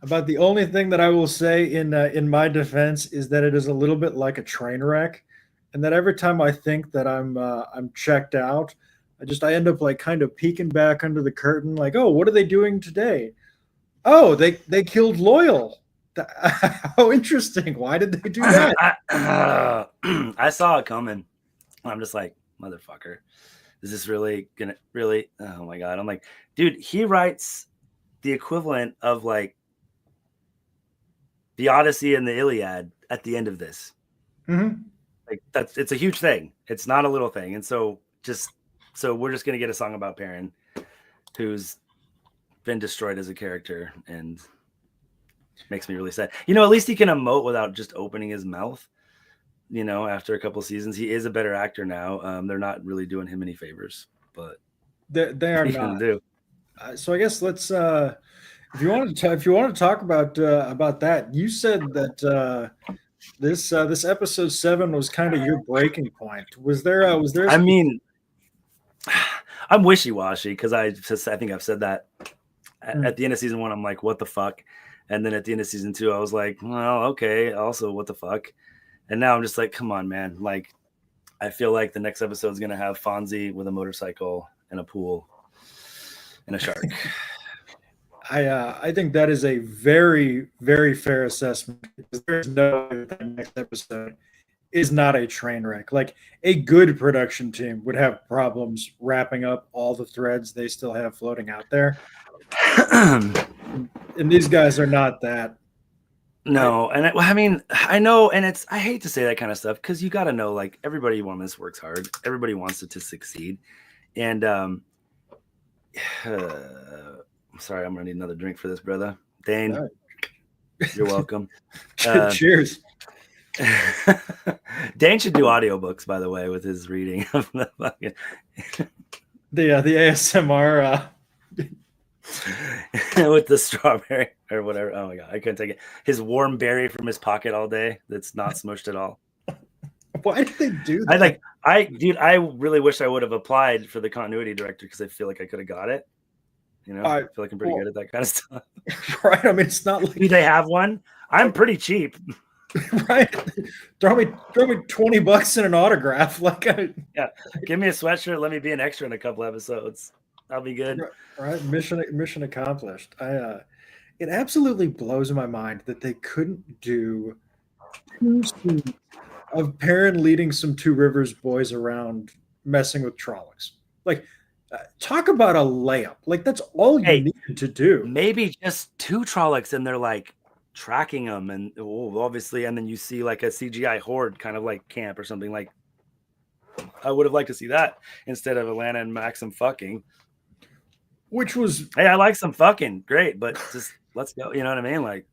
About the only thing that I will say in my defense is that it is a little bit like a train wreck, and that every time I think that I'm checked out, I end up like kind of peeking back under the curtain, like, oh, what are they doing today? Oh, they killed Loyal. How interesting! Why did they do that? I saw it coming. I'm just like, motherfucker, is this really gonna really? Oh my god! I'm like, dude, he writes the equivalent of like the Odyssey and the Iliad at the end of this. Mm-hmm. Like it's a huge thing. It's not a little thing. And so we're just gonna get a song about Perrin, who's been destroyed as a character, and makes me really sad. You know, at least he can emote without just opening his mouth. You know, after a couple seasons, he is a better actor now. They're not really doing him any favors, but they are not. Do. So I guess let's. If you want to talk about that, you said that this episode 7 was kind of your breaking point. Was there? I mean, I'm wishy-washy because I think I've said that at the end of season 1. I'm like, what the fuck? And then at the end of season 2, I was like, well, okay. Also, what the fuck? And now I'm just like, come on, man. Like, I feel like the next episode is gonna have Fonzie with a motorcycle and a pool and a shark. I think that is a very, very fair assessment. There's no way that next episode is not a train wreck. Like, a good production team would have problems wrapping up all the threads they still have floating out there. And these guys are not that. No, and I mean, I know, and I hate to say that kind of stuff because you got to know, like, everybody on this works hard. Everybody wants it to succeed. And sorry, I'm gonna need another drink for this, brother. Dane, right. You're welcome. Cheers. Dane should do audiobooks, by the way, with his reading of the fucking the ASMR with the strawberry or whatever. Oh my god, I couldn't take it. His warm berry from his pocket all day that's not smushed at all. Why did they do that? I really wish I would have applied for the continuity director because I feel like I could have got it. You know, I feel like I'm pretty good at that kind of stuff. Right. I mean, it's not like. Do they have one? I'm pretty cheap. Right. Throw me $20 in an autograph. Like, yeah. Give me a sweatshirt. Let me be an extra in a couple episodes. I'll be good. Right. Mission accomplished. It absolutely blows my mind that they couldn't do 2 scenes of Perrin leading some Two Rivers boys around messing with Trollocs. Like, talk about a layup. Like, that's all you need to do. Maybe just 2 Trollocs and they're like tracking them, and obviously, and then you see like a CGI horde kind of like camp or something. Like, I would have liked to see that instead of Alana and Maxim fucking. Which was, hey, I like some fucking, great, but just let's go. You know what I mean? Like,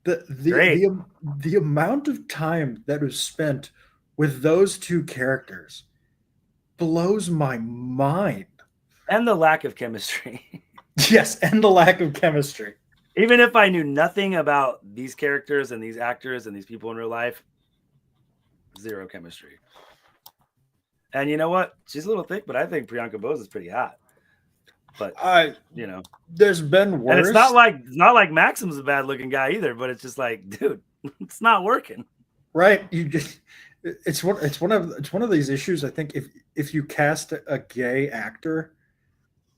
the amount of time that was spent with those 2 characters blows my mind. And the lack of chemistry. Yes, and the lack of chemistry. Even if I knew nothing about these characters and these actors and these people in real life, 0 chemistry. And you know what? She's a little thick, but I think Priyanka Bose is pretty hot. But you know, there's been worse. And it's not like Maxim's a bad looking guy either, but it's just like, dude, it's not working. Right. It's one of these issues. I think if you cast a gay actor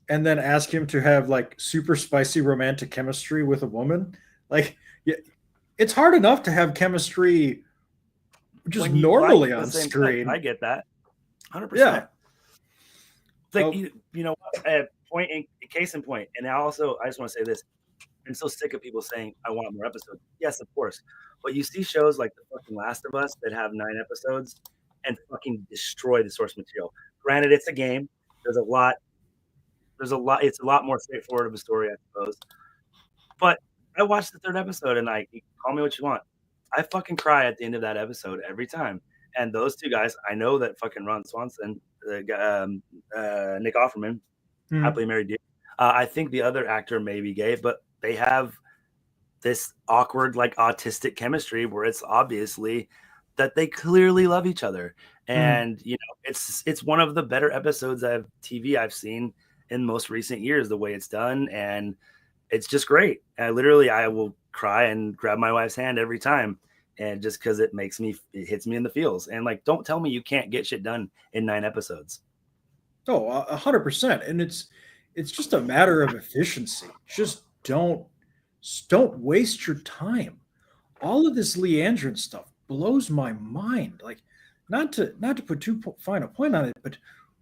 and then ask him to have like super spicy romantic chemistry with a woman, like, it's hard enough to have chemistry just normally on screen. Sex, I get that. 100%. Yeah. It's like, you know, case in point. And I just want to say this. I'm so sick of people saying, I want more episodes. Yes, of course. But you see shows like The fucking Last of Us that have 9 episodes and fucking destroy the source material. Granted, it's a game. There's a lot. It's a lot more straightforward of a story, I suppose. But I watched the 3rd episode and you call me what you want. I fucking cry at the end of that episode every time. And those 2 guys, I know that fucking Ron Swanson, Nick Offerman, happily married dude. I think the other actor may be gay, but they have this awkward, like, autistic chemistry where it's obviously that they clearly love each other. And you know, it's one of the better episodes of TV I've seen in most recent years, the way it's done. And it's just great. I will cry and grab my wife's hand every time. And just because it hits me in the feels. And like, don't tell me you can't get shit done in 9 episodes. Oh, 100%. And it's just a matter of efficiency. Just don't waste your time. All of this Leandrin stuff blows my mind. Like, not to put too fine a point on it, but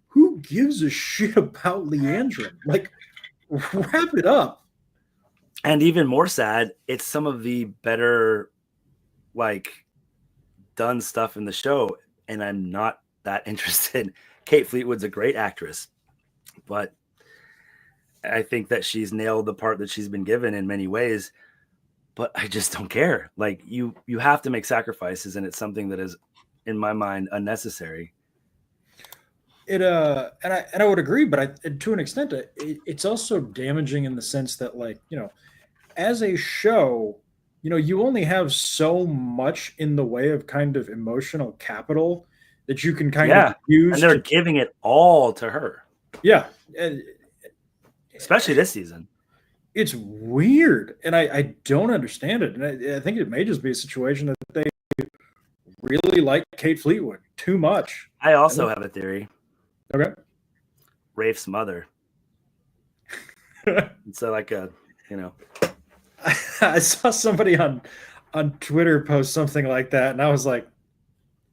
who gives a shit about Leandrin? Like, wrap it up. And even more sad, it's some of the better, like, done stuff in the show, and I'm not that interested. Kate Fleetwood's a great actress, but I think that she's nailed the part that she's been given in many ways, but I just don't care. Like, you have to make sacrifices, and it's something that is, in my mind, unnecessary. And I would agree, but to an extent, it's also damaging in the sense that, like, you know, as a show, you know, you only have so much in the way of kind of emotional capital that you can kind of use. And they're giving it all to her. Yeah. Especially this season. It's weird. And I don't understand it. And I think it may just be a situation that they really like Kate Fleetwood too much. I also have a theory. Okay. Rafe's mother. So like a, you know. I saw somebody on Twitter post something like that, and I was like,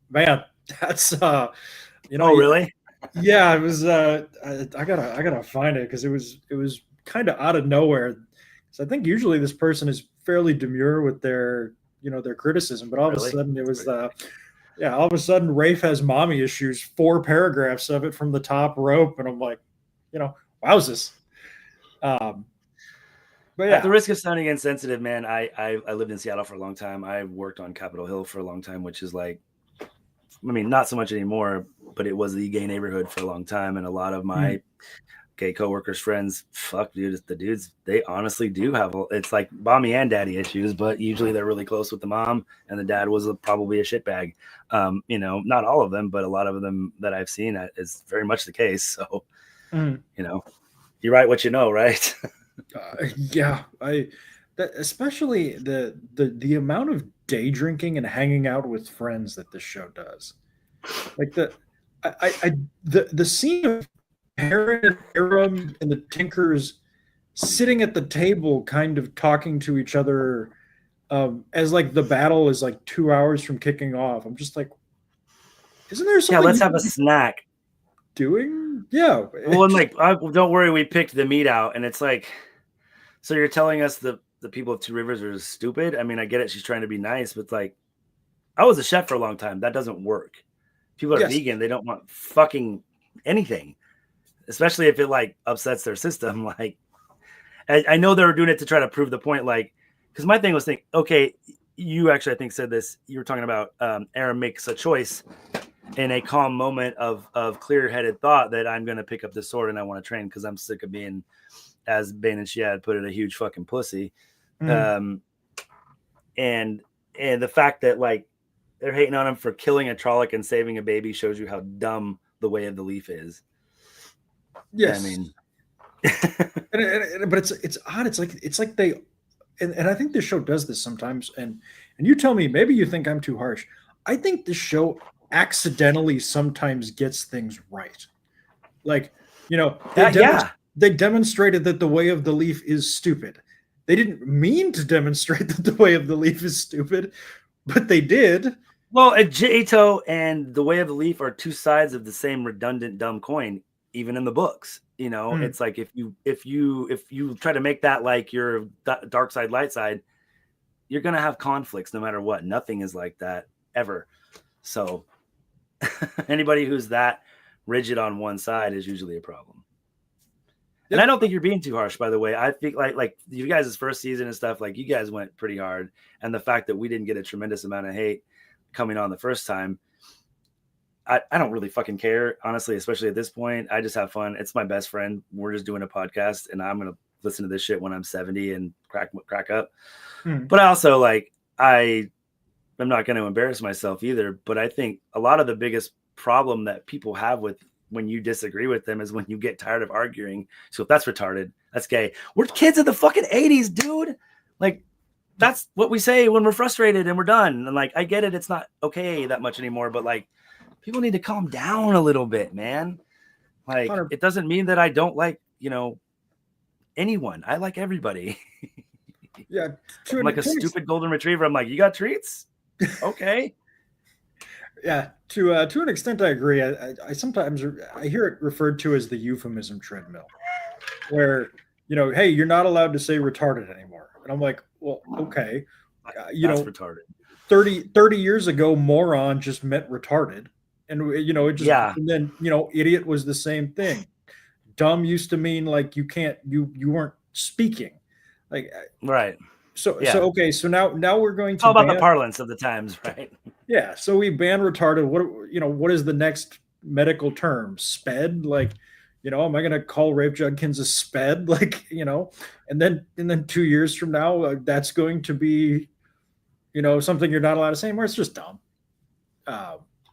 man, that's you know. Oh, really? Yeah, it was I gotta find it because it was kind of out of nowhere. So I think usually this person is fairly demure with their criticism, but all of a sudden it was all of a sudden Rafe has mommy issues, 4 paragraphs of it from the top rope, and I'm like, wowzers. But yeah. At the risk of sounding insensitive, man, I lived in Seattle for a long time. I worked on Capitol Hill for a long time, which is like, I mean, not so much anymore, but it was the gay neighborhood for a long time. And a lot of my gay coworkers, friends, the dudes, they honestly do have, it's like mommy and daddy issues, but usually they're really close with the mom, and the dad was probably a shitbag. Not all of them, but a lot of them that I've seen is very much the case. So, you write what you know, right? Especially the amount of day drinking and hanging out with friends that this show does. Like the scene of Perrin and Aram and the Tinkers sitting at the table, kind of talking to each other, as like the battle is like 2 hours from kicking off. I'm just like, isn't there something? Yeah, let's have a snack. Doing? Yeah. Well, and like, don't worry, we picked the meat out, and it's like, so you're telling us the people of Two Rivers are stupid? I mean, I get it. She's trying to be nice, but like, I was a chef for a long time. That doesn't work. People are vegan. They don't want fucking anything, especially if it like upsets their system. Like, I know they were doing it to try to prove the point. Like, because my thing was thinking, okay, you actually, I think, said this. You were talking about Aram makes a choice in a calm moment of clear-headed thought that I'm going to pick up the sword and I want to train because I'm sick of being, as Bane and Shiad put it, a huge fucking pussy. And the fact that like they're hating on him for killing a Trolloc and saving a baby shows you how dumb the Way of the Leaf is. Yes, I mean, but it's odd. It's like they, and I think this show does this sometimes. And you tell me, maybe you think I'm too harsh. I think this show accidentally sometimes gets things right. Like, they demonstrated that the Way of the Leaf is stupid. They didn't mean to demonstrate that the Way of the Leaf is stupid, but they did. Well, Jato and the Way of the Leaf are two sides of the same redundant dumb coin, even in the books. It's like if you try to make that like your dark side, light side, you're gonna have conflicts no matter what. Nothing is like that ever. So anybody who's that rigid on one side is usually a problem. And I don't think you're being too harsh, by the way. I think like you guys' first season and stuff, like you guys went pretty hard. And the fact that we didn't get a tremendous amount of hate coming on the first time, I don't really fucking care, honestly, especially at this point. I just have fun. It's my best friend. We're just doing a podcast, and I'm going to listen to this shit when I'm 70 and crack up. But I also like, I'm not going to embarrass myself either, but I think a lot of the biggest problem that people have with when you disagree with them is when you get tired of arguing. So if that's retarded, That's gay. We're kids of the fucking 80s, dude. Like, that's what we say when we're frustrated and we're done. And like, I get it. It's not okay that much anymore, but like, people need to calm down a little bit, man. Like, it doesn't mean that I don't like, anyone. I like everybody. Yeah. I'm like a stupid golden retriever. I'm like, you got treats? Okay. Yeah, to an extent, I agree. I sometimes I hear it referred to as the euphemism treadmill, where hey, you're not allowed to say retarded anymore, and I'm like, well, okay, That's retarded. 30 years ago, moron just meant retarded, and it just and then idiot was the same thing. Dumb used to mean like you weren't speaking, like right. So okay, so now we're going to all about the parlance of the times, right? Yeah, so we ban retarded. What is the next medical term? Sped? Like, am I going to call Rafe Judkins a sped? Like, and then 2 years from now, that's going to be, something you're not allowed to say anymore. It's just dumb.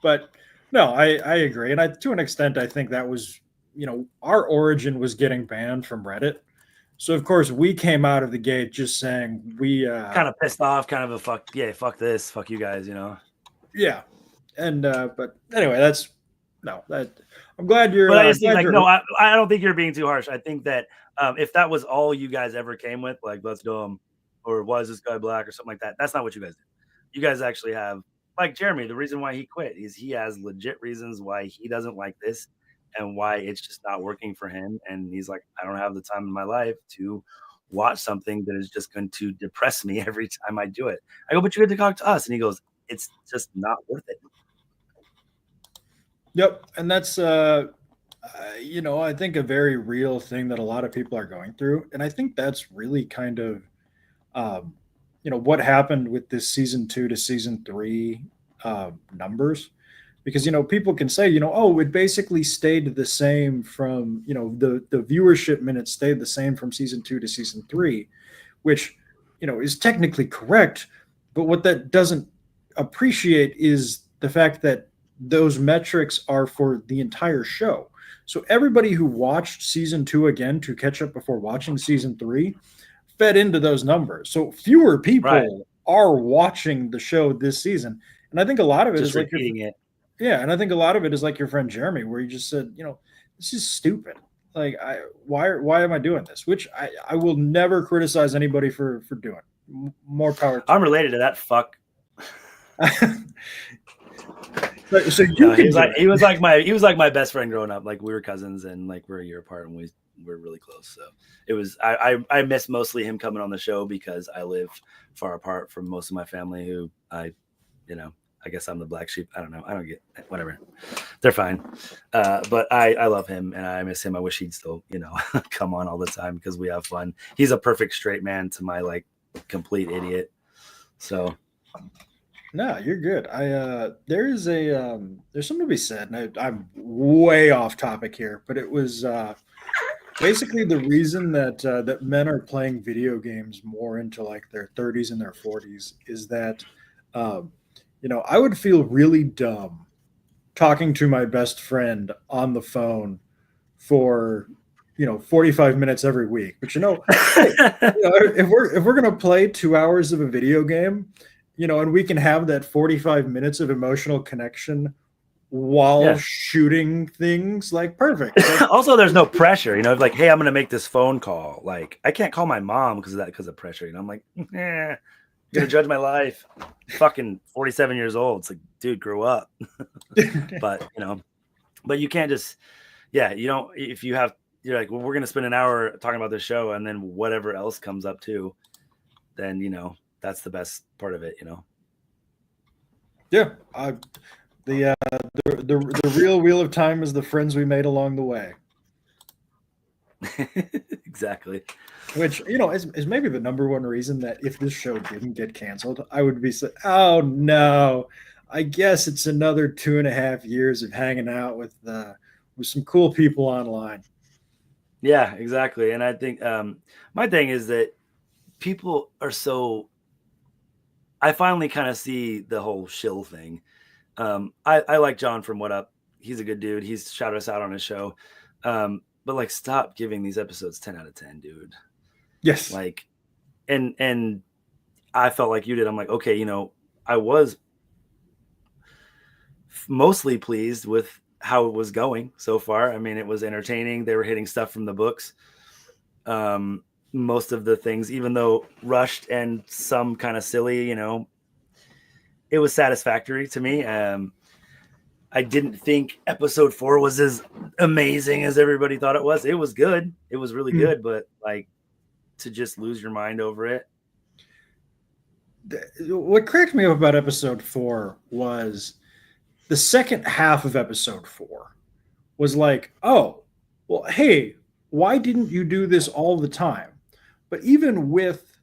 But no, I agree, and to an extent, I think that was, our origin was getting banned from Reddit. So of course we came out of the gate just saying we kind of pissed off, kind of a fuck this, fuck you guys, Yeah, and but anyway, I'm glad you're. But I just think I don't think you're being too harsh. I think that if that was all you guys ever came with, like let's do them, or was this guy black or something like that, that's not what you guys do. You guys actually have, like Jeremy, the reason why he quit is he has legit reasons why he doesn't like this. And why it's just not working for him. And he's like, I don't have the time in my life to watch something that is just going to depress me every time I do it. I go, but you get to talk to us. And he goes, it's just not worth it. Yep. And that's, I think a very real thing that a lot of people are going through. And I think that's really kind of, what happened with this season 2 to season 3 numbers. Because people can say it basically stayed the same from the viewership minutes stayed the same from season 2 to season 3, which is technically correct, but what that doesn't appreciate is the fact that those metrics are for the entire show. So everybody who watched season 2 again to catch up before watching season 3 fed into those numbers. So fewer people are watching the show this season, and I think a lot of it just is like repeating it. Yeah, and I think a lot of it is like your friend Jeremy, where you just said, this is stupid. Like, why am I doing this? Which I will never criticize anybody for doing. More power. I'm related to that fuck. So he was like my best friend growing up. Like we were cousins, and like we're a year apart, and we were really close. So it was I miss mostly him coming on the show because I live far apart from most of my family who I guess I'm the black sheep. I don't know. I don't get whatever. They're fine. But I love him and I miss him. I wish he'd still, come on all the time because we have fun. He's a perfect straight man to my like complete idiot. So no, you're good. There's something to be said, and I'm way off topic here, but it was basically the reason that men are playing video games more into like their 30s and their 40s is that I would feel really dumb talking to my best friend on the phone for 45 minutes every week. But if we're gonna play 2 hours of a video game, and we can have that 45 minutes of emotional connection while shooting things, like perfect. Also, there's no pressure, like, hey, I'm gonna make this phone call. Like, I can't call my mom because of pressure. I'm like, you're gonna judge my life. Fucking 47 years old. It's like, dude, grow up. But you can't just, if you're like, well, we're gonna spend an hour talking about this show, and then whatever else comes up too, then that's the best part of it. Yeah, the real wheel of time is the friends we made along the way. Exactly. Which is maybe the number one reason that if this show didn't get canceled, I would be oh no, I guess it's another 2.5 years of hanging out with some cool people online. Yeah, exactly. And I think my thing is that people are so. I finally kind of see the whole shill thing. I like John from What Up. He's a good dude. He's shouted us out on his show. But but like, stop giving these episodes 10 out of 10, dude. Yes. Like, and I felt like you did. I'm like, okay, you know, I was mostly pleased with how it was going so far. I mean, it was entertaining. They were hitting stuff from the books. Most of the things, even though rushed and some kind of silly, you know, it was satisfactory to me. I didn't think episode 4 was as amazing as everybody thought it was. It was good. It was really good, but like, to just lose your mind over it. What cracked me up about episode 4 was the second half of episode 4 was like, oh, well, hey, why didn't you do this all the time? But even with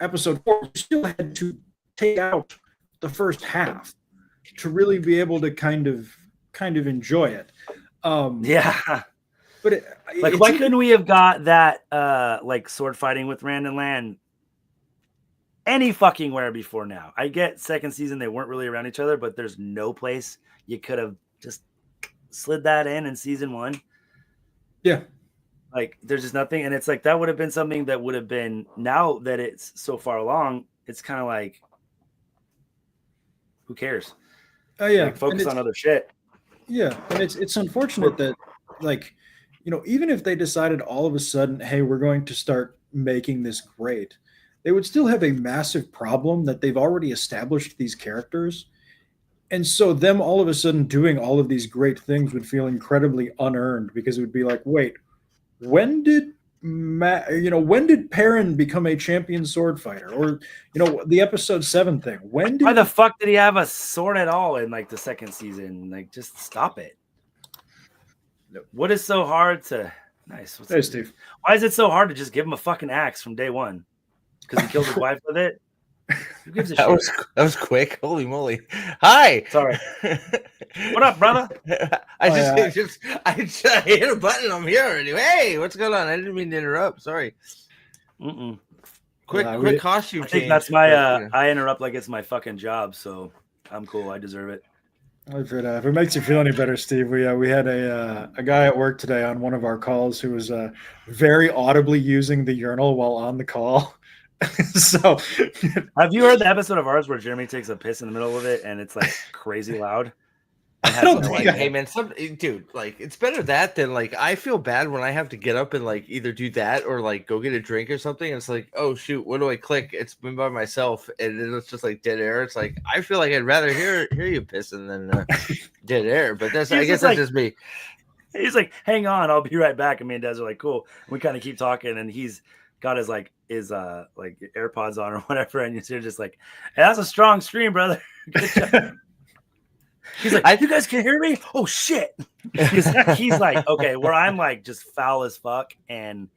episode 4, you still had to take out the first half to really be able to kind of enjoy it. Yeah. But like, why couldn't we have got that like sword fighting with Rand and Lan any fucking where before now? I get second season they weren't really around each other, but there's no place you could have just slid that in season 1. Yeah. Like, there's just nothing. And it's like, that would have been something that would have been, now that it's so far along, it's kind of like, who cares? Oh yeah. Like, focus on other shit. Yeah. And it's unfortunate that, like, you know, even if they decided all of a sudden, hey, we're going to start making this great, they would still have a massive problem that they've already established these characters. And so them all of a sudden doing all of these great things would feel incredibly unearned, because it would be like, wait, when did Perrin become a champion sword fighter? Or, you know, the episode 7 thing. Why the fuck did he have a sword at all in like the second season? Like, just stop it. What is so hard to... Nice. Hey, Steve. Why is it so hard to just give him a fucking axe from day one? Because he killed his wife with it? Who gives a shit? That was quick. Holy moly. Hi. Sorry. What up, brother? I hit a button. I'm here already. Hey, what's going on? I didn't mean to interrupt. Sorry. Quick costume I think change. that's my I interrupt like it's my fucking job, so I'm cool. I deserve it. If it makes you feel any better, Steve, we had a guy at work today on one of our calls who was very audibly using the urinal while on the call. So, have you heard the episode of ours where Jeremy takes a piss in the middle of it and it's like crazy loud? I don't think hey man, dude, like, it's better that than like, I feel bad when I have to get up and like either do that or like go get a drink or something. And it's like, oh shoot, what do I click? It's been by myself, and then it's just like dead air. It's like, I feel like I'd rather hear you pissing than dead air. But that's I guess that's just me. He's like, hang on, I'll be right back. And me and Des are like, cool. And we kind of keep talking, and he's got his AirPods on or whatever, and you're just like, hey, that's a strong scream, brother. Good job. He's like, you guys can hear me? Oh shit. He's like, okay, where I'm like just foul as fuck, and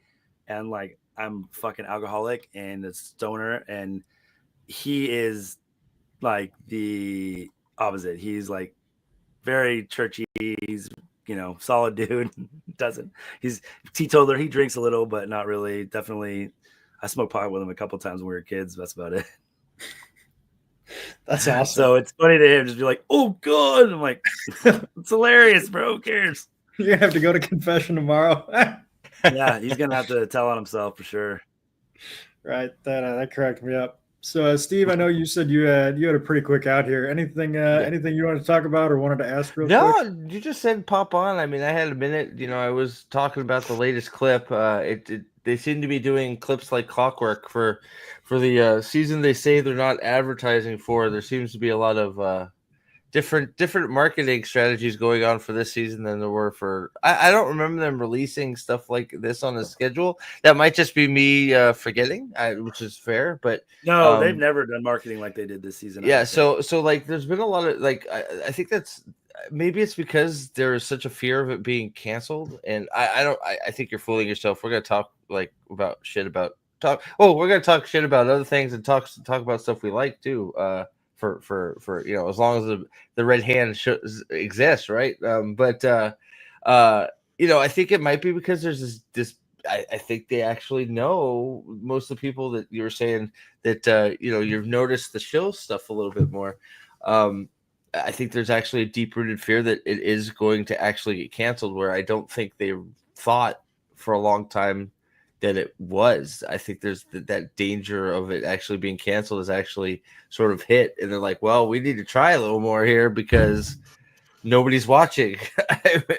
like I'm fucking alcoholic and a stoner, and he is like the opposite. He's like very churchy. He's, you know, solid dude. He's teetotaler. He drinks a little, but not really. Definitely, I smoked pot with him a couple times when we were kids. That's about it. That's awesome. So it's funny to him just be like, oh god. I'm like, it's hilarious, bro. Who cares? You're gonna have to go to confession tomorrow. Yeah, he's gonna have to tell on himself for sure. Right. That cracked me up. So Steve, I know you said you had a pretty quick out here. Anything you wanted to talk about or wanted to ask real quick? No, you just said pop on. I mean, I had a minute. You know, I was talking about the latest clip. They seem to be doing clips like clockwork for the season they say they're not advertising for. There seems to be a lot of different marketing strategies going on for this season than there were for. I don't remember them releasing stuff like this on the schedule. That might just be me forgetting, which is fair. But no, they've never done marketing like they did this season. Yeah, so like there's been a lot of like I think that's maybe it's because there is such a fear of it being canceled, and I think you're fooling yourself. We're gonna talk we're gonna talk shit about other things and talk about stuff we like too. For you know, as long as the red hand exists, right? But you know, I think it might be because there's this. I think they actually know, most of the people that you were saying that you know, you've noticed the show stuff a little bit more. I think there's actually a deep-rooted fear that it is going to actually get canceled, where I don't think they thought for a long time that it was. I think there's that danger of it actually being canceled is actually sort of hit, and they're like, well, we need to try a little more here because nobody's watching.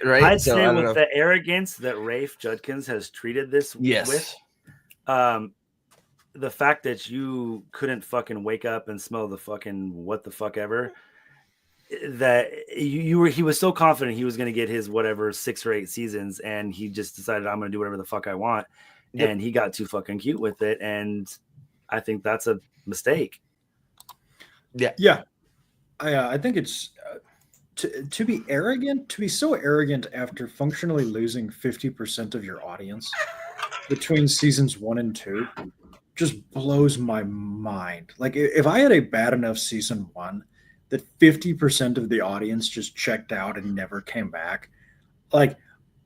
Right? I'd So say I don't with know. the arrogance that Rafe Judkins has treated this with, the fact that you couldn't fucking wake up and smell the fucking what the fuck ever, that he was so confident he was going to get his whatever 6 or 8 seasons, and he just decided I'm going to do whatever the fuck I want. Yep. And he got too fucking cute with it, and I think that's a mistake. Yeah. I think it's to be arrogant, to be so arrogant after functionally losing 50% of your audience between seasons 1 and 2 just blows my mind. Like, if I had a bad enough season 1 that 50% of the audience just checked out and never came back, like,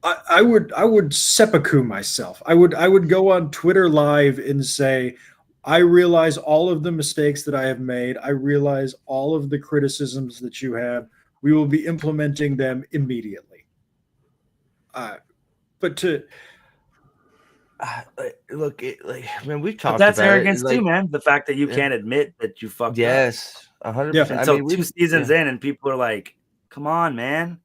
I would seppuku myself. I would go on Twitter Live and say, I realize all of the mistakes that I have made. I realize all of the criticisms that you have. We will be implementing them immediately. But to look, man, we've talked. But that's about arrogance it, too, man. The fact that you can't admit that you fucked up. Yes, 100%. Until 2 seasons in, and people are like, "Come on, man."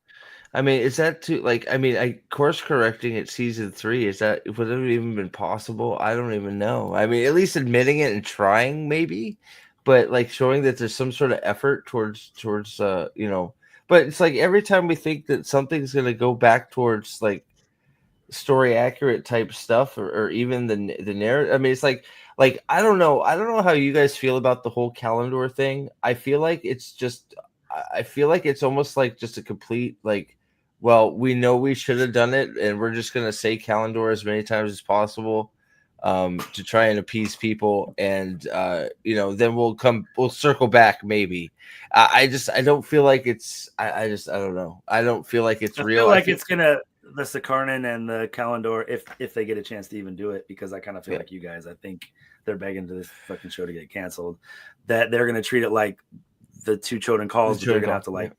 I mean, is that too like? I mean, course correcting at season 3, would it have even been possible? I don't even know. I mean, at least admitting it and trying, maybe, but like showing that there's some sort of effort towards But it's like every time we think that something's going to go back towards like story accurate type stuff, or even the narrative. I mean, it's like I don't know how you guys feel about the whole Calendar thing. I feel like it's almost like just a complete like, well, we know we should have done it, and we're just gonna say Calendar as many times as possible to try and appease people, and then we'll circle back maybe. I don't feel like it's I don't know. I don't feel like it's real. I feel like it's gonna the Sakarnan and the Calendar if they get a chance to even do it, because I kind of feel like you guys, I think they're begging to this fucking show to get canceled, that they're gonna treat it like the 2 Choden calls, but they're gonna have to like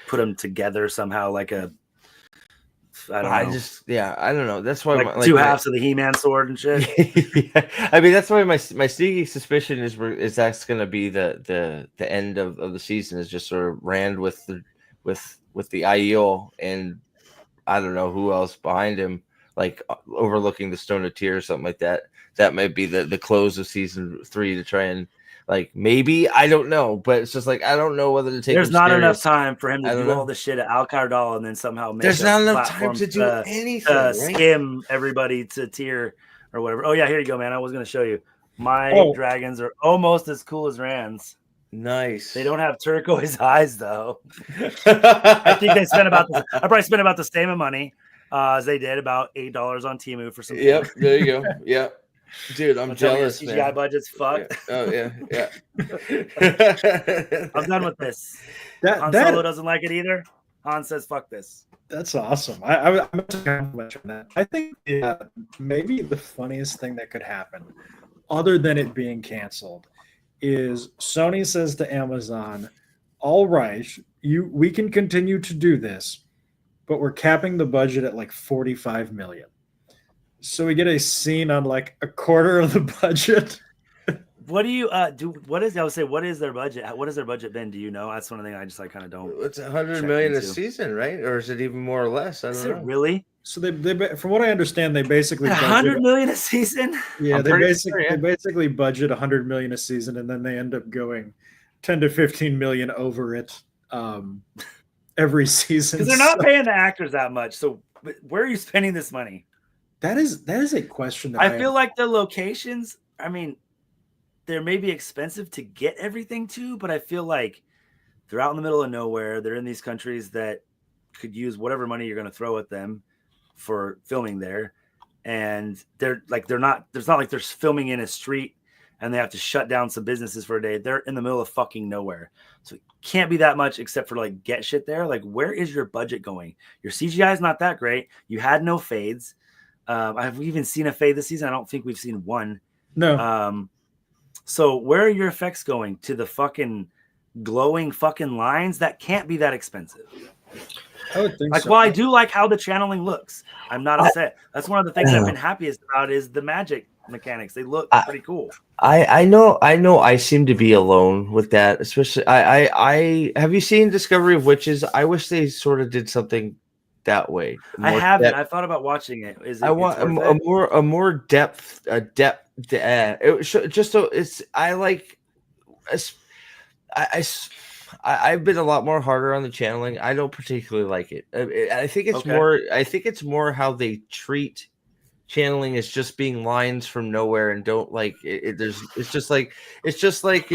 put them together somehow, like a I don't know. I don't know. That's why like 2 halves of the He-Man sword and shit. I mean, that's why my sneaky suspicion is that's going to be the end of the season, is just sort of Rand with the Aiel, and I don't know who else behind him, like overlooking the Stone of Tears or something like that. That might be the close of season 3 to try and like, maybe, I don't know, but it's just like I don't know whether to take. There's not enough time for him to do all the shit at Al Kardal and then somehow make there's not enough time to do anything. Right? Skim everybody to tier or whatever. Oh yeah, here you go, man. I was gonna show you. My dragons are almost as cool as Rand's. Nice. They don't have turquoise eyes though. I think I probably spent about the same amount of money as they did, about $8 on Temu for some. Yep, there you go. Yep. Dude, I'm jealous. CGI man. Budget's fucked. Yeah. Oh yeah. I'm done with this. Han Solo doesn't like it either. Han says, "Fuck this." That's awesome. I'm going to compliment on that. I think maybe the funniest thing that could happen, other than it being canceled, is Sony says to Amazon, "All right, we can continue to do this, but we're capping the budget at like $45 million." So we get a scene on like a quarter of the budget. What do you do? What is their budget? What has their budget been? Do you know? That's one of the things I just like kind of don't. It's $100 million a season, right? Or is it even more or less? I don't know. Really? So they from what I understand, they basically $100 million a season. Yeah, they basically budget $100 million a season, and then they end up going 10 to 15 million over it every season. Because they're not paying the actors that much. So where are you spending this money? That is a question that I feel like the locations, I mean, they're maybe expensive to get everything to, but I feel like they're out in the middle of nowhere. They're in these countries that could use whatever money you're going to throw at them for filming there. And there's not like they're filming in a street and they have to shut down some businesses for a day. They're in the middle of fucking nowhere. So it can't be that much except for like get shit there. Like, where is your budget going? Your CGI is not that great. You had no fades. I've even seen a fade this season. I don't think we've seen one. No. So where are your effects going? To the fucking glowing fucking lines? That can't be that expensive. I would think Like, so. well, I do like how the channeling looks. I'm not upset. That's one of the things I've been happiest about is the magic mechanics. They look pretty cool. I know I seem to be alone with that, especially I have you seen Discovery of Witches? I wish they sort of did something that way. I haven't. I thought about watching it. Is it? I want a more depth just so it's I like I've been a lot more harder on the channeling. I don't particularly like it. I think it's more. I think it's more how they treat channeling as just being lines from nowhere and don't like it. It's just like it's like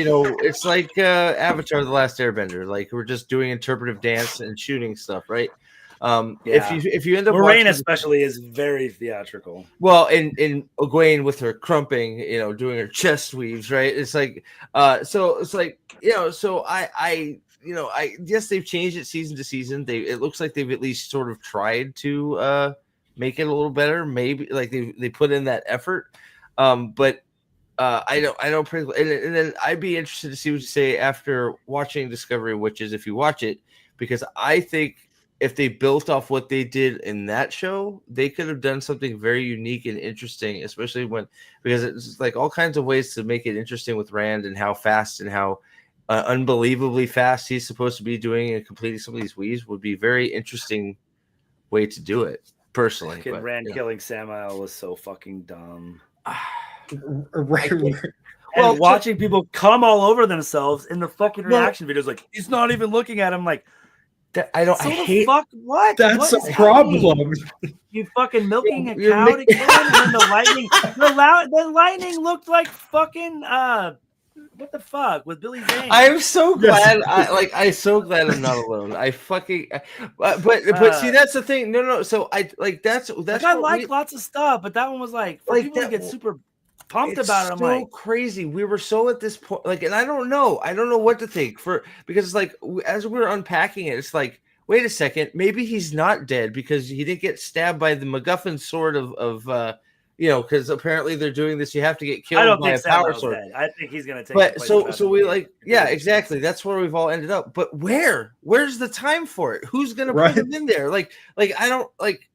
Avatar: The Last Airbender. Like we're just doing interpretive dance and shooting stuff, right? If you end up Moraine watching, especially is very theatrical. Well, in Egwene with her crumping, doing her chest weaves, right? It's like so it's like so I yes, they've changed it season to season. It looks like they've at least sort of tried to make it a little better. Maybe like they put in that effort. But I don't and then I'd be interested to see what you say after watching Discovery of Witches if you watch it, because I think if they built off what they did in that show, they could have done something very unique and interesting, especially because it's like all kinds of ways to make it interesting with Rand and how fast and how unbelievably fast he's supposed to be doing and completing some of these weaves would be very interesting way to do it personally. Kid But, Rand killing Samael was so fucking dumb. Well, watching people come all over themselves in the fucking reaction videos, like he's not even looking at him, like I don't. So I hate. Fuck what? That's what a problem. You fucking milking a cow to kill him, and then the lightning looked like fucking what the fuck with Billy Zane. I'm so glad. I'm so glad I'm not alone. I fucking. But see, that's the thing. No. So I like that's. Like, I like lots of stuff, but that one was like for people to get super pumped about it. I'm like crazy. We were so at this point, like, and I don't know what to think because it's like as we were unpacking it, it's like, wait a second, maybe he's not dead because he didn't get stabbed by the MacGuffin sword of because apparently they're doing this. You have to get killed by a power sword. Dead. I think he's gonna take. But so we like, yeah, exactly. That's where we've all ended up. But where's the time for it? Who's gonna put him in there? Like I don't like.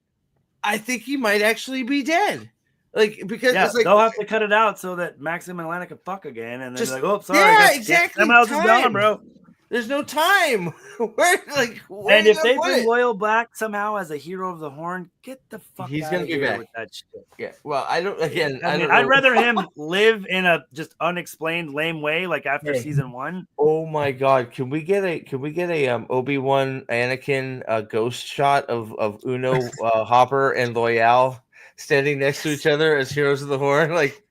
I think he might actually be dead. Like because it's like, they'll have to cut it out so that Maxim and Lana can fuck again, and then like, oh, sorry, exactly. Somehow is gone, bro. There's no time. Where and if they've been loyal black somehow as a hero of the Horn, get the fuck. He's gonna get back with that shit. Yeah. Well, I don't. Again, I'd rather him live in a just unexplained lame way, like after season 1. Oh my god! Can we get a Obi-Wan Anakin ghost shot of Uno Hopper and Loyal standing next to each other as heroes of the Horn? Like,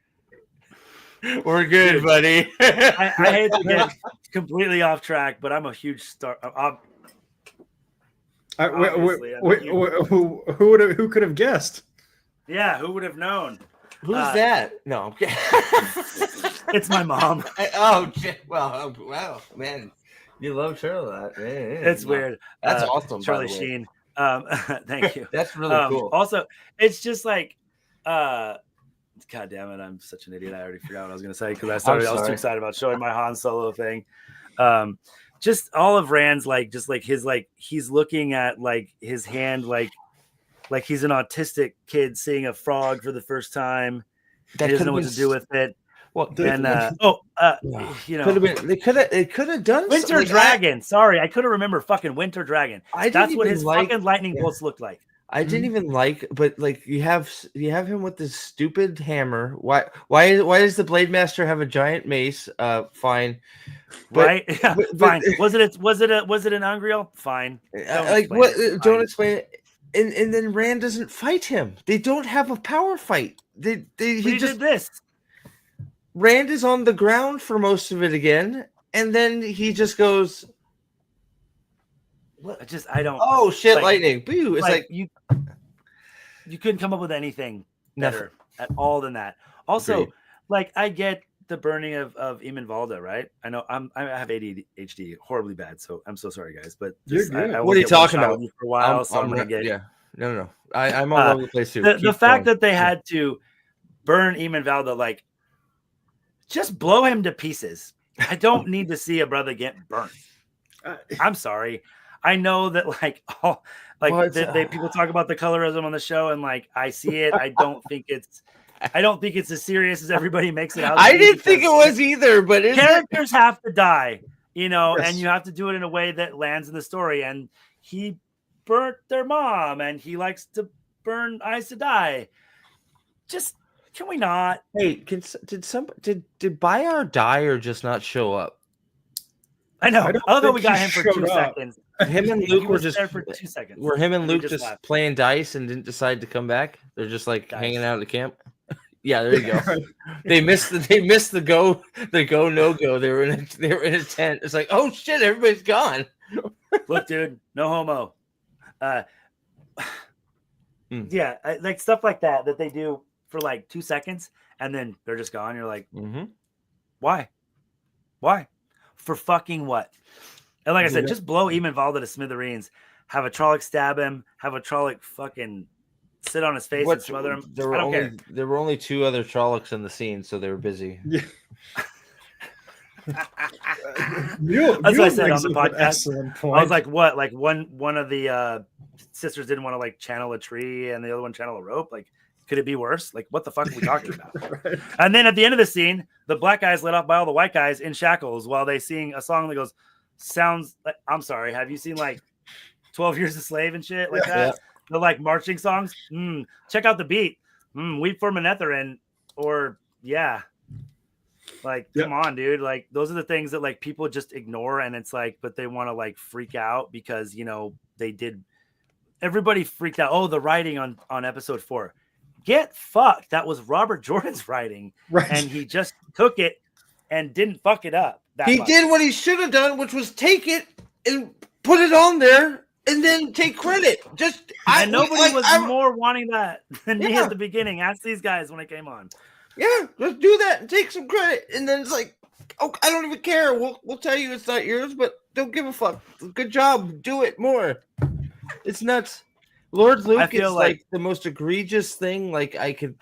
we're good, dude, buddy. I hate to get completely off track, but I'm a huge star. Who could have guessed? Yeah, who would have known? Who's that? No, I'm kidding. It's my mom. Wow, man, you love Charlotte. It's weird. That's awesome, Charlie Sheen. Thank you. That's really cool. Also, it's just like, God damn it, I'm such an idiot. I already forgot what I was going to say because I was too excited about showing my Han Solo thing. Just all of Rand's he's looking at like his hand like he's an autistic kid seeing a frog for the first time. He doesn't know what to do with it. Well, and they could have done Winter Dragon. Sorry, I couldn't remember fucking Winter Dragon. That's what his fucking lightning bolts looked like. I didn't even but like you have him with this stupid hammer. Why does the Blade Master have a giant mace? Fine, right? Yeah, fine. Was it an Ungreal? Fine. Don't explain it. And then Rand doesn't fight him. They don't have a power fight. He just did this. Rand is on the ground for most of it again, and then he just goes. What? I don't. Oh shit! Lightning! Boo! It's like you couldn't come up with anything better at all than that. Also, like I get the burning of Eamon Valda, right? I know I have ADHD, horribly bad. So I'm so sorry, guys. But what are you talking about? For a while, I'm gonna get no. I'm all over the place too. The fact that they had to burn Eamon Valda, like, just blow him to pieces. I don't need to see a brother get burnt. I'm sorry. I know that like all like Well, people talk about the colorism on the show, and like I see it. I don't think it's as serious as everybody makes it out. I didn't think it was either, but characters have to die, you know, Yes. and you have to do it in a way that lands in the story. And he burnt their mom, and he likes to burn Aes Sedai. Just can we not? Hey, did Bayar die or just not show up? I know. I don't I love how think we got he him for showed 2 up. seconds. Him and He Luke were was just there for 2 seconds. Were him and and he Luke just left. playing dice and didn't decide to come back? They're just like Dice. hanging out at the camp. Yeah, there you go. They missed the go no go. They were in a tent. It's like, oh shit, everybody's gone. Look, dude, no homo. Yeah, like stuff like that they do for like 2 seconds and then they're just gone. You're like, why? For fucking what? And like I said, just blow Eamon Valda to smithereens. Have a Trolloc stab him. Have a Trolloc fucking sit on his face and smother him. There were only 2 other Trollocs in the scene, so they were busy. Yeah. That's what I said on the podcast. I was like, what? Like one of the sisters didn't want to like channel a tree and the other one channel a rope. Like, could it be worse? Like, what the fuck are we talking about? Right. And then at the end of the scene, the black guy's let off by all the white guys in shackles while they sing a song that goes, sounds like, I'm sorry, have you seen like 12 Years a Slave and shit like that? Yeah. The like marching songs. Check out the beat. Weep for Manetheren, or yeah. Like, come on, dude. Like, those are the things that like people just ignore, and it's like, but they want to like freak out because you know they did. Everybody freaked out. Oh, the writing on episode 4. Get fucked. That was Robert Jordan's writing, right? And he just took it and didn't fuck it up. He did what he should have done, which was take it and put it on there. And then take credit. Nobody was more wanting that than me at the beginning. Ask these guys when I came on. Yeah, let's do that and take some credit. And then it's like, oh, I don't even care. We'll tell you it's not yours, but don't give a fuck. Good job. Do it more. It's nuts. Lord Luke is like the most egregious thing. Like I could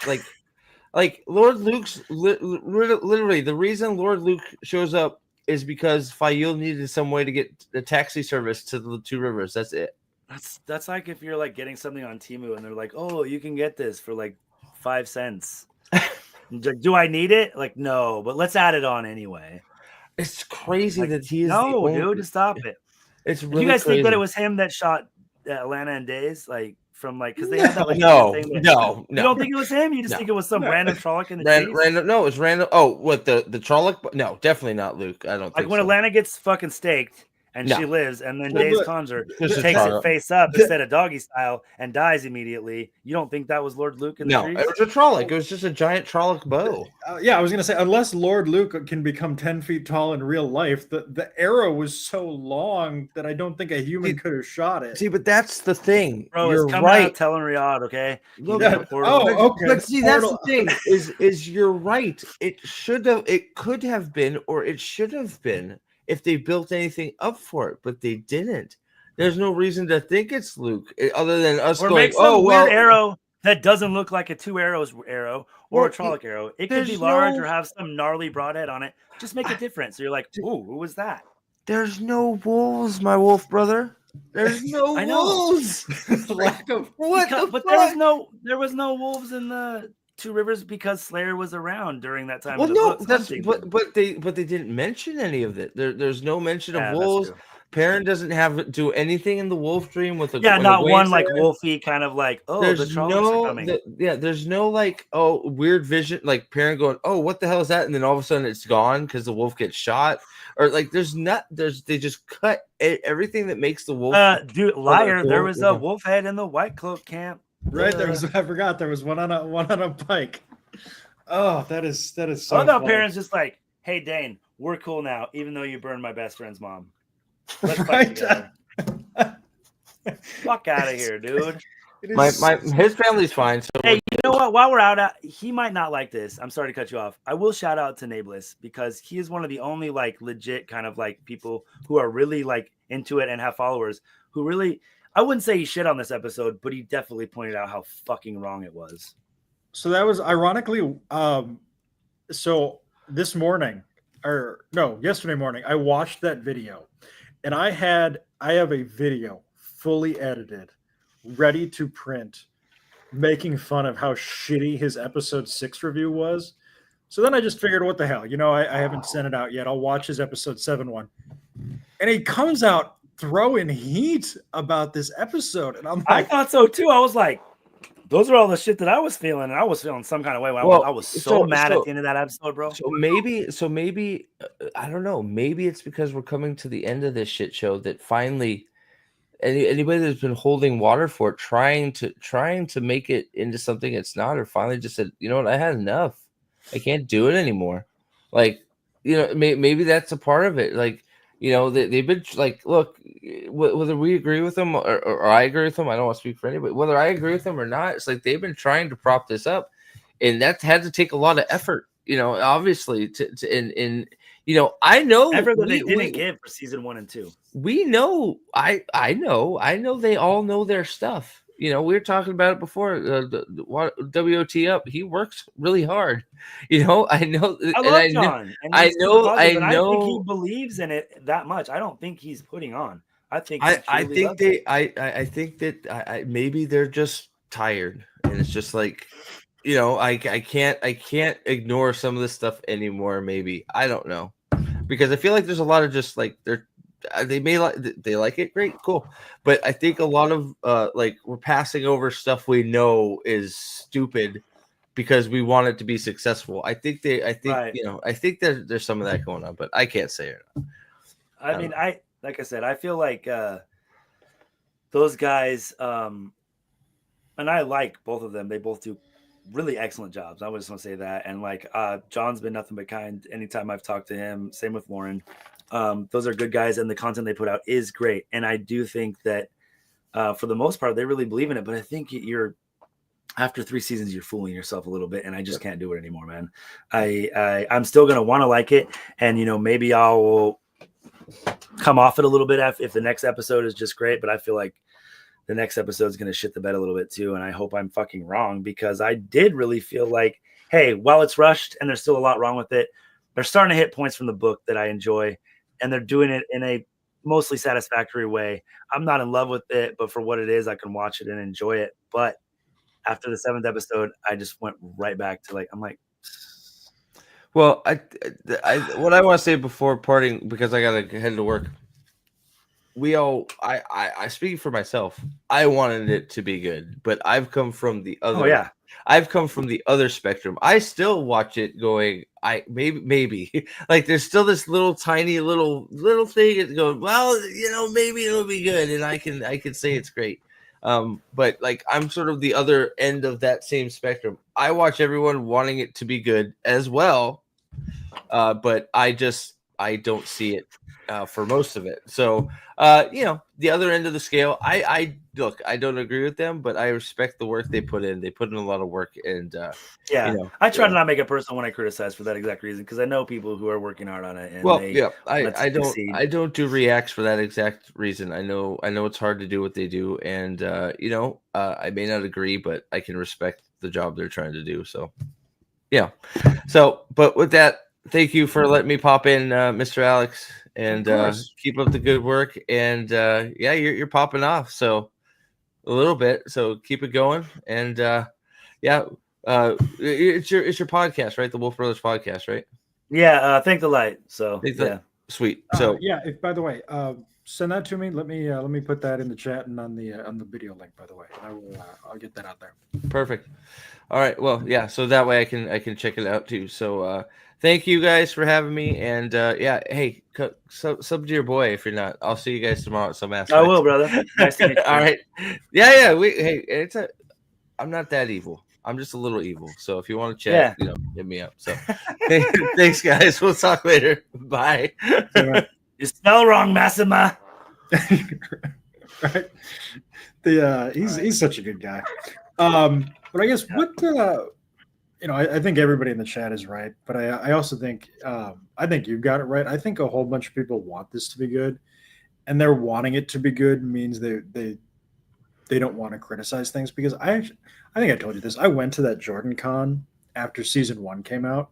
like Lord Luke's literally the reason Lord Luke shows up is because Fayoul needed some way to get the taxi service to the 2 rivers. That's it. That's like if you're like getting something on Temu and they're like, oh, you can get this for like 5 cents. Do I need it? Like, no, but let's add it on anyway. It's crazy like, that he is. No, dude, stop it. It's really. Do you guys crazy. think that it was him that shot Atlanta and Days? Like from like because they had that like no. thing that, no. You don't think it was him? You just think it was some random Trolloc in the trees? Random? No, it was random. Oh, what the Trolloc? No, definitely not Luke. I don't like think when so. Atlanta gets fucking staked. And she lives, and then Days Conjure takes it face up instead of doggy style and dies immediately. You don't think that was Lord Luke in the trees? No, it was a Trolloc. It was just a giant Trolloc bow. Yeah, I was gonna say, unless Lord Luke can become 10 feet tall in real life, the arrow was so long that I don't think a human could have shot it. See, but that's the thing. Bro, you're it's coming right. out telling Riyadh, okay? Okay. But see, that's the thing. Is you're right. It could have been, or it should have been. If they built anything up for it, but they didn't. There's no reason to think it's Luke, other than us or going, make some weird arrow that doesn't look like a 2 arrows arrow or a Trolloc arrow. It could be large or have some gnarly broadhead on it. Just make it different. So you're like, ooh, who was that? There's no wolves, my wolf brother. There's no wolves. Lack of what? But there was no wolves in the 2 Rivers because Slayer was around during that time. Well, no, that's but they didn't mention any of it. There's no mention of wolves. Perrin doesn't do anything in the wolf dream with a not one like wolfy kind of like there's the Trollocs are coming. There's no like weird vision like Perrin going what the hell is that, and then all of a sudden it's gone because the wolf gets shot, or like they just cut everything that makes the wolf. Dude, liar! There was a wolf head in the Whitecloak camp. Right, there was. I forgot there was one on a bike. Oh, that is so. I thought Perrin's just like, hey Dane, we're cool now, even though you burned my best friend's mom. Let's fight together. Fuck out of here, dude. His family's fine. So hey, you know what? While we're out, he might not like this. I'm sorry to cut you off. I will shout out to Nablus because he is one of the only like legit kind of like people who are really like into it and have followers who really. I wouldn't say he shit on this episode, but he definitely pointed out how fucking wrong it was. So that was ironically, so this morning, or no, yesterday morning, I watched that video, and I have a video fully edited, ready to print, making fun of how shitty his episode 6 review was. So then I just figured, what the hell? I haven't sent it out yet. I'll watch his episode 7 one. And he comes out throwing heat about this episode. And I'm I like, thought so too. I was like, those are all the shit that I was feeling. And I was feeling some kind of way. I was so mad at the end of that episode, bro. So maybe, I don't know. Maybe it's because we're coming to the end of this shit show that finally anybody that's been holding water for it, trying to make it into something it's not, or finally just said, you know what, I had enough. I can't do it anymore. Like, maybe that's a part of it. Like, they've been like, look, whether we agree with them or I agree with them, I don't want to speak for anybody. Whether I agree with them or not, it's like they've been trying to prop this up, and that's had to take a lot of effort. Obviously, I know effort that they didn't give for season 1 and 2. We know, I know they all know their stuff. We were talking about it before. WOT up. He works really hard. I know. I love John. I know. I think he believes in it that much. I don't think he's putting on. I think. I think that maybe they're just tired, and it's just like, I can't ignore some of this stuff anymore. Maybe I don't know, because I feel like there's a lot of just like they like it, great, cool, but I think a lot of we're passing over stuff we know is stupid because we want it to be successful. I think there's some of that going on, but I can't say it. I mean, like I said, I feel like those guys, and I like both of them. They both do really excellent jobs. I just want to say that. And John's been nothing but kind anytime I've talked to him. Same with Lauren. Those are good guys, and the content they put out is great. And I do think that for the most part, they really believe in it. But I think after 3 seasons, you're fooling yourself a little bit, and I just can't do it anymore, man. I'm still gonna want to like it, and maybe I'll come off it a little bit if the next episode is just great. But I feel like the next episode is gonna shit the bed a little bit too, and I hope I'm fucking wrong, because I did really feel like, hey, while it's rushed and there's still a lot wrong with it, they're starting to hit points from the book that I enjoy. And they're doing it in a mostly satisfactory way. I'm not in love with it, but for what it is, I can watch it and enjoy it. But after the 7th episode, I just went right back to I'm like, well, what I want to say before parting, because I gotta head to work. I speak for myself. I wanted it to be good, but I've come from the other. Oh yeah. I've come from the other spectrum. I still watch it going, maybe like there's still this little tiny little thing that's going, well, maybe it'll be good, and I can say it's great. But I'm sort of the other end of that same spectrum. I watch everyone wanting it to be good as well, but I don't see it for most of it. So the other end of the scale, I don't agree with them, but I respect the work they put in. They put in a lot of work, and I try to not make it personal when I criticize for that exact reason, because I know people who are working hard on it. And I don't do reacts for that exact reason. I know it's hard to do what they do, and I may not agree, but I can respect the job they're trying to do. So but with that, thank you for letting me pop in, Mr. Alex, and keep up the good work. And you're popping off, so a little bit, so keep it going. And it's your podcast, right? The Wolfbrothers podcast, right? Yeah, Thank the Light. So sweet. So if by the way, send that to me. Let me put that in the chat and on the video link. By the way, I'll get that out there. Perfect. All right. Well, yeah. So that way I can check it out too. So thank you guys for having me. And hey, sub to your boy if you're not. I'll see you guys tomorrow at some aspect. I will, brother. Nice to meet you. All right. Yeah. I'm not that evil. I'm just a little evil. So if you want to chat, hit me up. So thanks, guys. We'll talk later. Bye. You spell wrong, Massima. Right. He's such a good guy. But I guess I think everybody in the chat is right, but I also think I think you've got it right. I think a whole bunch of people want this to be good, and they're wanting it to be good means they don't want to criticize things, because I think I told you this. I went to that Jordan Con after season 1 came out,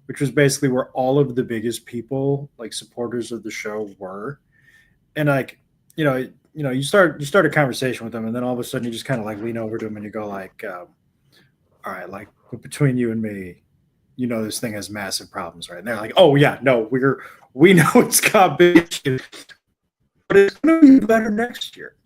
which was basically where all of the biggest people, like supporters of the show, were. and like, you start a conversation with them, and then all of a sudden you just kind of like lean over to them and you go like, all right, like between you and me, this thing has massive problems, right? And they're like, oh yeah, no, we know it's got big issues, but it's going to be better next year.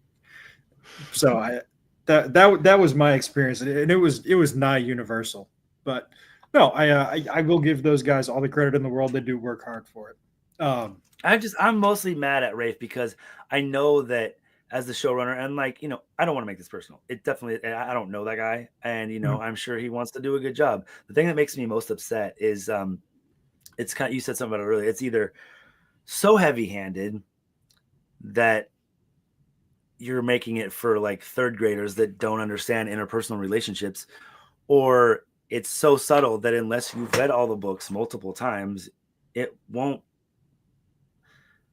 So that was my experience, and it was nigh universal. But no, I will give those guys all the credit in the world. They do work hard for it. I'm mostly mad at Rafe because I know that as the showrunner, and like, I don't want to make this personal. It definitely, I don't know that guy, and I'm sure he wants to do a good job. The thing that makes me most upset is it's kind of, you said something about it earlier. It's either so heavy-handed that you're making it for like third graders that don't understand interpersonal relationships, or it's so subtle that unless you've read all the books multiple times, it won't.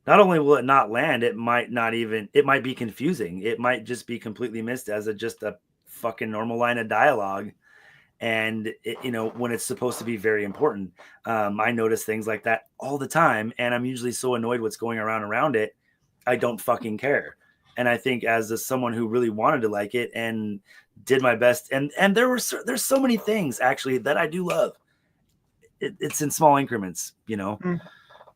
Not only will it not land, it might be confusing. It might just be completely missed as just a fucking normal line of dialogue. And when it's supposed to be very important. I notice things like that all the time, and I'm usually so annoyed what's going around it. I don't fucking care. And I think as someone who really wanted to like it and did my best, and there's so many things actually that I do love. It's in small increments,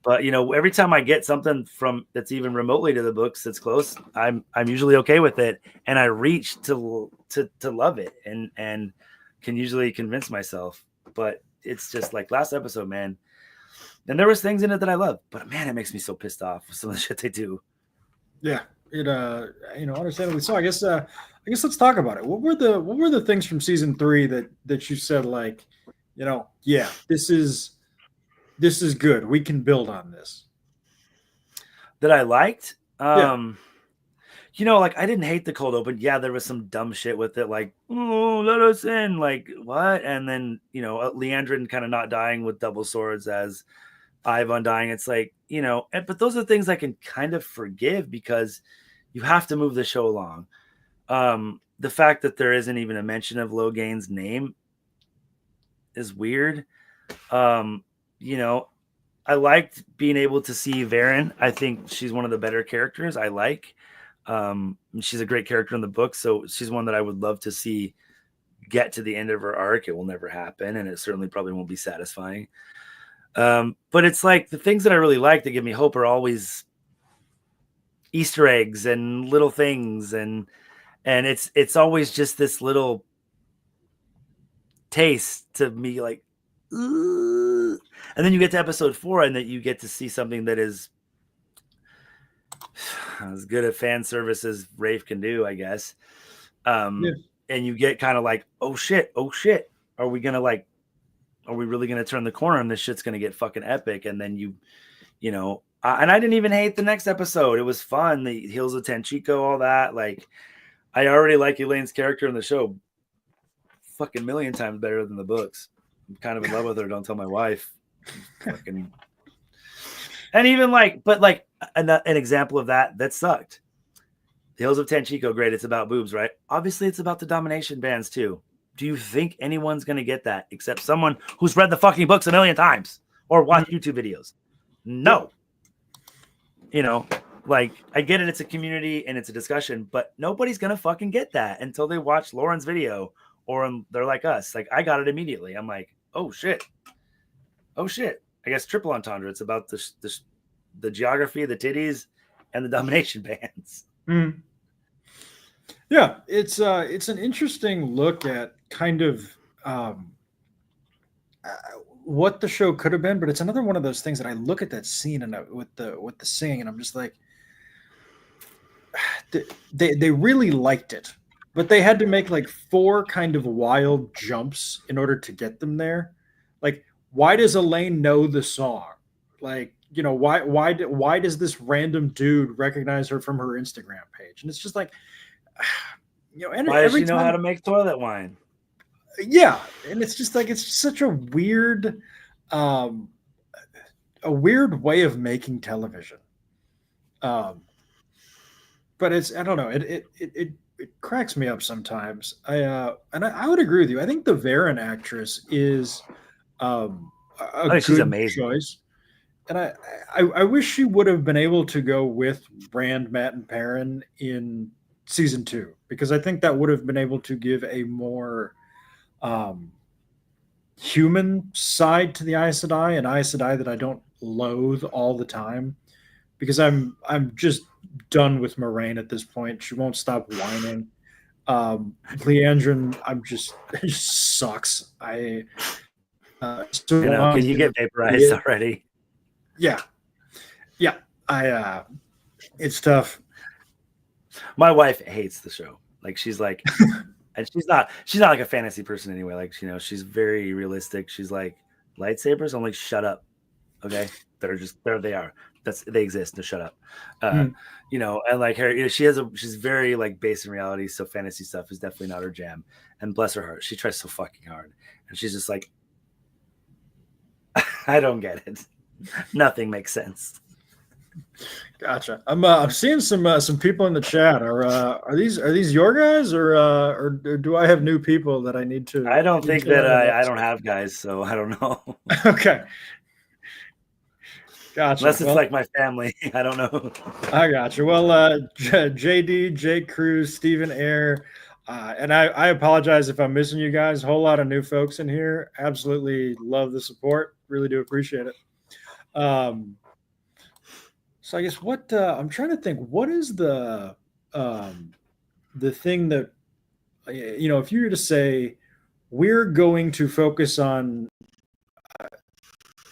But every time I get something from that's even remotely to the books that's close, I'm usually okay with it, and I reach to love it, and can usually convince myself. But it's just like last episode, man. And there was things in it that I love, but man, it makes me so pissed off with some of the shit they do. Yeah, it understandably so. I guess let's talk about it. What were the things from season 3 that you said like, yeah, this is good. We can build on this. That I liked. Yeah. Like I didn't hate the cold open. Yeah, there was some dumb shit with it, like, oh, let us in, like what? And then Leandrin kind of not dying with double swords as Ivan dying. It's like, but those are things I can kind of forgive because you have to move the show along. The fact that there isn't even a mention of Logain's name is weird. I liked being able to see Varen. I think she's one of the better characters I like. She's a great character in the book, so she's one that I would love to see get to the end of her arc. It will never happen, and it certainly probably won't be satisfying. But it's like the things that I really like that give me hope are always Easter eggs and little things, and it's always just this little taste to me, like, ooh. And then you get to episode 4, and that you get to see something that is as good a fan service as Rafe can do, I guess. And you get kind of like, oh shit, are we really gonna turn the corner and this shit's gonna get fucking epic? And then and I didn't even hate the next episode. It was fun. The Hills of Tanchico, all that. Like, I already like Elaine's character in the show fucking million times better than the books. I'm kind of in love with her. Don't tell my wife. Fucking. And even an example of that sucked. The Hills of Tanchico, great. It's about boobs, right? Obviously, it's about the domination bands too. Do you think anyone's going to get that except someone who's read the fucking books a million times or watched YouTube videos? No. I get it. It's a community and it's a discussion, but nobody's going to fucking get that until they watch Lauren's video or they're like us. Like, I got it immediately. I'm like, oh shit. I guess triple entendre. It's about the geography, the titties, and the domination bands. Mm. Yeah, it's an interesting look at kind of what the show could have been, but it's another one of those things that I look at that scene and with the singing, and I'm just like, they really liked it, but they had to make like 4 kind of wild jumps in order to get them there. Like, why does Elaine know the song? Like, why does this random dude recognize her from her Instagram page? And it's just like, why does she know how to make toilet wine? Yeah, and it's just like, it's such a weird way of making television. But I don't know, it cracks me up sometimes. I would agree with you. I think the Varen actress is a she's good amazing choice. and I wish she would have been able to go with Rand, Matt, and Perrin in season 2, because I think that would have been able to give a more human side to the Aes Sedai, an Aes Sedai that I don't loathe all the time, because I'm just done with Moraine at this point. She won't stop whining. Leandrin, it just sucks. Can you get vaporized already? Yeah. It's tough. My wife hates the show. Like she's like, and she's not like a fantasy person anyway. Like she's very realistic. She's like, lightsabers. I'm like, shut up, okay? They're just there. They are. They exist. No, shut up. And like her, she's very like based in reality. So fantasy stuff is definitely not her jam. And bless her heart, she tries so fucking hard, and she's just like, I don't get it. Nothing makes sense. Gotcha. I'm seeing some people in the chat. Are these your guys, or do I have new people that I need to? I don't think that I don't have guys, so I don't know. Okay. Gotcha. Unless it's like my family, I don't know. I gotcha. Well, JD, Jake Cruz, Stephen Air, and I apologize if I'm missing you guys. A whole lot of new folks in here. Absolutely love the support. Really do appreciate it. So I guess what I'm trying to think, what is the thing that, if you were to say we're going to focus on,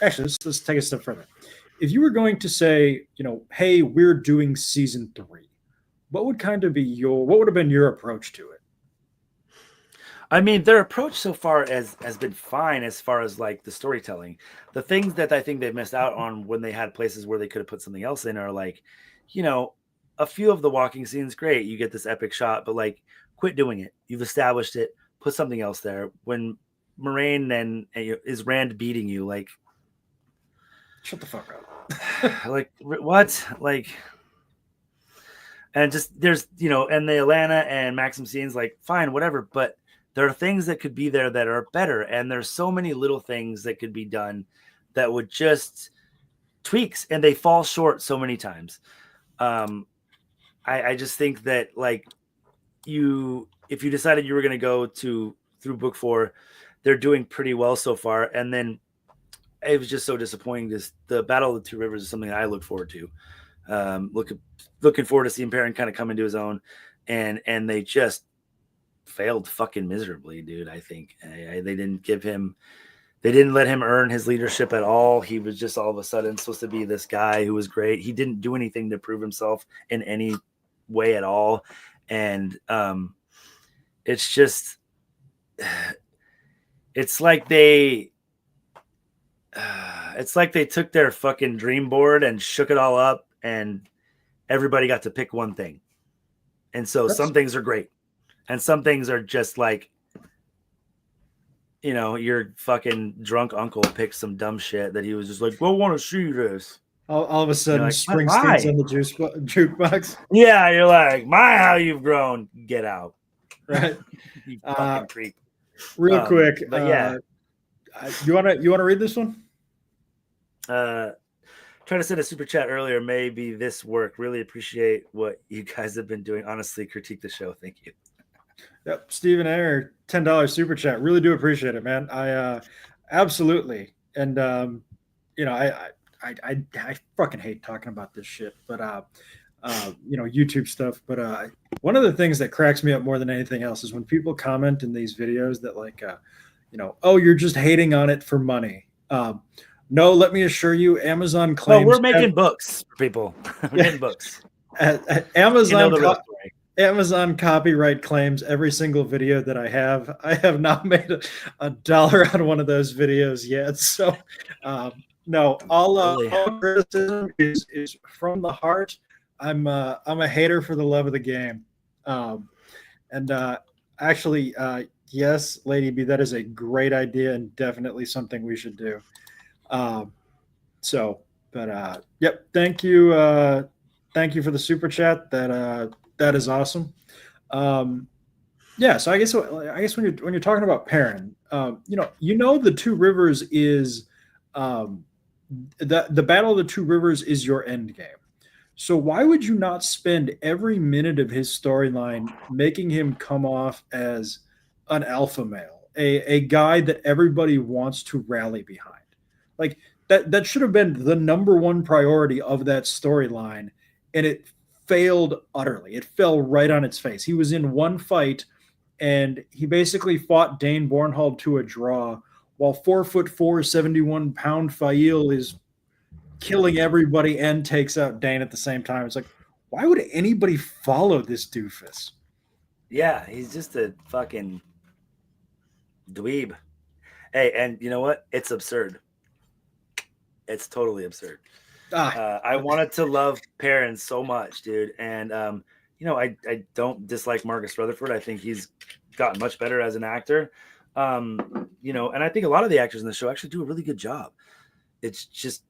actually let's take a step further. If you were going to say, hey, we're doing season 3, what would have been your approach to it? I mean, their approach so far has been fine as far as like the storytelling. The things that I think they've missed out on when they had places where they could have put something else in are like, a few of the walking scenes, great. You get this epic shot, but like, quit doing it. You've established it. Put something else there. When Moraine and is Rand beating you, like, shut the fuck up. Like, what? Like, and just there's, and the Alana and Maxim scenes, like, fine, whatever. But there are things that could be there that are better. And there's so many little things that could be done that would just tweaks, and they fall short so many times. I just think that, like, if you decided you were going to go through book 4, they're doing pretty well so far. And then it was just so disappointing. The Battle of the Two Rivers is something that I look forward to. Looking forward to seeing Perrin kind of come into his own, and they just failed fucking miserably, dude. I think they didn't let him earn his leadership at all. He was just all of a sudden supposed to be this guy who was great. He didn't do anything to prove himself in any way at all. And it's just, it's like they took their fucking dream board and shook it all up, and everybody got to pick one thing. And so some things are great, and some things are just like, your fucking drunk uncle picked some dumb shit that he was just like, well, want to see this. All of a sudden, like, Springsteen's on the jukebox. Yeah, you're like, my, how you've grown. Get out. Right. You fucking creep. Real quick. But yeah. You wanna read this one? Trying to send a super chat earlier. Maybe this work. Really appreciate what you guys have been doing. Honestly, critique the show. Thank you. Yep, Stephen Ayer, $10 super chat. Really do appreciate it, man. I absolutely, and I fucking hate talking about this shit, but YouTube stuff. But one of the things that cracks me up more than anything else is when people comment in these videos that like, oh, you're just hating on it for money. No, let me assure you, Amazon claims. Oh, we're making books, people. We're making books. Amazon copyright claims every single video that I have. I have not made a dollar on one of those videos yet. So, no, all criticism is from the heart. I'm a hater for the love of the game. Actually, yes, Lady B, that is a great idea and definitely something we should do. Yep. Thank you for the super chat. That is awesome. Yeah. So I guess when you're talking about Perrin, the Two Rivers is, the Battle of the Two Rivers is your end game. So why would you not spend every minute of his storyline making him come off as an alpha male, a guy that everybody wants to rally behind? Like that should have been the number one priority of that storyline, and it failed utterly. It fell right on its face. He was in one fight, and he basically fought Dane Bornhold to a draw, while 4'4", 71-pound Fail is killing everybody and takes out Dane at the same time. It's like, why would anybody follow this doofus? Yeah, he's just a fucking dweeb. Hey, and you know what? It's absurd. It's totally absurd. I wanted to love Perrin so much, dude. And, I don't dislike Marcus Rutherford. I think he's gotten much better as an actor. And I think a lot of the actors in the show actually do a really good job. It's just,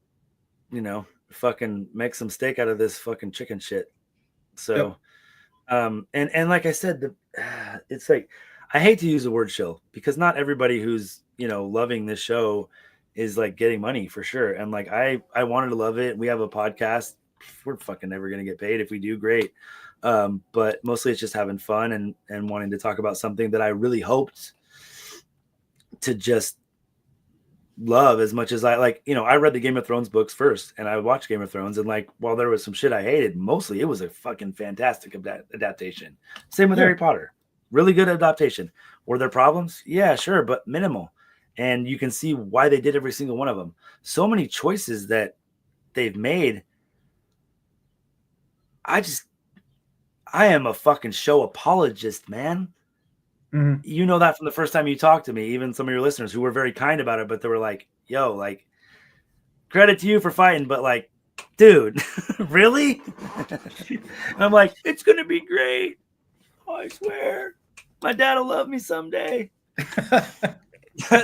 fucking make some steak out of this fucking chicken shit. So, and like I said, it's like, I hate to use the word shill because not everybody who's, loving this show is like getting money for sure. And like, I wanted to love it. We have a podcast. We're fucking never going to get paid. If we do, great. But mostly it's just having fun and wanting to talk about something that I really hoped to just love as much as I read the Game of Thrones books first and I watched Game of Thrones, and like, while there was some shit I hated, mostly it was a fucking fantastic adaptation. Same with Harry Potter. Really good adaptation. Were there problems? Yeah, sure, but minimal. And you can see why they did every single one of them. So many choices that they've made. I am a fucking show apologist, man. Mm-hmm. You know that from the first time you talked to me, even some of your listeners who were very kind about it, but they were like, yo, like, credit to you for fighting, but like, dude, really? And I'm like, it's going to be great. Oh, I swear. My dad will love me someday. It's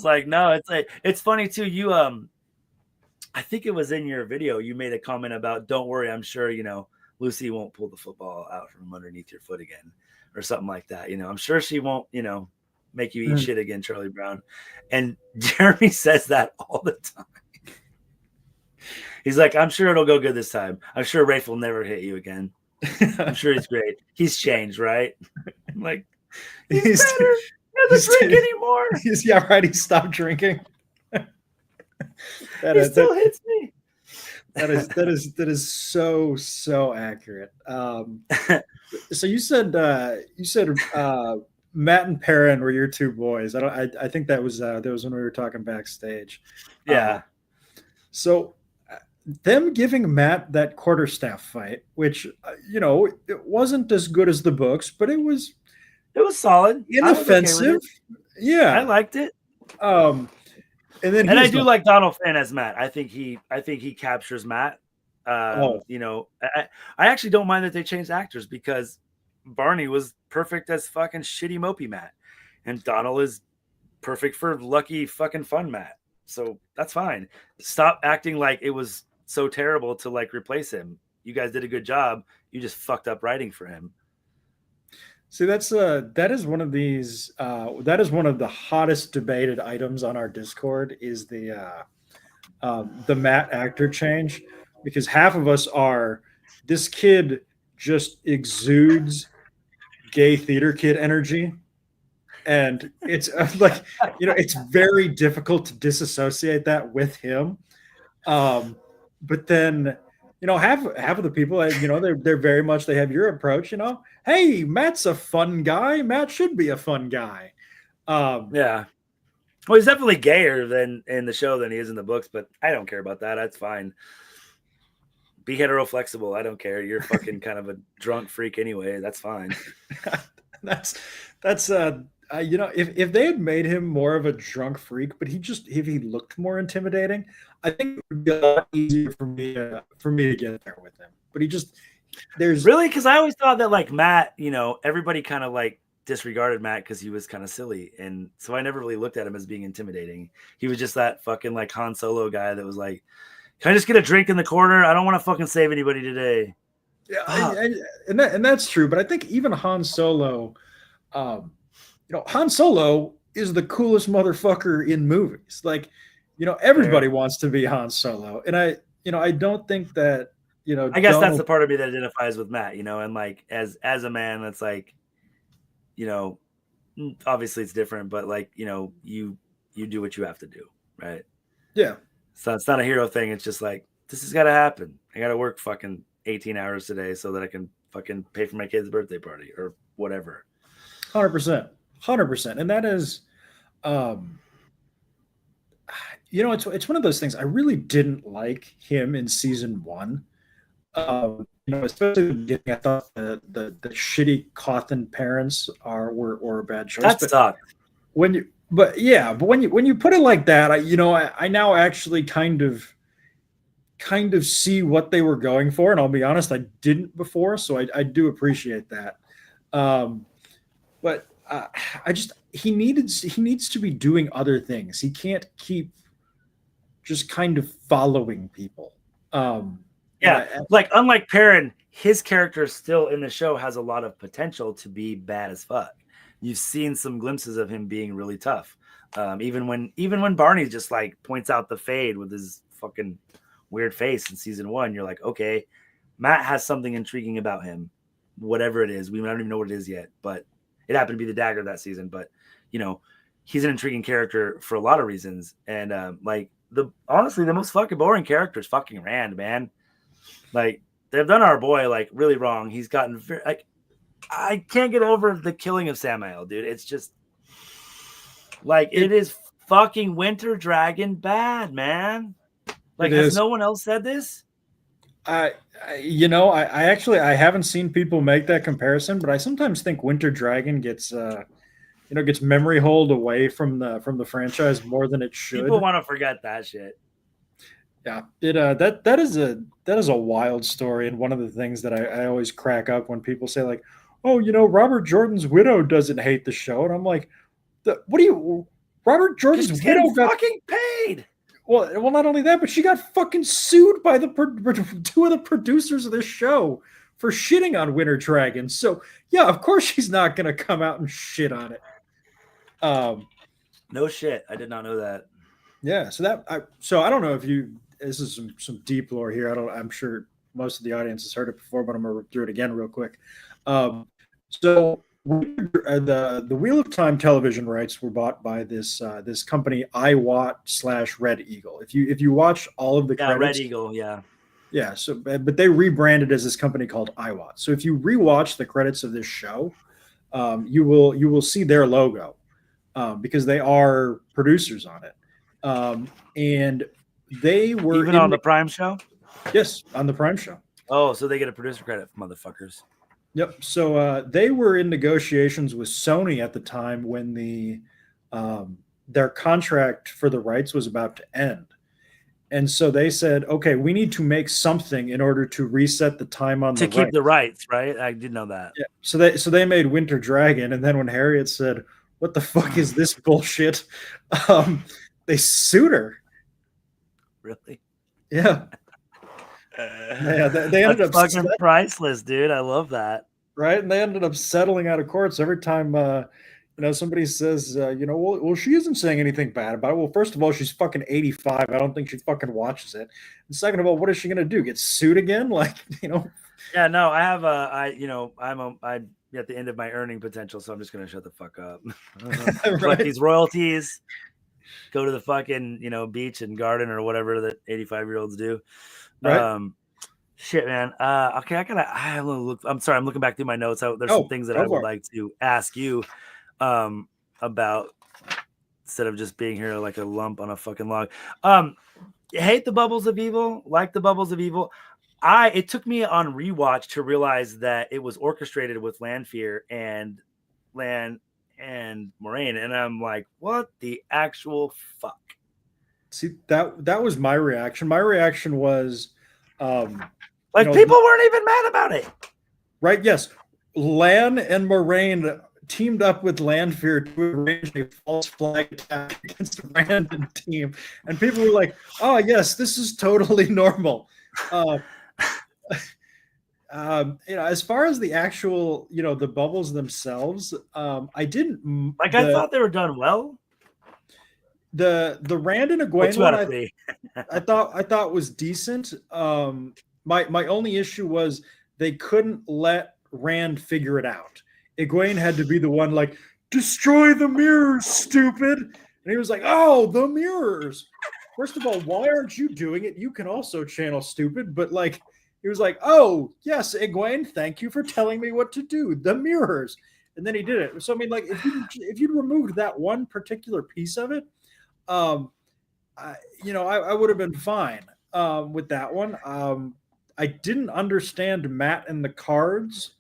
like, no, it's funny too. You, I think it was in your video, you made a comment about, don't worry, I'm sure, Lucy won't pull the football out from underneath your foot again or something like that. I'm sure she won't, make you eat shit again, Charlie Brown. And Jeremy says that all the time. He's like, I'm sure it'll go good this time. I'm sure Rafe will never hit you again. I'm sure he's great. He's changed, right? I'm like, he's better. He doesn't drink anymore. He stopped drinking. He still hits me. That is so accurate. So you said Matt and Perrin were your two boys. I think that was when we were talking backstage. Yeah. So them giving Matt that quarterstaff fight, which it wasn't as good as the books, but it was solid, inoffensive. I liked it. And I do like Donald Finn as Matt. I think he captures Matt. I actually don't mind that they changed actors because Barney was perfect as fucking shitty mopey Matt, and Donald is perfect for lucky fucking fun Matt. So that's fine. Stop acting like it was so terrible to like replace him. You guys did a good job. You just fucked up writing for him. See, that is one of these. That is one of the hottest debated items on our Discord. Is the Matt actor change, because half of us are, this kid just exudes gay theater kid energy, and it's like it's very difficult to disassociate that with him. But then half of the people, they're very much, they have your approach. Hey, Matt's a fun guy. Matt should be a fun guy. Yeah. Well, he's definitely gayer than in the show than he is in the books, but I don't care about that. That's fine. Be hetero flexible. I don't care. You're fucking kind of a drunk freak anyway. That's fine. that's if they had made him more of a drunk freak, but if he looked more intimidating, I think it would be a lot easier for me to get there with him. But there's really, because I always thought that like Matt, everybody kind of like disregarded Matt because he was kind of silly, and so I never really looked at him as being intimidating. He was just that fucking like Han Solo guy that was like, "Can I just get a drink in the corner? I don't want to fucking save anybody today." Yeah, and that's true. But I think even Han Solo, Han Solo is the coolest motherfucker in movies. Like, everybody wants to be Han Solo, and I don't think that I guess that's the part of me that identifies with Matt, and like as a man, that's like, obviously it's different, but like you do what you have to do, right? Yeah. So it's not a hero thing. It's just like, this has got to happen. I got to work fucking 18 hours today so that I can fucking pay for my kid's birthday party or whatever. 100%. And that is, it's one of those things. I really didn't like him in season 1. Especially the beginning, I thought the shitty Cawthon parents were a bad choice. That sucked. When you put it like that, I now actually kind of see what they were going for, and I'll be honest, I didn't before, so I do appreciate that. But he needs to be doing other things. He can't keep just kind of following people. Like unlike Perrin, his character still in the show has a lot of potential to be bad as fuck. You've seen some glimpses of him being really tough. Even when Barney just like points out the fade with his fucking weird face in season 1, you're like, okay, Matt has something intriguing about him, whatever it is. We don't even know what it is yet, but it happened to be the dagger that season. But he's an intriguing character for a lot of reasons. And honestly, the most fucking boring character is fucking Rand, man. Like, they've done our boy like really wrong. He's gotten I can't get over the killing of Samael, dude. It's just like it is fucking Winter Dragon bad, man. Like, has no one else said this? I haven't seen people make that comparison, but I sometimes think Winter Dragon gets memory hold away from the franchise more than it should. People want to forget that shit. Yeah, that is a wild story, and one of the things that I always crack up when people say like, oh, Robert Jordan's widow doesn't hate the show, and I'm like, Robert Jordan's widow got fucking paid. Well, not only that, but she got fucking sued by the 2 of the producers of this show for shitting on Winter Dragon. So yeah, of course she's not gonna come out and shit on it. No shit, I did not know that. Yeah, so I don't know if this is some deep lore here. I'm sure most of the audience has heard it before, but I'm gonna rip through it again real quick. So the Wheel of Time television rights were bought by this company iWatt/Red Eagle. If you watch all of the credits, Red Eagle, yeah. So, but they rebranded as this company called iWatt. So if you rewatch the credits of this show, you will see their logo because they are producers on it, and they were even on the Prime show. Yes, on the Prime show. Oh, so they get a producer credit, motherfuckers. Yep. So they were in negotiations with Sony at the time when their contract for the rights was about to end. And so they said, okay, we need to make something in order to reset the time on to keep the rights, right? I did know that. Yeah. So they made Winter Dragon, and then when Harriet said, what the fuck is this bullshit? They sued her. Really? Yeah. Yeah, they ended up fucking priceless, dude. I love that. Right, and they ended up settling out of court. So every time, somebody says, well, she isn't saying anything bad about it. Well, first of all, she's fucking 85. I don't think she fucking watches it. And second of all, what is she gonna do? Get sued again? Like, Yeah, no, I have I'm at the end of my earning potential, so I'm just gonna shut the fuck up. Collect these royalties. Go to the fucking beach and garden or whatever that 85-year-olds do. Right. Shit, man. Okay, I look. I'm sorry. I'm looking back through my notes. There's some things that I would like to ask you about instead of just being here like a lump on a fucking log. Hate the Bubbles of Evil. Like the Bubbles of Evil. It took me on rewatch to realize that it was orchestrated with Lanfear and Moraine, and I'm like, what the actual fuck? See, that was my reaction. My reaction was people weren't even mad about it. Right, yes. Lan and Moraine teamed up with Lanfear to arrange a false flag attack against the Brandon team. And people were like, oh, yes, this is totally normal. As far as the actual, the bubbles themselves, I didn't Like, I thought they were done well. The Rand and Well, Egwene 2 out one, of 3. I thought was decent. My only issue was they couldn't let Rand figure it out. Egwene had to be the one like, destroy the mirrors, stupid. And he was like, oh, the mirrors. First of all, why aren't you doing it? You can also channel stupid, but like he was like, oh, yes, Egwene, thank you for telling me what to do. The mirrors. And then he did it. So I mean, like if you removed that one particular piece of it, I would have been fine with that one. I didn't understand Matt and the cards.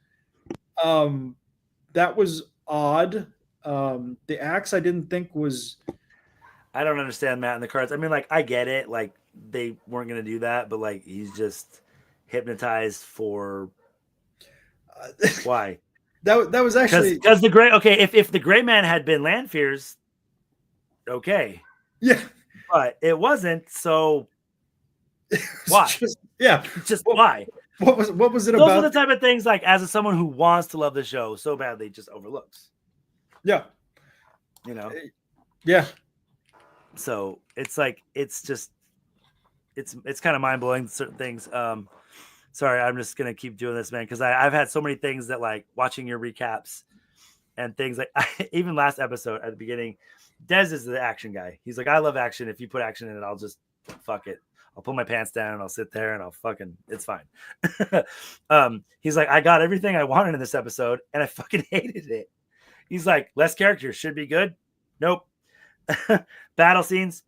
That was odd. The axe I didn't think was. I don't understand Matt and the cards. I mean, like, I get it. Like, they weren't going to do that, but like, he's just hypnotized for why? That was actually because the gray. Okay, if the gray man had been Lanfear's, okay, yeah, but it wasn't. So why? Just why? What was it Those about? are the type of things, like, as someone who wants to love the show so badly, just overlooks. Yeah, yeah. So it's like it's kind of mind blowing, certain things. Sorry, I'm just gonna keep doing this, man, because I've had so many things that, like, watching your recaps and things like even last episode at the beginning, Dez is the action guy. He's like, I love action. If you put action in it, I'll just fuck it. I'll pull my pants down and I'll sit there and I'll fucking, it's fine. He's like, I got everything I wanted in this episode and I fucking hated it. He's like, less characters should be good. Nope. Battle scenes.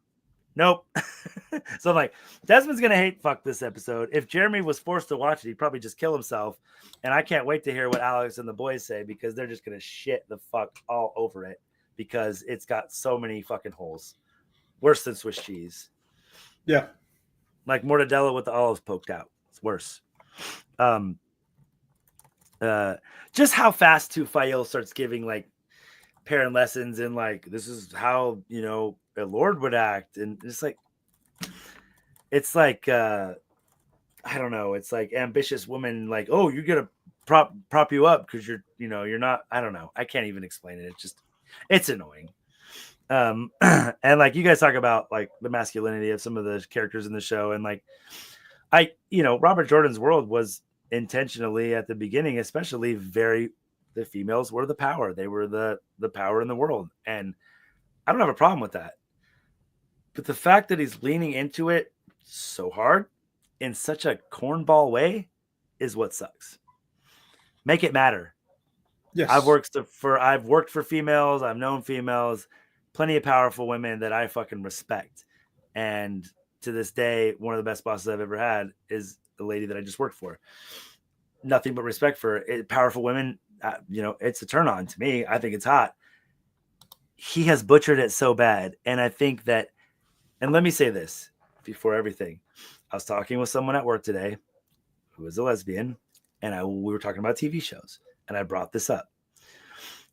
Nope. So I'm like, Desmond's going to hate fuck this episode. If Jeremy was forced to watch it, he'd probably just kill himself. And I can't wait to hear what Alex and the boys say, because they're just going to shit the fuck all over it, because it's got so many fucking holes. Worse than Swiss cheese. Yeah. Like mortadella with the olives poked out. It's worse. Just how fast Tufail starts giving, like, parent lessons and, like, this is how, a lord would act. And it's like I don't know. It's like ambitious woman, like, oh, you're going to prop you up because you're not, I don't know. I can't even explain it. It's annoying. And like, you guys talk about, like, the masculinity of some of the characters in the show. And like, Robert Jordan's world was intentionally at the beginning, especially the females were the power. They were the power in the world. And I don't have a problem with that. But the fact that he's leaning into it so hard in such a cornball way is what sucks. Make it matter. Yes. I've worked for females. I've known females, plenty of powerful women that I fucking respect. And to this day, one of the best bosses I've ever had is the lady that I just worked for. Nothing but respect for it. Powerful women. It's a turn on to me. I think it's hot. He has butchered it so bad. And I think that, and let me say this before everything. I was talking with someone at work today who is a lesbian, and we were talking about TV shows, and I brought this up.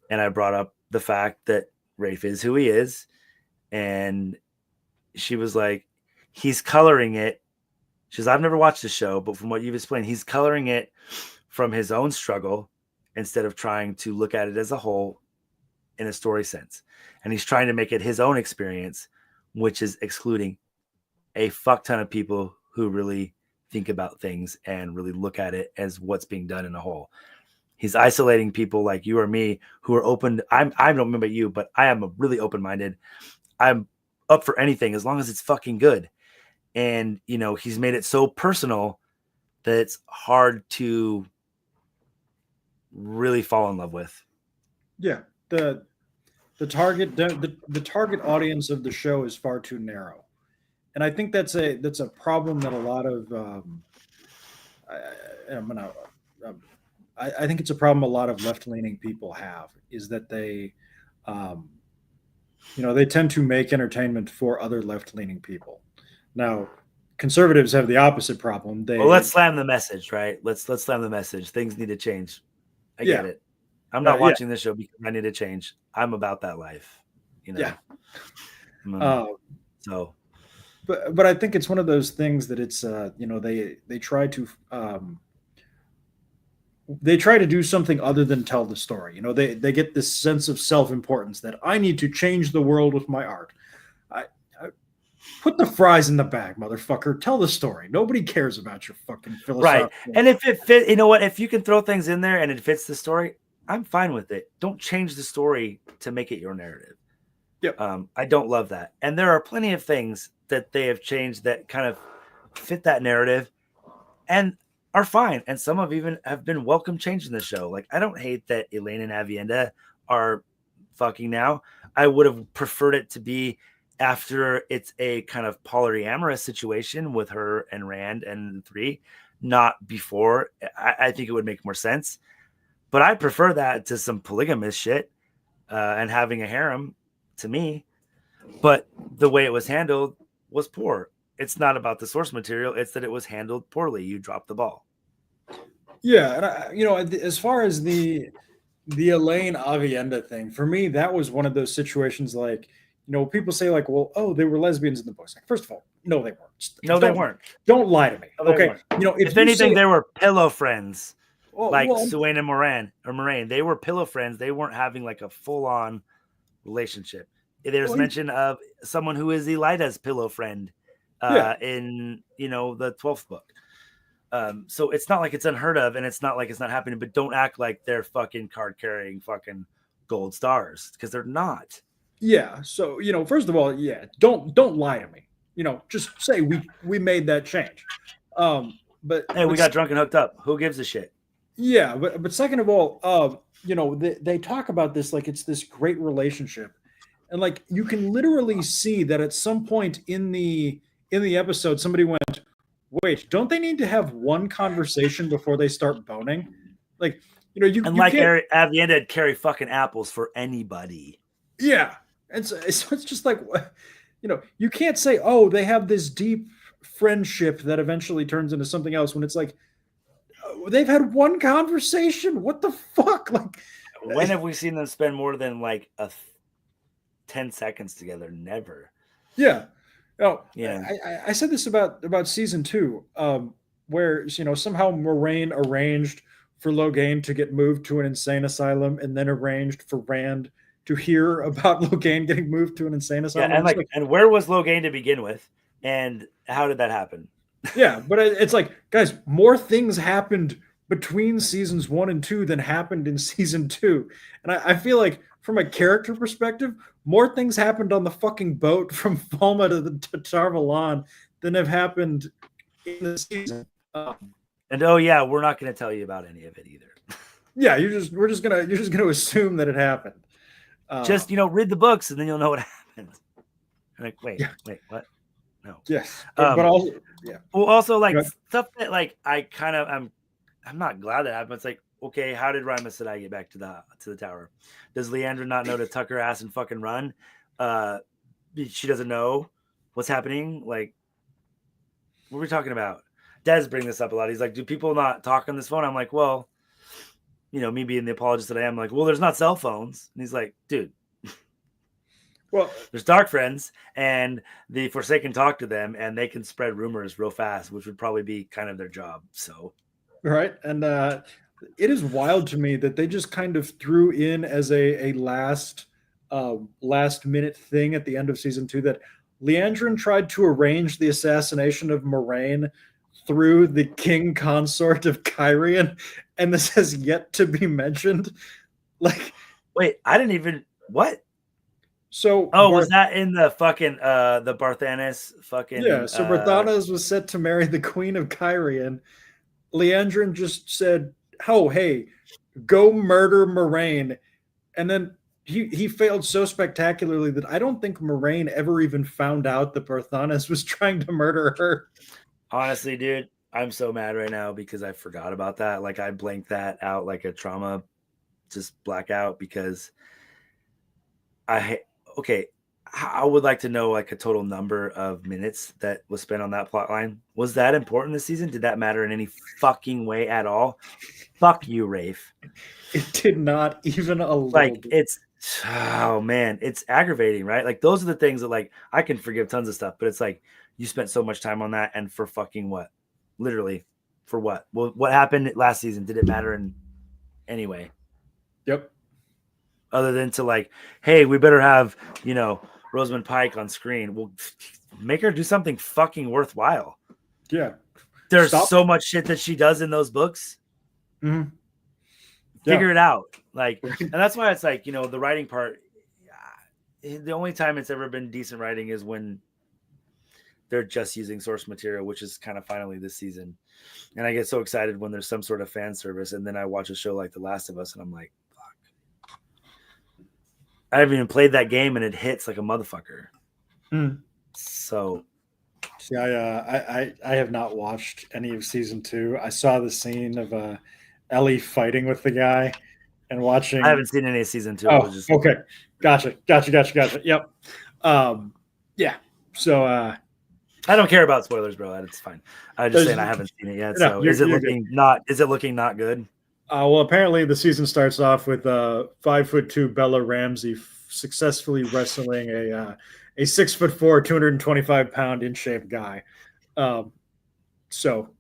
And I brought up the fact that Rafe is who he is. And she was like, he's coloring it. She says, I've never watched the show, but from what you've explained, he's coloring it from his own struggle instead of trying to look at it as a whole in a story sense. And he's trying to make it his own experience, which is excluding a fuck ton of people who really think about things and really look at it as what's being done in a whole. He's isolating people like you or me who are open. I don't remember you, but I am really open-minded. I'm up for anything as long as it's fucking good. And, he's made it so personal that it's hard to really fall in love with. Yeah. The target audience of the show is far too narrow. And I think that's a problem that a lot of I think it's a problem a lot of left-leaning people have, is that they they tend to make entertainment for other left-leaning people. Now, conservatives have the opposite problem. Let's slam the message, right? Let's slam the message. Things need to change. I get it. I'm not watching this show because I need to change. I'm about that life, Yeah. So, but I think it's one of those things that it's they try to they try to do something other than tell the story. You know, they get this sense of self-importance that I need to change the world with my art. I put the fries in the bag, motherfucker. Tell the story. Nobody cares about your fucking philosophical. Right. And if it fit, you know what? If you can throw things in there and it fits the story, I'm fine with it. Don't change the story to make it your narrative. Yep. I don't love that. And there are plenty of things that they have changed that kind of fit that narrative and are fine. And some have been welcome change in the show. Like, I don't hate that Elaine and Avienda are fucking now. I would have preferred it to be after it's a kind of polyamorous situation with her and Rand and the three, not before. I think it would make more sense. But I prefer that to some polygamous shit and having a harem to me. But the way it was handled was poor. It's not about the source material. It's that it was handled poorly. You dropped the ball. Yeah. And, as far as the Elaine Avienda thing, for me, that was one of those situations like, people say like, well, oh, they were lesbians in the books. Like, first of all, no, they weren't. No, they weren't. Don't lie to me. No, Okay. Weren't. If anything, they were pillow friends. Suwain and Moraine. They were pillow friends. They weren't having like a full-on relationship. There's mention of someone who is Elida's pillow friend in the 12th book. So it's not like it's unheard of, and it's not like it's not happening. But don't act like they're fucking card-carrying fucking gold stars, because they're not. Yeah. So first of all, don't lie to me. Just say we made that change. But hey, we got drunk and hooked up. Who gives a shit? Yeah, but second of all, they talk about this like it's this great relationship, and like you can literally see that at some point in the episode, somebody went, "Wait, don't they need to have one conversation before they start boning?" Like, Avienda carry fucking apples for anybody. Yeah, and so it's just like, you can't say, "Oh, they have this deep friendship that eventually turns into something else," when it's like, they've had one conversation. What the fuck? Like, when have we seen them spend more than like 10 seconds together? Never. Yeah. Oh, yeah. I said this about season 2, where somehow Moraine arranged for Logain to get moved to an insane asylum, and then arranged for Rand to hear about Logain getting moved to an insane asylum. Yeah, and where was Logain to begin with, and how did that happen? Yeah, but it's like, guys, more things happened between seasons 1 and 2 than happened in season 2. And I feel like from a character perspective, more things happened on the fucking boat from Falma to Tarvalon than have happened in the season. And we're not going to tell you about any of it either. Yeah, you're just gonna assume that it happened. Just read the books and then you'll know what happened. Like, wait, what? No. Yes, but also, yeah. Well, also like stuff that like I'm not glad that happened. It's like, okay, how did Rima Sedai get back to the tower? Does Leandra not know to tuck her ass and fucking run? She doesn't know what's happening. Like, what are we talking about? Des bring this up a lot. He's like, do people not talk on this phone? I'm like, well, me being the apologist that I am, like, well, there's not cell phones. And he's like, dude. Well, there's dark friends, and the Forsaken talk to them, and they can spread rumors real fast, which would probably be kind of their job. So, right, and it is wild to me that they just kind of threw in as a last minute thing at the end of season 2 that Leandrin tried to arrange the assassination of Moraine through the king consort of Kyrian, and this has yet to be mentioned. Like, wait, I didn't even what? So, was that in the fucking the Barthanes fucking? Yeah, so Barthanes was set to marry the Queen of Kyrian. Leandrin just said, "Oh, hey, go murder Moraine," and then he failed so spectacularly that I don't think Moraine ever even found out that Barthanes was trying to murder her. Honestly, dude, I'm so mad right now because I forgot about that. Like, I blanked that out like a trauma, just blackout, because I would like to know like a total number of minutes that was spent on that plot line. Was that important this season? Did that matter in any fucking way at all? Fuck you, Rafe. It did not even a little. Like, it's aggravating, right? Like, those are the things that, like, I can forgive tons of stuff, but it's like you spent so much time on that, and for fucking what? Literally for what? Well, what happened last season? Did it matter in any way? Yep. Other than to like, hey, we better have, Rosamund Pike on screen. Well, make her do something fucking worthwhile. Yeah. There's so much shit that she does in those books. Mm-hmm. Figure it out. Like, and that's why it's like, the writing part, the only time it's ever been decent writing is when they're just using source material, which is kind of finally this season. And I get so excited when there's some sort of fan service. And then I watch a show like The Last of Us and I'm like, fuck. I haven't even played that game and it hits like a motherfucker. So. See, I have not watched any of season 2. I saw the scene of Ellie fighting with the guy and watching. I haven't seen any of season 2. Oh, okay. Gotcha. Yep. Yeah. So I don't care about spoilers, bro. It's fine. I'm just saying I haven't seen it yet. So is it looking not good? Well, apparently the season starts off with 5'2" Bella Ramsey successfully wrestling a 6'4", 225-pound in shape guy. So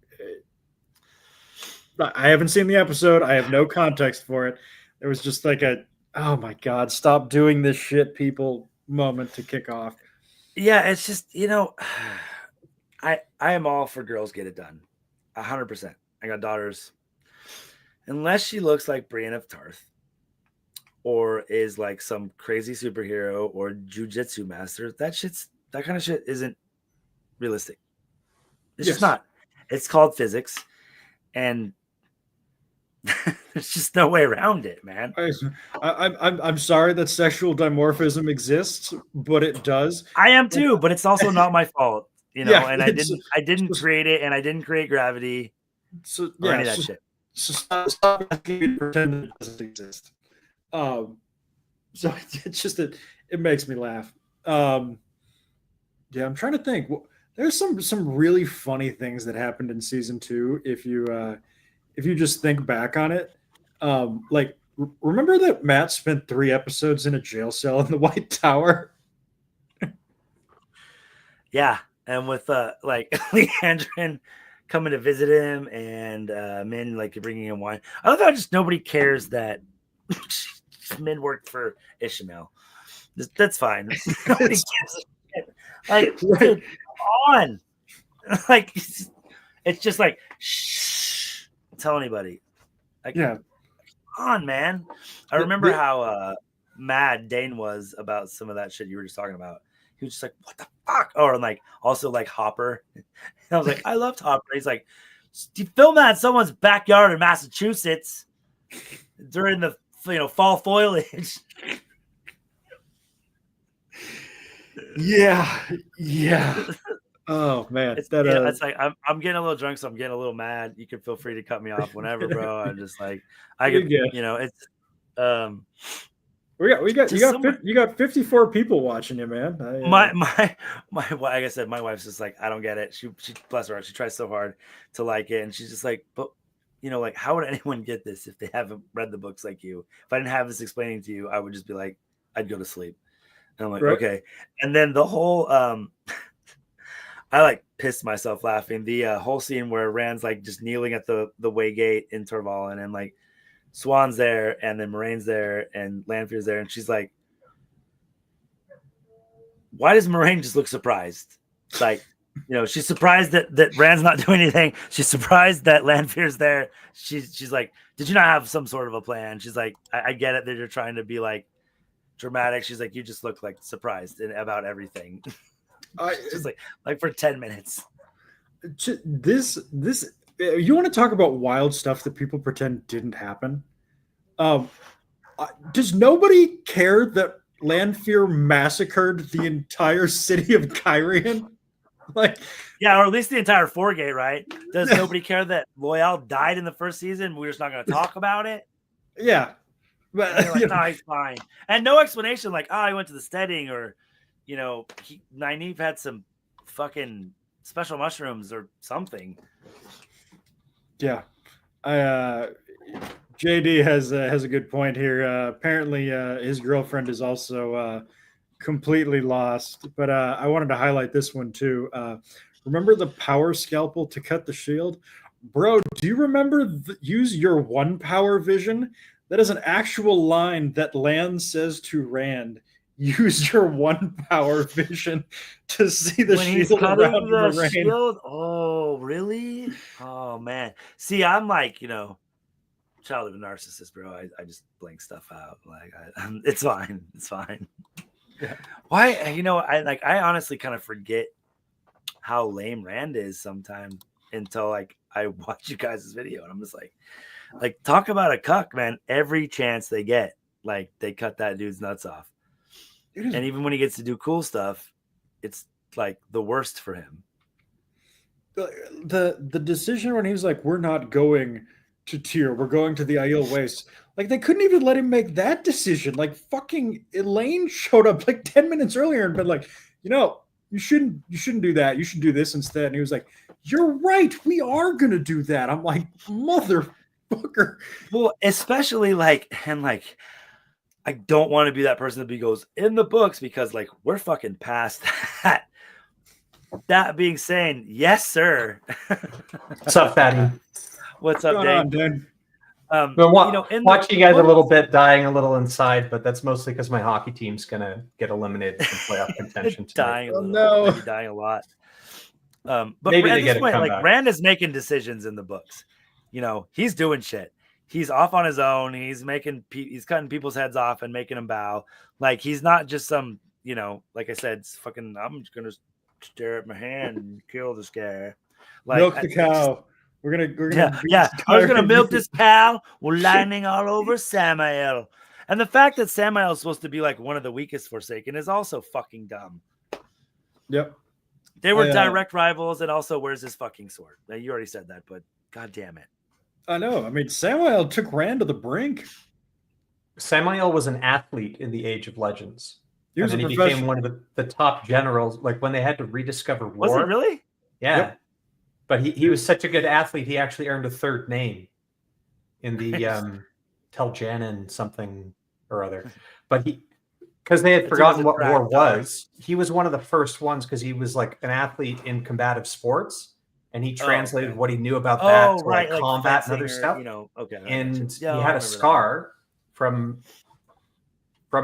I haven't seen the episode. I have no context for it. There was just like oh my God, stop doing this shit, people moment to kick off. Yeah, it's just, I am all for girls get it done. 100%. I got daughters. Unless she looks like Brienne of Tarth or is like some crazy superhero or jujitsu master, that kind of shit isn't realistic. It's just not. It's called physics, and there's just no way around it, man. I'm sorry that sexual dimorphism exists, but it does. I am too, but it's also not my fault, and I didn't create it, and I didn't create gravity or any of that shit. So stop asking me to pretend it doesn't exist. So it's just that it makes me laugh. I'm trying to think. There's some really funny things that happened in season 2. If you just think back on it, remember that Matt spent 3 episodes in a jail cell in the White Tower? Yeah, and with Leandrin coming to visit him and Min bringing him wine. I love how just nobody cares that Min worked for Ishmael. That's fine. Nobody gives a shit. Dude, come on. It's just like, shh, tell anybody. Come on, man. I remember how mad Dane was about some of that shit you were just talking about. He was just like, what the fuck? Or also Hopper. And I was like, I loved Hopper. He's like, you film that in someone's backyard in Massachusetts during the fall foliage. Yeah. Oh man, it's like I'm getting a little drunk, so I'm getting a little mad. You can feel free to cut me off whenever, bro. I'm just like, it's you got 54 people watching you, man. My like I said, my wife's just like, I don't get it. She bless her heart, she tries so hard to like it, and she's just like, but how would anyone get this if they haven't read the books like you? If I didn't have this explaining to you, I would just be like, I'd go to sleep. And I'm like, okay. And then the whole I pissed myself laughing. The whole scene where Rand's just kneeling at the way gate in Torvald, and then Swan's there, and then Moraine's there, and Lanfear's there, and she's like, why does Moraine just look surprised? She's surprised that Rand's not doing anything. She's surprised that Lanfear's there. She's like, did you not have some sort of a plan? She's like, I get it that you're trying to be dramatic. She's like, you just look surprised about everything. Just for 10 minutes. This you want to talk about wild stuff that people pretend didn't happen? Does nobody care that Lanfear massacred the entire city of Kyrian? Yeah, or at least the entire Foregate, right? Does nobody care that Loyal died in the first season? We're just not going to talk about it. Yeah, but no, he's fine, and no explanation. He went to the steading, or Nynaeve had some fucking special mushrooms or something. Yeah, JD has a good point here. Apparently, his girlfriend is also completely lost. But I wanted to highlight this one too. Remember the power scalpel to cut the shield? bro, do you remember use your one power vision? That is an actual line that Lan says to Rand. Use your one power vision to see the When he's shield cutting around the Moraine. shield. Oh, really? Oh man. See, I'm like, child of a narcissist, bro. I just blank stuff out. Like, it's fine. It's fine. Yeah. Why? I honestly kind of forget how lame Rand is sometimes until like I watch you guys' video, and I'm just like talk about a cuck, man. Every chance they get, like they cut that dude's nuts off. And even when he gets to do cool stuff, it's like the worst for him. The decision when he was like, "We're not going to Tyr, we're going to the Aiel Waste." Like they couldn't even let him make that decision. Like fucking Elaine showed up like 10 minutes earlier and been like, you shouldn't do that. You should do this instead. And he was like, "You're right. We are gonna do that." I'm like, motherfucker. Well, especially I don't want to be that person that goes in the books because like we're fucking past that. That being said, yes, sir. What's up, Fatty? What's up, Dave? dude? Watching you guys a little bit, dying a little inside, but that's mostly because my hockey team's gonna get eliminated from playoff contention tonight. Dying a little, maybe dying a lot. But maybe at they this get a point, like comeback. Rand is making decisions in the books. He's doing shit. He's off on his own. He's cutting people's heads off and making them bow. Like he's not just some, like I said, fucking. I'm just gonna stare at my hand and kill this guy. Like, Milk the cow. We're gonna yeah. I was gonna milk this cow. We're lightning all over Samael. And the fact that Samael is supposed to be like one of the weakest Forsaken is also fucking dumb. Yep. They were direct rivals, and also where's his fucking sword? Now, you already said that, but god damn it. I know. I mean, Samael took Rand to the brink. Samael was an athlete in the Age of Legends. He was and then he became one of the top generals. Like when they had to rediscover war. Was it really? Yeah. Yep. But he was such a good athlete, he actually earned a third name in the Teljanin something or other. But because they had forgotten what war was, he was one of the first ones because he was like an athlete in combative sports. And he translated what he knew about that to like combat and other stuff. And he had a scar from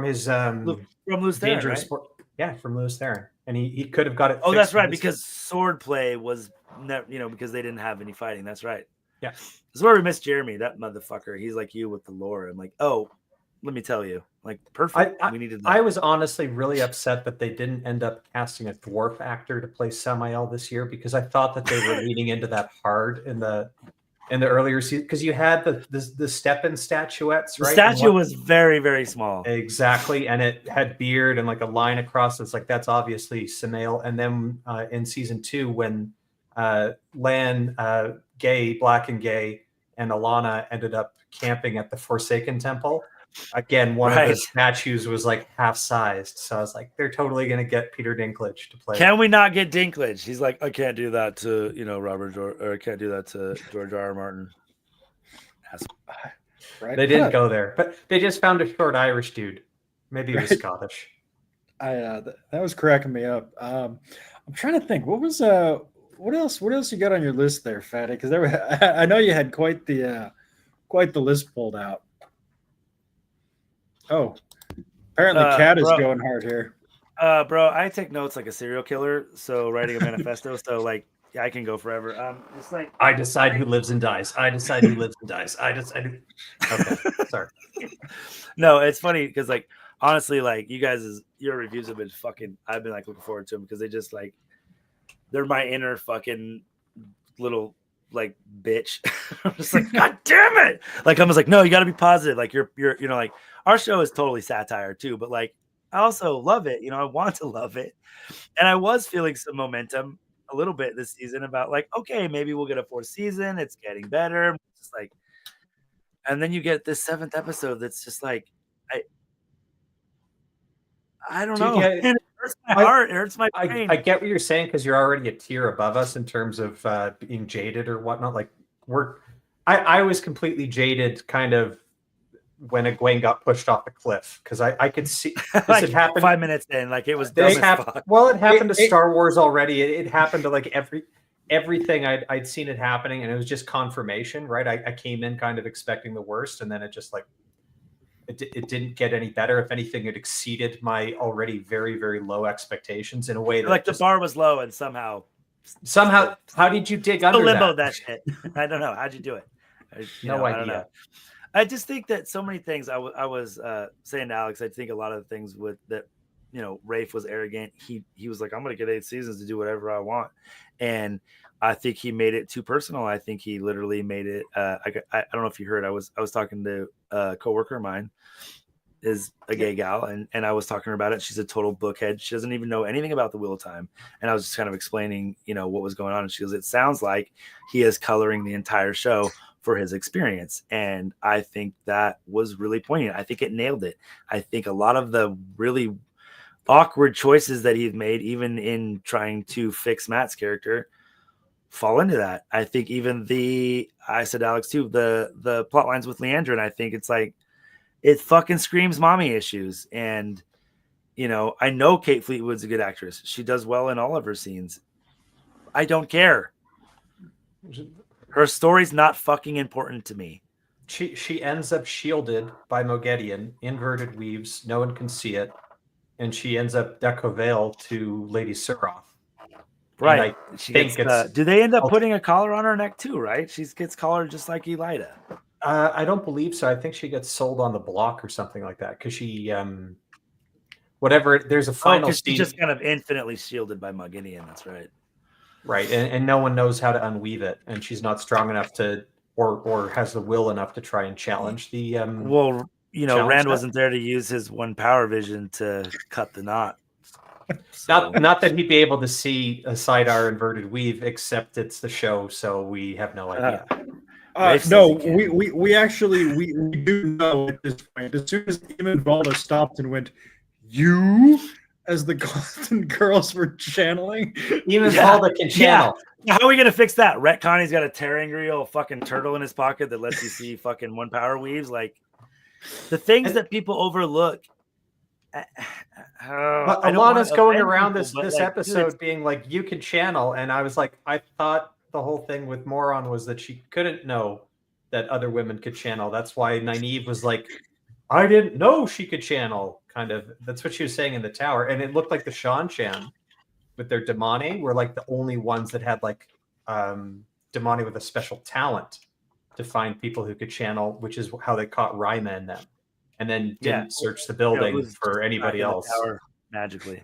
his from Lewis dangerous Theron, right? sport. Yeah, from Lewis Theron. And he could have got it. Oh, fixed that's right, from this. because swordplay was because they didn't have any fighting. That's right. Yeah. This is where we missed Jeremy, that motherfucker. He's like you with the lore. I'm like, oh, let me tell you. Like, perfect. We needed that. I was honestly really upset that they didn't end up casting a dwarf actor to play Samael this year because I thought that they were leaning into that hard in the earlier season because you had the Steppen statuettes, right? The statue was very, very small. Exactly, and it had beard and like a line across. It's like that's obviously Samael. And then in season 2, when Lan, Black and Gay, and Alana ended up camping at the Forsaken Temple. Again, one of the statues was like half sized. So I was like, they're totally going to get Peter Dinklage to play. Can we not get Dinklage? He's like, I can't do that to, Robert or I can't do that to George R. R. Martin. Right? They didn't go there, but they just found a short Irish dude. Maybe he was Scottish. That was cracking me up. I'm trying to think. What else you got on your list there, Fatty? Because I know you had quite the list pulled out. Oh, apparently Cat is going hard here. Bro, I take notes like a serial killer. So writing a manifesto. So like, yeah, I can go forever. It's like I decide who lives and dies. I decide who lives and dies. I decide. Okay, sorry. No, it's funny because like honestly, like your reviews have been fucking. I've been like looking forward to them because they just like they're my inner fucking little like bitch. I'm just like, god damn it! Like I'm just like, no, you got to be positive. Like you're like our show is totally satire too, but like I also love it. I want to love it, and I was feeling some momentum a little bit this season about like, okay, maybe we'll get a 4th season. It's getting better. Just like, and then you get this 7th episode that's just like, I don't know. It hurts my heart. It hurts my brain. I get what you're saying because you're already a tier above us in terms of being jaded or whatnot. Like I was completely jaded kind of when Egwene got pushed off the cliff because I could see this like had happened 5 minutes in, like it was dumb as fuck. Well, it happened to Star Wars already. It happened to like everything I'd seen it happening, and it was just confirmation, right? I came in kind of expecting the worst, and then it just like it didn't get any better. If anything, it exceeded my already very, very low expectations in a way that Like the bar was low, and somehow, how did you dig under limbo that? that shit? I don't know. How'd you do it? No idea. I don't know. I just think that so many things. I was saying to Alex. I think a lot of the things with that, Rafe was arrogant. He was like, I'm going to get 8 seasons to do whatever I want, and I think he made it too personal. I think he literally made it. I don't know if you heard. I was talking to a coworker of mine, is a gay gal, and I was talking to her about it. She's a total bookhead. She doesn't even know anything about the Wheel of Time, and I was just kind of explaining, what was going on. And she goes, "It sounds like he is coloring the entire show for his experience," and I think that was really poignant. I think it nailed it. I think a lot of the really awkward choices that he's made, even in trying to fix Matt's character, fall into that. I think even I said Alex too, the plot lines with Leandra, and I think it's like, it fucking screams mommy issues. And, I know Kate Fleetwood's a good actress. She does well in all of her scenes. I don't care. Her story's not fucking important to me. She ends up shielded by Moghedian, inverted weaves, no one can see it, and she ends up Deco Veil to Lady Suroth. Right. She think it's. Do they end up putting a collar on her neck too? Right. She gets collared just like Elida. I don't believe so. I think she gets sold on the block or something like that because she, whatever. There's a final scene. She's just kind of infinitely shielded by Moghedian. That's right. Right, and no one knows how to unweave it, and she's not strong enough to, or has the will enough to try and challenge the. Rand wasn't there to use his one power vision to cut the knot. So. Not that he'd be able to see a side R inverted weave, except it's the show, so we have no idea. No, we actually do know at this point. As soon as Eamon Valda stopped and went, "You," as the Golden Girls were channeling, Eamon Valda can channel. Yeah. How are we gonna fix that? Retconnie's got a Terangriel fucking turtle in his pocket that lets you see fucking one power weaves. Like the things that people overlook. A lot is going around this episode being like, you can channel, and I was like, I thought the whole thing with Moron was that she couldn't know that other women could channel. That's why Nynaeve was like, I didn't know she could channel. Kind of, that's what she was saying in the tower, and it looked like the Shan with their Damani were like the only ones that had like Damani with a special talent to find people who could channel, which is how they caught Rima and them. And then didn't search the building for anybody else. Magically.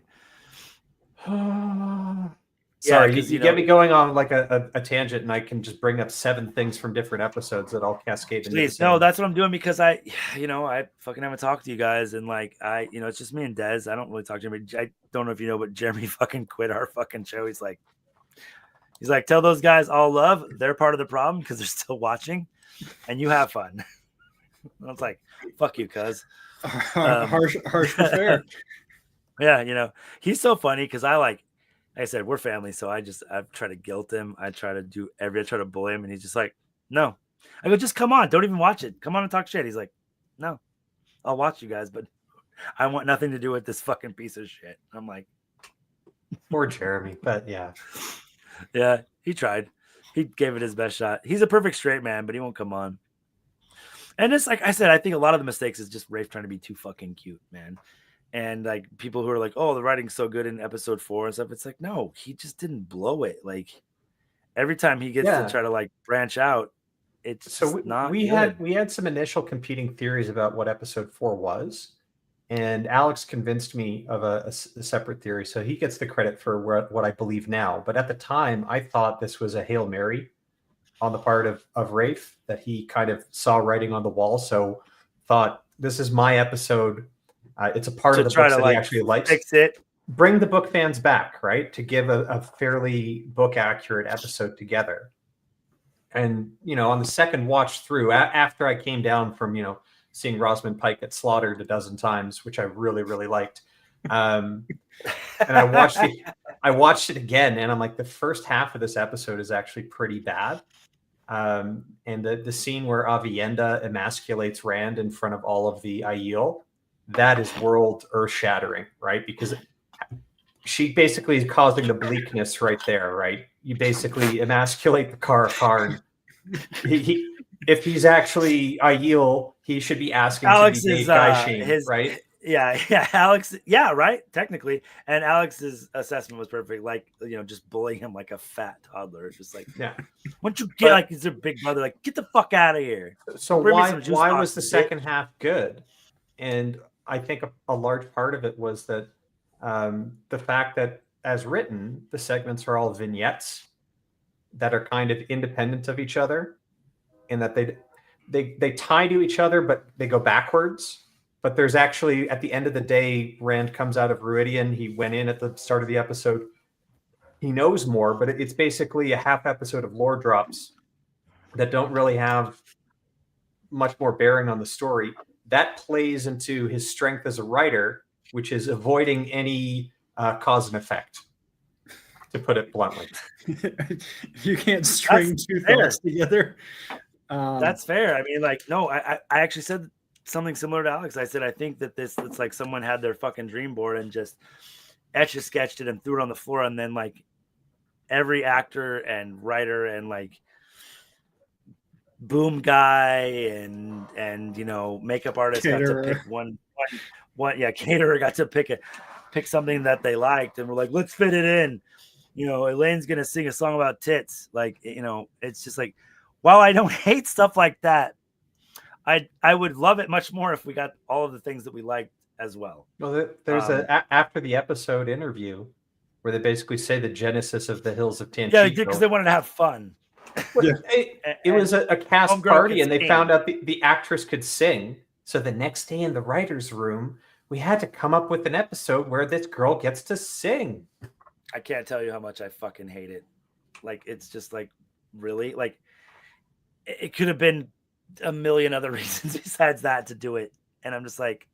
Sorry, you get me going on like a tangent, and I can just bring up 7 things from different episodes that all cascade. Please, no, that's what I'm doing because I fucking haven't talked to you guys, and like it's just me and Dez. I don't really talk to him. I don't know if you know, but Jeremy fucking quit our fucking show. He's like, tell those guys all love. They're part of the problem because they're still watching, and you have fun. I was like, fuck you, cuz. Harsh but fair. Yeah, he's so funny because like I said, we're family, so I try to guilt him. I try to bully him, and he's just like, no. I go, just come on, don't even watch it. Come on and talk shit. He's like, no, I'll watch you guys, but I want nothing to do with this fucking piece of shit. I'm like, poor Jeremy, but yeah, he tried. He gave it his best shot. He's a perfect straight man, but he won't come on. And it's like I said, I think a lot of the mistakes is just Rafe trying to be too fucking cute, man. And like people who are like, oh, the writing's so good in episode 4 and stuff. It's like, no, he just didn't blow it. Like every time he gets to try to like branch out, it's so not. We had some initial competing theories about what episode 4 was, and Alex convinced me of a separate theory. So he gets the credit for what I believe now. But at the time, I thought this was a Hail Mary on the part of Rafe, that he kind of saw writing on the wall. So thought, this is my episode. It's a part of the book that he actually likes. Fix it. Bring the book fans back, right? To give a fairly book accurate episode together. And, on the second watch through, after I came down from, seeing Rosamund Pike get slaughtered a dozen times, which I really, really liked. And I watched it again, and I'm like, the first half of this episode is actually pretty bad. And the scene where Avienda emasculates Rand in front of all of the Aiel, that is world earth shattering, right? Because she basically is causing the bleakness right there, right? You basically emasculate the car. If he's actually Aiel, he should be asking Alex to be is made guy shamed, right? Yeah, Alex, yeah, right, technically. And Alex's assessment was perfect. Like, just bullying him like a fat toddler. It's just like, yeah. Once you get like, he's their big brother, like, get the fuck out of here. So Bring me why some juice was boxes, the bitch. second half good? And I think a large part of it was that the fact that, as written, the segments are all vignettes that are kind of independent of each other, and that they tie to each other, but they go backwards. But there's actually, at the end of the day, Rand comes out of Ruidian. He went in at the start of the episode. He knows more, but it's basically a half episode of lore drops that don't really have much more bearing on the story. That plays into his strength as a writer, which is avoiding any cause and effect, to put it bluntly. You can't string two thoughts together. That's fair. I mean, like, no, I actually said something similar to Alex. I said, I think that it's like someone had their fucking dream board and just etch-a-sketched it and threw it on the floor, and then like every actor and writer and like boom guy and makeup artist Caterer. got to pick one. Caterer got to pick something that they liked, and we're like, let's fit it in. Elaine's gonna sing a song about tits. Like, it's just like, while I don't hate stuff like that, I would love it much more if we got all of the things that we liked as well. Well, there's after the episode interview where they basically say the genesis of the Hills of Tanchico. Yeah, because they wanted to have fun. It was a cast Homegirl party, could and they sing. found out the actress could sing. So the next day in the writer's room, we had to come up with an episode where this girl gets to sing. I can't tell you how much I fucking hate it. Like, it's just like, really? Like, it could have been a million other reasons besides that to do it. And I'm just like,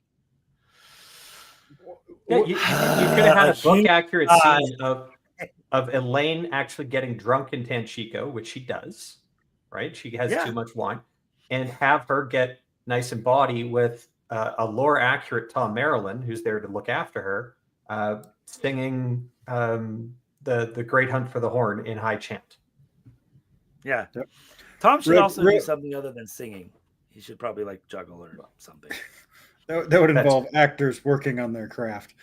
Yeah, you could have had a book accurate scene of Elaine actually getting drunk in Tanchico, which she does, right? She has too much wine, and have her get nice and bawdy with a lore accurate Tom Marilyn, who's there to look after her, singing the Great Hunt for the Horn in high chant. Yeah. Tom should also do something other than singing. He should probably like juggle or something. That would involve actors working on their craft.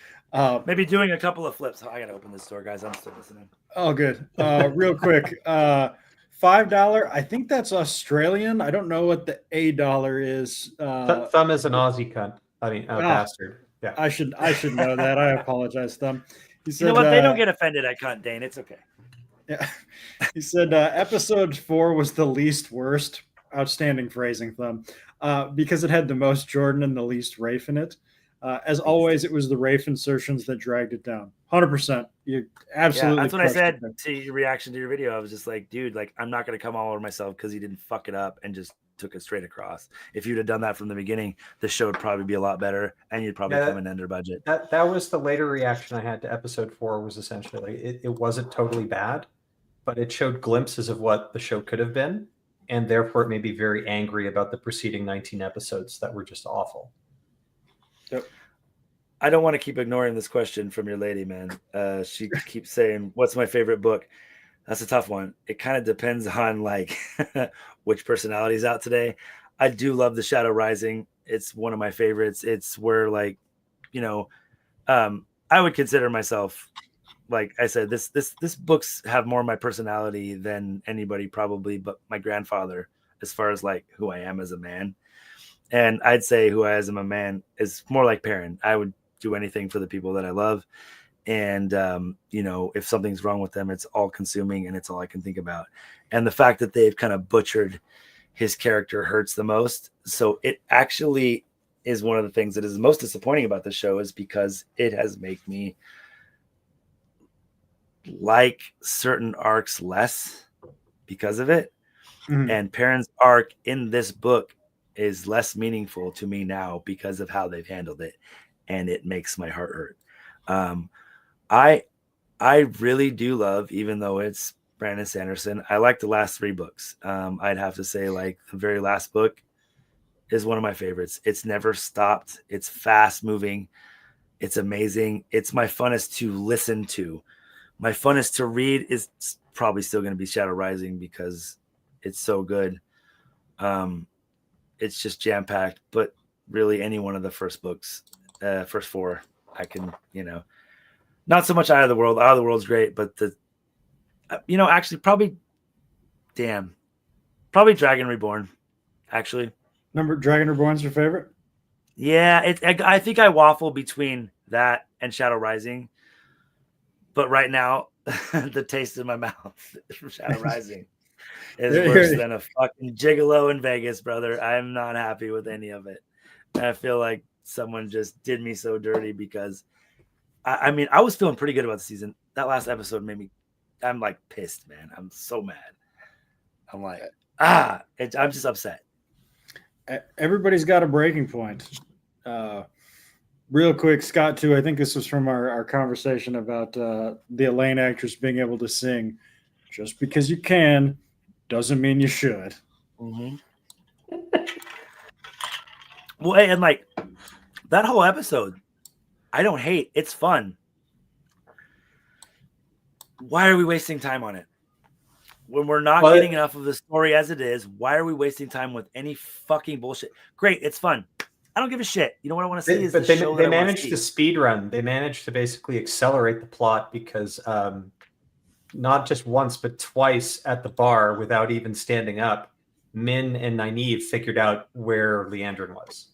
Maybe doing a couple of flips. I gotta open this door, guys. I'm still listening. Oh, good. Real quick, $5. I think that's Australian. I don't know what the $A is. Thumb is an Aussie cunt. I mean, bastard. Yeah, I should know that. I apologize, Thumb. He said, you know what? They don't get offended at cunt, Dane. It's okay. Yeah, he said episode 4 was the least worst. Outstanding phrasing, Thumb, because it had the most Jordan and the least Rafe in it. As always, it was the Rafe insertions that dragged it down. 100%. You absolutely. Yeah, that's what I said to your reaction to your video. I was just like, dude, like, I'm not going to come all over myself because he didn't fuck it up and just took it straight across. If you'd have done that from the beginning, the show would probably be a lot better, and you'd probably come in under budget. That was the later reaction I had to episode 4. Was essentially it wasn't totally bad, but it showed glimpses of what the show could have been, and therefore it made me very angry about the preceding 19 episodes that were just awful. Yep. I don't want to keep ignoring this question from your lady, man. She keeps saying, "What's my favorite book?" That's a tough one. It kind of depends on like which personality is out today. I do love The Shadow Rising. It's one of my favorites. It's where, like, I would consider myself, like I said, this books have more of my personality than anybody probably, but my grandfather, as far as like who I am as a man. And I'd say who I am as a man is more like Perrin. I would do anything for the people that I love. And, if something's wrong with them, it's all consuming and it's all I can think about. And the fact that they've kind of butchered his character hurts the most. So it actually is one of the things that is most disappointing about the show, is because it has made me like certain arcs less because of it. Mm-hmm. And Perrin's arc in this book is less meaningful to me now because of how they've handled it. And it makes my heart hurt. I really do love, even though it's Brandon Sanderson, I like the last 3 books. I'd have to say, like, the very last book is one of my favorites. It's never stopped. It's fast moving. It's amazing. It's my funnest to listen to. My funnest to read is probably still going to be Shadow Rising because it's so good. It's just jam packed, but really any one of the first books, first 4, I can, not so much Eye of the World. Eye of the World's great, but actually probably Dragon Reborn. Actually, Number Dragon Reborn's your favorite? Yeah, I think I waffle between that and Shadow Rising, but right now the taste in my mouth from Shadow Rising is worse than a fucking gigolo in Vegas, brother. I'm not happy with any of it. And I feel like someone just did me so dirty because I mean, I was feeling pretty good about the season. That last episode made me, I'm like pissed, man. I'm so mad. I'm like, I'm just upset. Everybody's got a breaking point. Real quick, Scott, too, I think this was from our conversation about the Elaine actress being able to sing. Just because you can doesn't mean you should. Mm-hmm. Well, and like that whole episode, I don't hate. It's fun. Why are we wasting time on it? When we're not getting enough of the story as it is, why are we wasting time with any fucking bullshit? Great, it's fun. I don't give a shit. You know what I want to see is the show. They managed to speed run. They managed to basically accelerate the plot because not just once but twice at the bar without even standing up, Min and Nynaeve figured out where Leandrin was.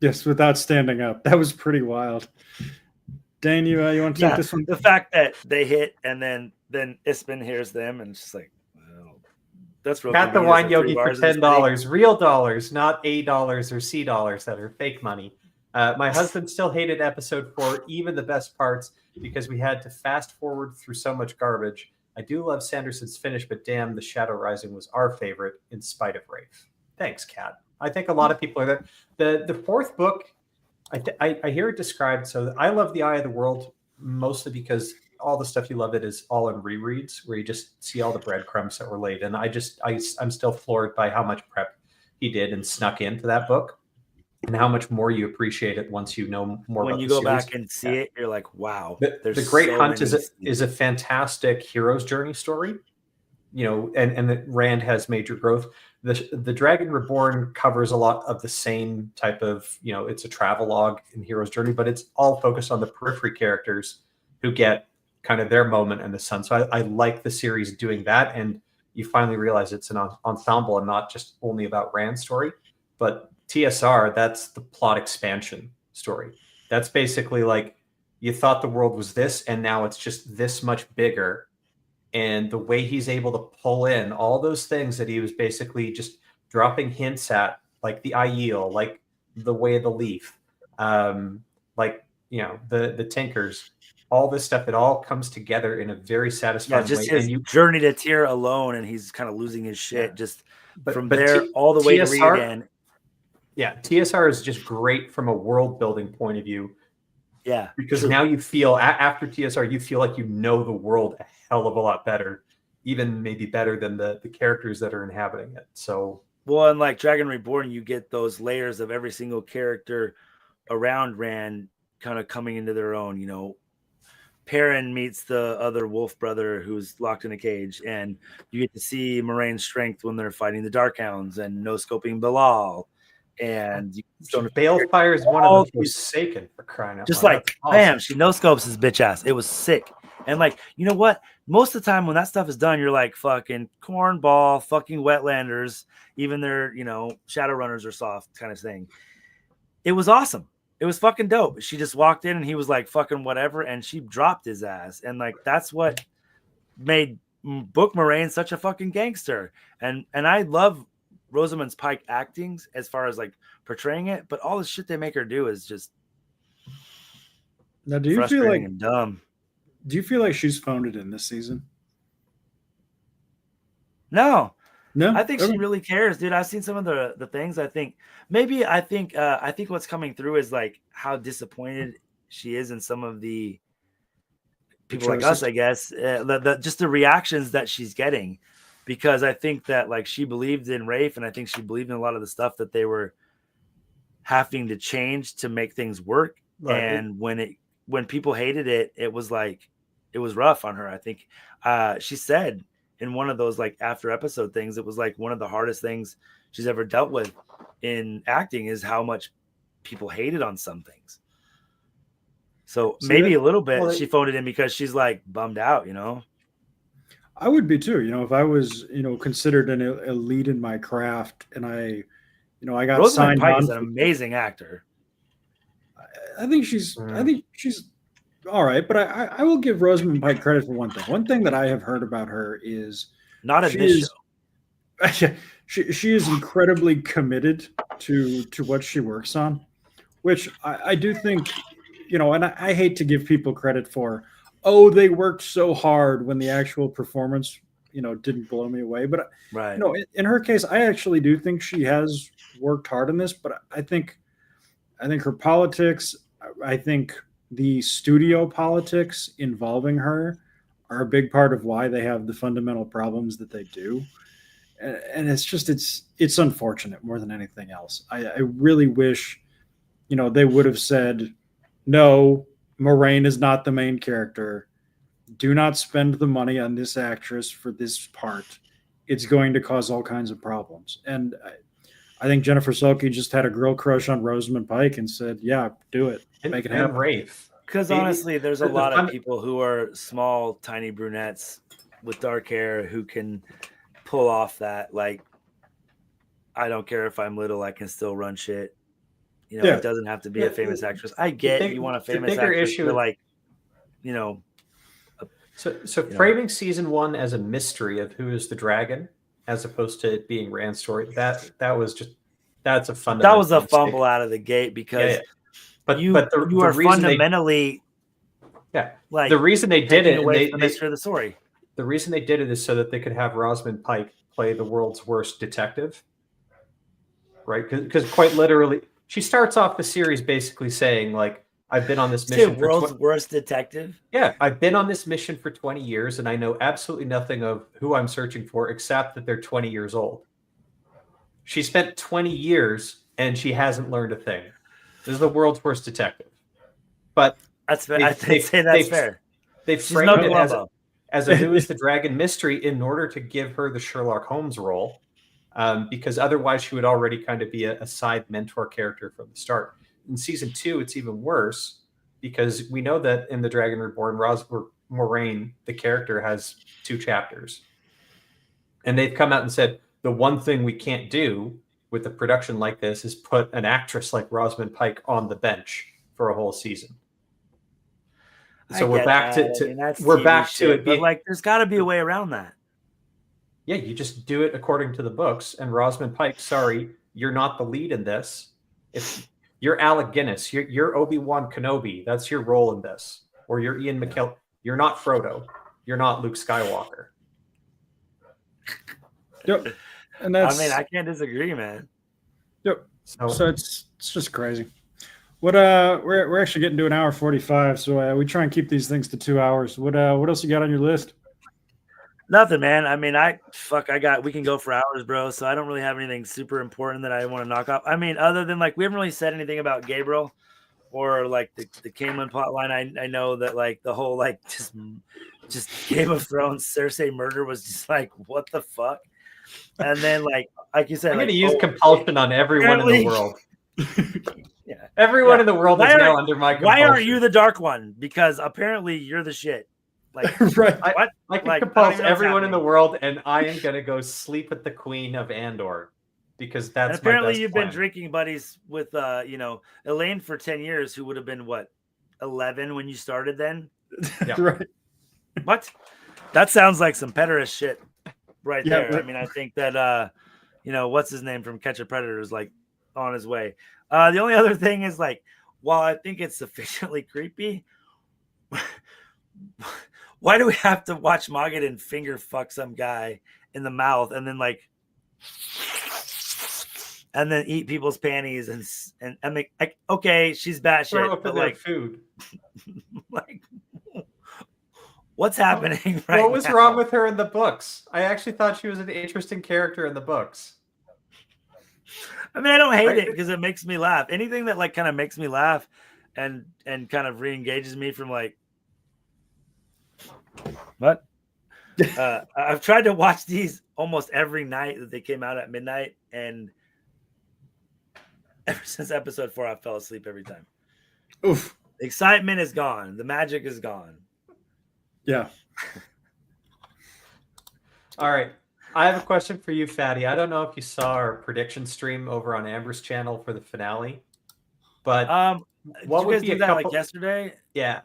Yes, without standing up. That was pretty wild. Dane, you want to take this one? The fact that they hit and then Ispen hears them and it's just like, well, that's real. Got the wine yogi for $10, real dollars, not $A or C dollars that are fake money. My husband still hated episode 4, even the best parts, because we had to fast forward through so much garbage. I do love Sanderson's finish, but damn, the Shadow Rising was our favorite in spite of Rafe. Thanks, Kat. I think a lot of people are there. The 4th book, I hear it described. So I love the Eye of the World mostly because all the stuff you love it is all in rereads where you just see all the breadcrumbs that were laid. And I'm still floored by how much prep he did and snuck into that book and how much more you appreciate it once you know more. When you go back and see it, you're like, wow. The Great Hunt is a fantastic hero's journey story, and that Rand has major growth. The Dragon Reborn covers a lot of the same type of, it's a travelogue in hero's journey, but it's all focused on the periphery characters who get kind of their moment in the sun. So I like the series doing that. And you finally realize it's an ensemble and not just only about Rand's story, but TSR, that's the plot expansion story. That's basically like you thought the world was this, and now it's just this much bigger. And the way he's able to pull in all those things that he was basically just dropping hints at, like the Aiel, like the Way of the Leaf, the Tinkers, all this stuff, it all comes together in a very satisfying just way. His journey to Tyr alone, and he's kind of losing his shit from there all the way to Redan. Yeah, TSR is just great from a world building point of view. Yeah, because now you feel after TSR, you feel like you know the world a hell of a lot better, even maybe better than the characters that are inhabiting it. So, well, and like Dragon Reborn, you get those layers of every single character around Rand kind of coming into their own. Perrin meets the other wolf brother who's locked in a cage, and you get to see Moraine's strength when they're fighting the Darkhounds and no scoping Bilal. And Balefire is one of the Forsaken, for crying out loud. Just like, bam, she no scopes his bitch ass. It was sick. And like, you know what? Most of the time when that stuff is done, you're like fucking cornball, fucking wetlanders, even their, Shadowrunners are soft kind of thing. It was awesome. It was fucking dope. She just walked in and he was like fucking whatever, and she dropped his ass. And like that's what made Book Moraine such a fucking gangster. And I love Rosamund's Pike actings as far as like portraying it, but all the shit they make her do is just now. Do you feel like and dumb? Do you feel like she's phoned it in this season? No. I think she really cares, dude. I've seen some of the things. I think what's coming through is like how disappointed she is in some of the people like us, I guess. Just the reactions that she's getting. Because I think that like she believed in Rafe, and I think she believed in a lot of the stuff that they were having to change to make things work. Right. And when people hated it, it was rough on her. I think she said in one of those like after episode things, it was like one of the hardest things she's ever dealt with in acting is how much people hated on some things. So maybe a little bit she phoned it in because she's like bummed out, I would be too. If I was, considered an elite in my craft, and I got Rosamund signed Pike on. is an amazing actor. I think she's all right, but I will give Rosamund Pike credit for one thing. One thing that I have heard about her is not in this show. She is incredibly committed to what she works on, which I do think, and I hate to give people credit for, they worked so hard when the actual performance, didn't blow me away. But right, in her case, I actually do think she has worked hard in this. But I think her politics, I think the studio politics involving her are a big part of why they have the fundamental problems that they do. And it's unfortunate more than anything else. I really wish, they would have said, no, Moraine is not the main character. Do not spend the money on this actress for this part. It's going to cause all kinds of problems. And I think Jennifer Sulke just had a girl crush on Rosamund Pike and said, yeah, do it. Make it happen. Rafe. Because honestly, there's a lot of people who are small, tiny brunettes with dark hair who can pull off that, like, I don't care if I'm little, I can still run shit. It doesn't have to be a famous actress. I get you want a famous actress to, like, So framing season 1 as a mystery of who is the dragon, as opposed to it being Rand's story, that's a fundamental. That was a fumble out of the gate because But you are fundamentally like the reason they did it away from the mystery of the story. The reason they did it is so that they could have Rosamund Pike play the world's worst detective, right? Because quite literally, she starts off the series basically saying, like, I've been on this mission. World's worst detective? Yeah, I've been on this mission for 20 years, and I know absolutely nothing of who I'm searching for except that they're 20 years old. She spent 20 years, and she hasn't learned a thing. This is the world's worst detective. But that's fair. I'd say that's fair. They framed it as a Who is the Dragon mystery in order to give her the Sherlock Holmes role, because otherwise she would already kind of be a side mentor character from the start. In season 2, it's even worse because we know that in The Dragon Reborn, Moraine, the character, has 2 chapters. And they've come out and said, the one thing we can't do with a production like this is put an actress like Rosamund Pike on the bench for a whole season. So we're back to it being like, there's got to be a way around that. Yeah, you just do it according to the books. And Rosamund Pike, sorry, you're not the lead in this. If you're Alec Guinness, you're Obi-Wan Kenobi. That's your role in this. Or you're Ian McKellen. You're not Frodo. You're not Luke Skywalker. Yep. And that's, I can't disagree, man. Yep. So it's just crazy. What we're actually getting to an hour 45, so we try and keep these things to 2 hours. What else you got on your list? Nothing, man. We can go for hours, bro. So I don't really have anything super important that I want to knock off. Other than like we haven't really said anything about Gabriel or like the Camelin plotline. I know that like the whole like just Game of Thrones Cersei murder was just like what the fuck. And then like you said, I'm going to use compulsion on everyone in the world. Yeah, everyone in the world is now under my compulsion. Why aren't you the dark one? Because apparently you're the shit. Like, right. I can compulse everyone in the world, and I am going to go sleep with the Queen of Andor because that's and apparently my best you've plan. been drinking buddies with Elaine for 10 years, who would have been what 11 when you started then. Yeah. Right. What? That sounds like some pederast shit right there. Right. I think that what's his name from Catch a Predator is like on his way. The only other thing is like, while I think it's sufficiently creepy, why do we have to watch Mogadon finger fuck some guy in the mouth and then eat people's panties and I mean, like, okay, she's batshit, but like food. Like, what's happening right now? What was wrong with her in the books? I actually thought she was an interesting character in the books. I don't hate it because it makes me laugh. Anything that like kind of makes me laugh, and kind of re-engages me from like what? I've tried to watch these almost every night that they came out at midnight, and ever since episode 4, I fell asleep every time. Oof. The excitement is gone. The magic is gone. Yeah. All right. I have a question for you, Fatty. I don't know if you saw our prediction stream over on Amber's channel for the finale, but what did you guys do that like yesterday? Yeah.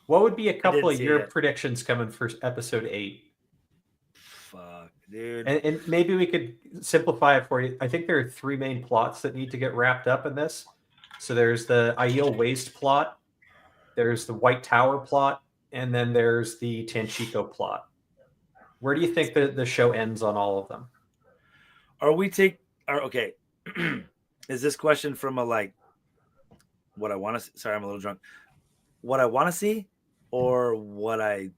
What would be a couple of your it. predictions coming for episode 8? Fuck, dude. And maybe we could simplify it for you. I think there are 3 main plots that need to get wrapped up in this. So there's the Aiel Waste plot, there's the White Tower plot, and then there's the Tanchico plot. Where do you think the show ends on all of them? Okay. Is this question from a like what I want to see? Sorry, I'm a little drunk. What I want to see or what I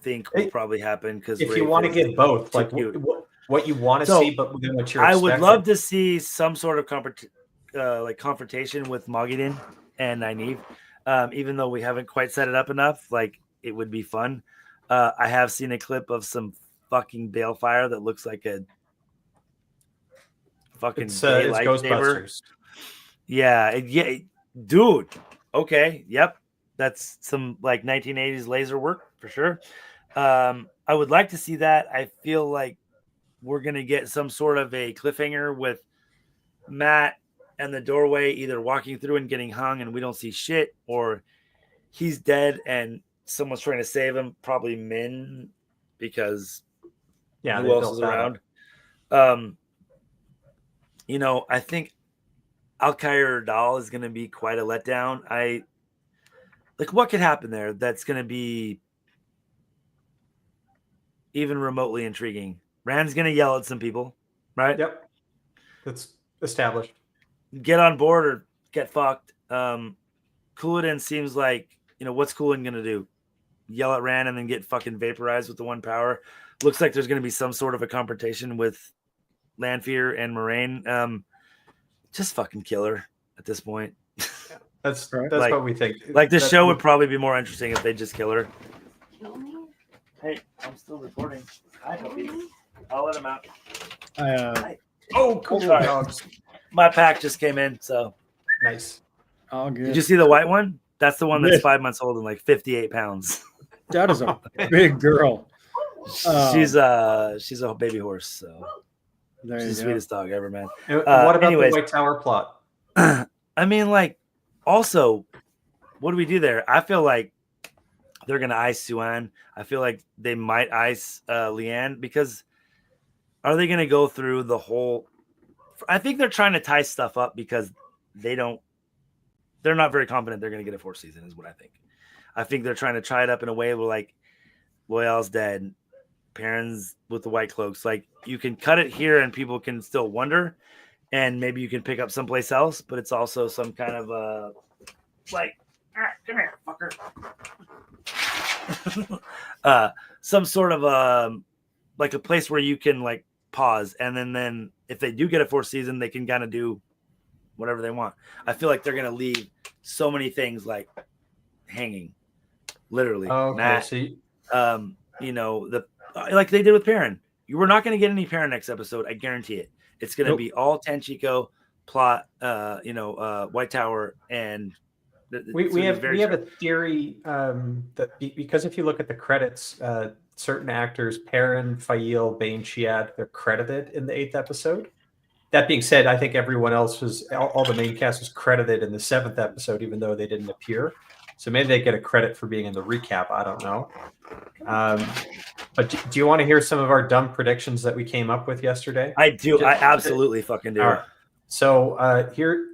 think will probably happen? Because if you want to get both, like what you want to see, but then what you're I expecting. would love to see some sort of confrontation with Moghedien and Nynaeve. Even though we haven't quite set it up enough, like it would be fun. I have seen a clip of some fucking balefire that looks like a fucking it's lightsaber. Ghostbusters. Yeah, dude. Okay, yep, that's some like 1980s laser work for sure. I would like to see that. I feel like we're gonna get some sort of a cliffhanger with Matt and the doorway either walking through and getting hung and we don't see shit, or he's dead and someone's trying to save him, probably Min, because who else is around? I think Alkair Dal is going to be quite a letdown. What could happen there that's going to be even remotely intriguing? Rand's going to yell at some people, right? Yep. That's established. Get on board or get fucked. Couladin seems like, what's Couladin going to do? Yell at Rand and then get fucking vaporized with the one power. Looks like there's going to be some sort of a confrontation with Lanfear and Moraine. Just fucking kill her at this point. That's what we think. Like the show would probably be more interesting if they just kill her. Hey, I'm still recording. Hi, Toby. I'll let him out. Oh, cool. Sorry. Dogs. My pack just came in, so nice. All good. Did you see the white one? That's the one that's 5 months old and like 58 pounds. That is a big girl. She's a baby horse, so there she's the sweetest dog ever, man. What about the White Tower plot? I mean, also, what do we do there? I feel like they're gonna ice Suan. I feel like they might ice Leanne, because are they gonna go through the whole? I think they're trying to tie stuff up because they're not very confident they're gonna get a 4th season, is what I think. I think they're trying to tie it up in a way where like Loyal's dead, Perrin's with the Whitecloaks. Like you can cut it here and people can still wonder, and maybe you can pick up someplace else, but it's also some kind of come here, fucker. Some sort of like a place where you can like pause, and then if they do get a 4th season, they can kind of do whatever they want. I feel like they're gonna leave so many things like hanging, literally. Okay, Matt, so like they did with Perrin. You were not going to get any Perrin next episode. I guarantee it. It's going to be all Tanchico plot. White Tower, and we have a theory that because if you look at the credits, certain actors, Perrin, Fail, Bane, Shiad, they're credited in the 8th episode. That being said, I think everyone else all the main cast was credited in the 7th episode, even though they didn't appear. So maybe they get a credit for being in the recap. I don't know. But do you want to hear some of our dumb predictions that we came up with yesterday? I do. I absolutely fucking do. Right. So here,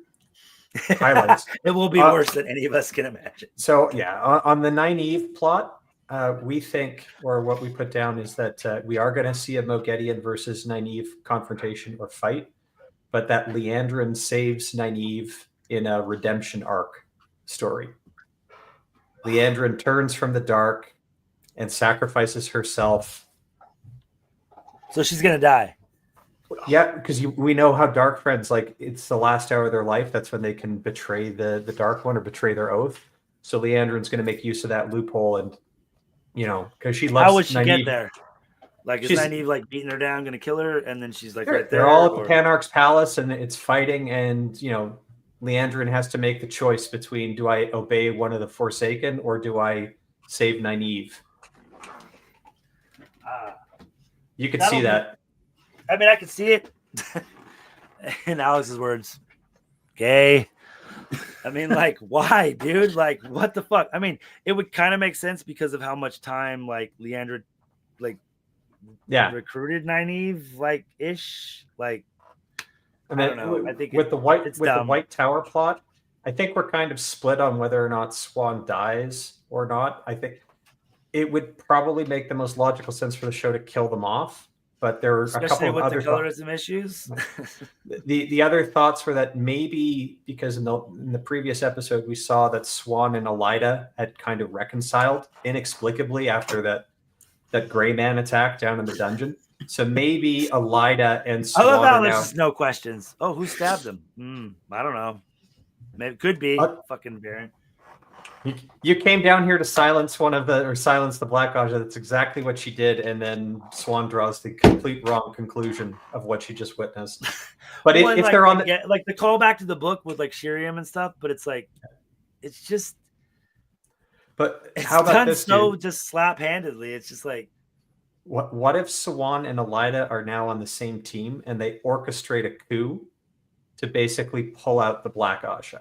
highlights. It will be worse than any of us can imagine. So yeah, on the Nynaeve plot, we think, or what we put down is that we are going to see a Moghedien versus Nynaeve confrontation or fight, but that Liandrin saves Nynaeve in a redemption arc story. Liandrin turns from the dark and sacrifices herself. So she's going to die. Yeah, because we know how dark friends, like, it's the last hour of their life. That's when they can betray the dark one or betray their oath. So Leandrin's going to make use of that loophole, and because she loves. How would she Nynaeve. get there? Like, is She's- Nynaeve like beating her down, going to kill her, and then she's like They're, right there? they're all at the or- Panarch's palace, and it's fighting, and Leandrin has to make the choice between, do I obey one of the Forsaken or do I save Nynaeve? You could see that. I mean, I could see it. In Alex's words, gay. I mean, like, why, dude? Like, what the fuck? I mean, it would kind of make sense because of how much time, like, Leandra, like, recruited Nynaeve, like, ish. Like, And then I don't know. I think with the dumb. White Tower plot, I think we're kind of split on whether or not Swan dies or not. I think it would probably make the most logical sense for the show to kill them off. But there are a couple of with other the colorism issues. The other thoughts were that maybe because in the previous episode we saw that Swan and Elida had kind of reconciled inexplicably after that gray man attack down in the dungeon. So maybe Elida and Swan I love how are there's now. just no questions. Oh, who stabbed him? I don't know. Maybe could be fucking Baron. You came down here to silence silence the Black Aja. That's exactly what she did, and then Swan draws the complete wrong conclusion of what she just witnessed. But Well, if like, they're on like the callback to the book with like Shiriam and stuff, but it's like, it's just. But it's how about done this? so Dude? just slap-handedly. It's just like. What if Swan and Elida are now on the same team and they orchestrate a coup to basically pull out the Black Aja?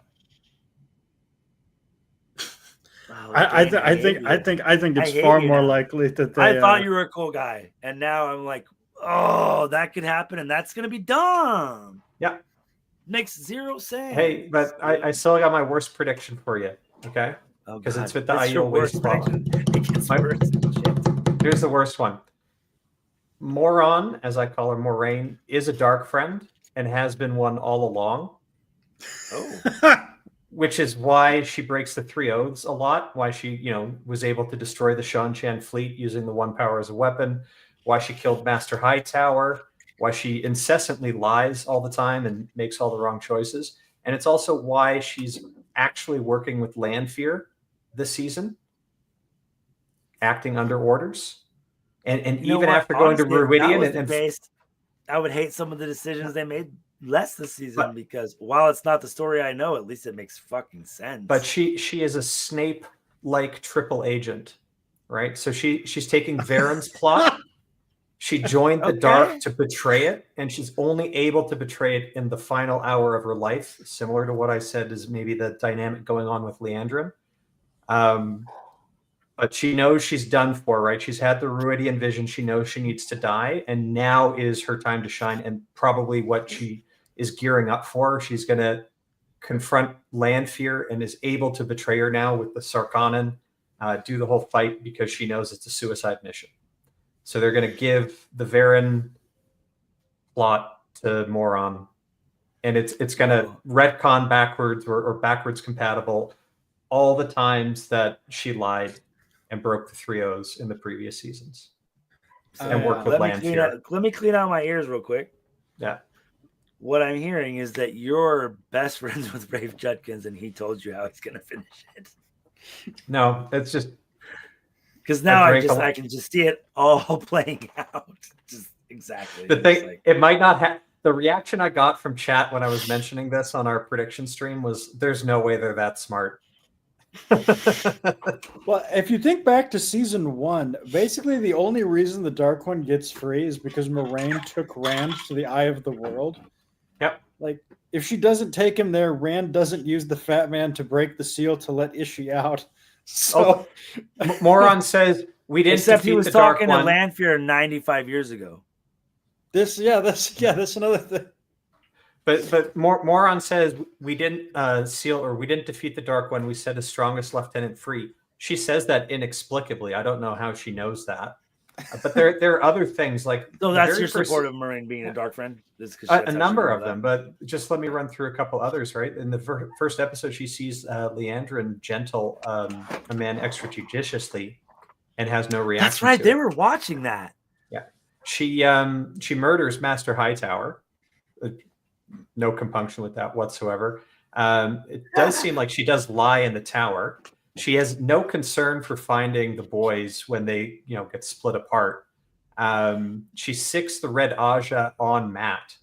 I think it's far more likely that they. I thought you were a cool guy, and now I'm like, oh, that could happen, and that's gonna be dumb. Yeah, makes zero sense. Hey, but I still got my worst prediction for you. Okay, because it's with the Aiel waste plot. Here's the worst one. Moron, as I call her, Moraine, is a dark friend and has been one all along. Oh. Which is why she breaks the three oaths a lot, why she, was able to destroy the Shan-Chan fleet using the one power as a weapon, why she killed Master Hightower, why she incessantly lies all the time and makes all the wrong choices. And it's also why she's actually working with Lanfear this season, acting under orders. And even after going to Ruidian and I would hate some of the decisions they made less this season because while it's not the story I know, at least it makes fucking sense. But she is a Snape-like triple agent, right? So she's taking Varen's plot. She joined the dark to betray it, and she's only able to betray it in the final hour of her life, similar to what I said is maybe the dynamic going on with Leandrin. But she knows she's done for, right? She's had the Ruidian vision. She knows she needs to die, and now is her time to shine, and probably what she is gearing up for. She's going to confront Lanfear and is able to betray her now with the Sarkonnen, do the whole fight because she knows it's a suicide mission. So they're going to give the Varen plot to Moron, and it's going to retcon backwards or backwards compatible all the times that she lied and broke the 3 O's in the previous seasons. And worked with Lanfear. Let me clean out my ears real quick. Yeah. What I'm hearing is that you're best friends with Rafe Judkins and he told you how he's going to finish it. No, it's just because now I can just see it all playing out. Just exactly. The thing, it might not have the reaction I got from chat when I was mentioning this on our prediction stream was there's no way they're that smart. Well, if you think back to season 1, basically the only reason the Dark One gets free is because Moraine took Rand to the Eye of the World. Yep. Like, if she doesn't take him there, Rand doesn't use the Fat Man to break the seal to let Ishii out. So, Moron says we didn't. Except he was the Dark talking to One. Lanfear 95 years ago. That's another thing. But Moron says we didn't seal or we didn't defeat the Dark One. We set his strongest lieutenant free. She says that inexplicably. I don't know how she knows that. But there are other things like. So that's your support of Moraine being a dark friend? A number of them, but just let me run through a couple others. Right in the first episode, she sees Leandrin gentle a man extrajudiciously, and has no reaction. That's right. to They it. were watching that. Yeah, She murders Master Hightower. No compunction with that whatsoever. It does seem like she does lie in the tower. She has no concern for finding the boys when they, get split apart. She sicks the red Aja on Matt.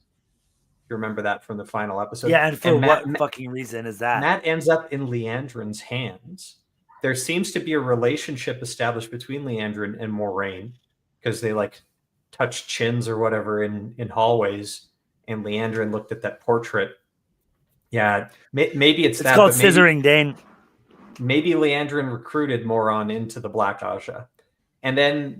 You remember that from the final episode? Yeah, and for Matt, what fucking reason is that? Matt ends up in Leandrin's hands. There seems to be a relationship established between Leandrin and Moraine because they touch chins or whatever in hallways, and Leandrin looked at that portrait. Yeah, maybe it's that. Called scissoring, Dane. Maybe Leandrin recruited Moron into the Black Aja, and then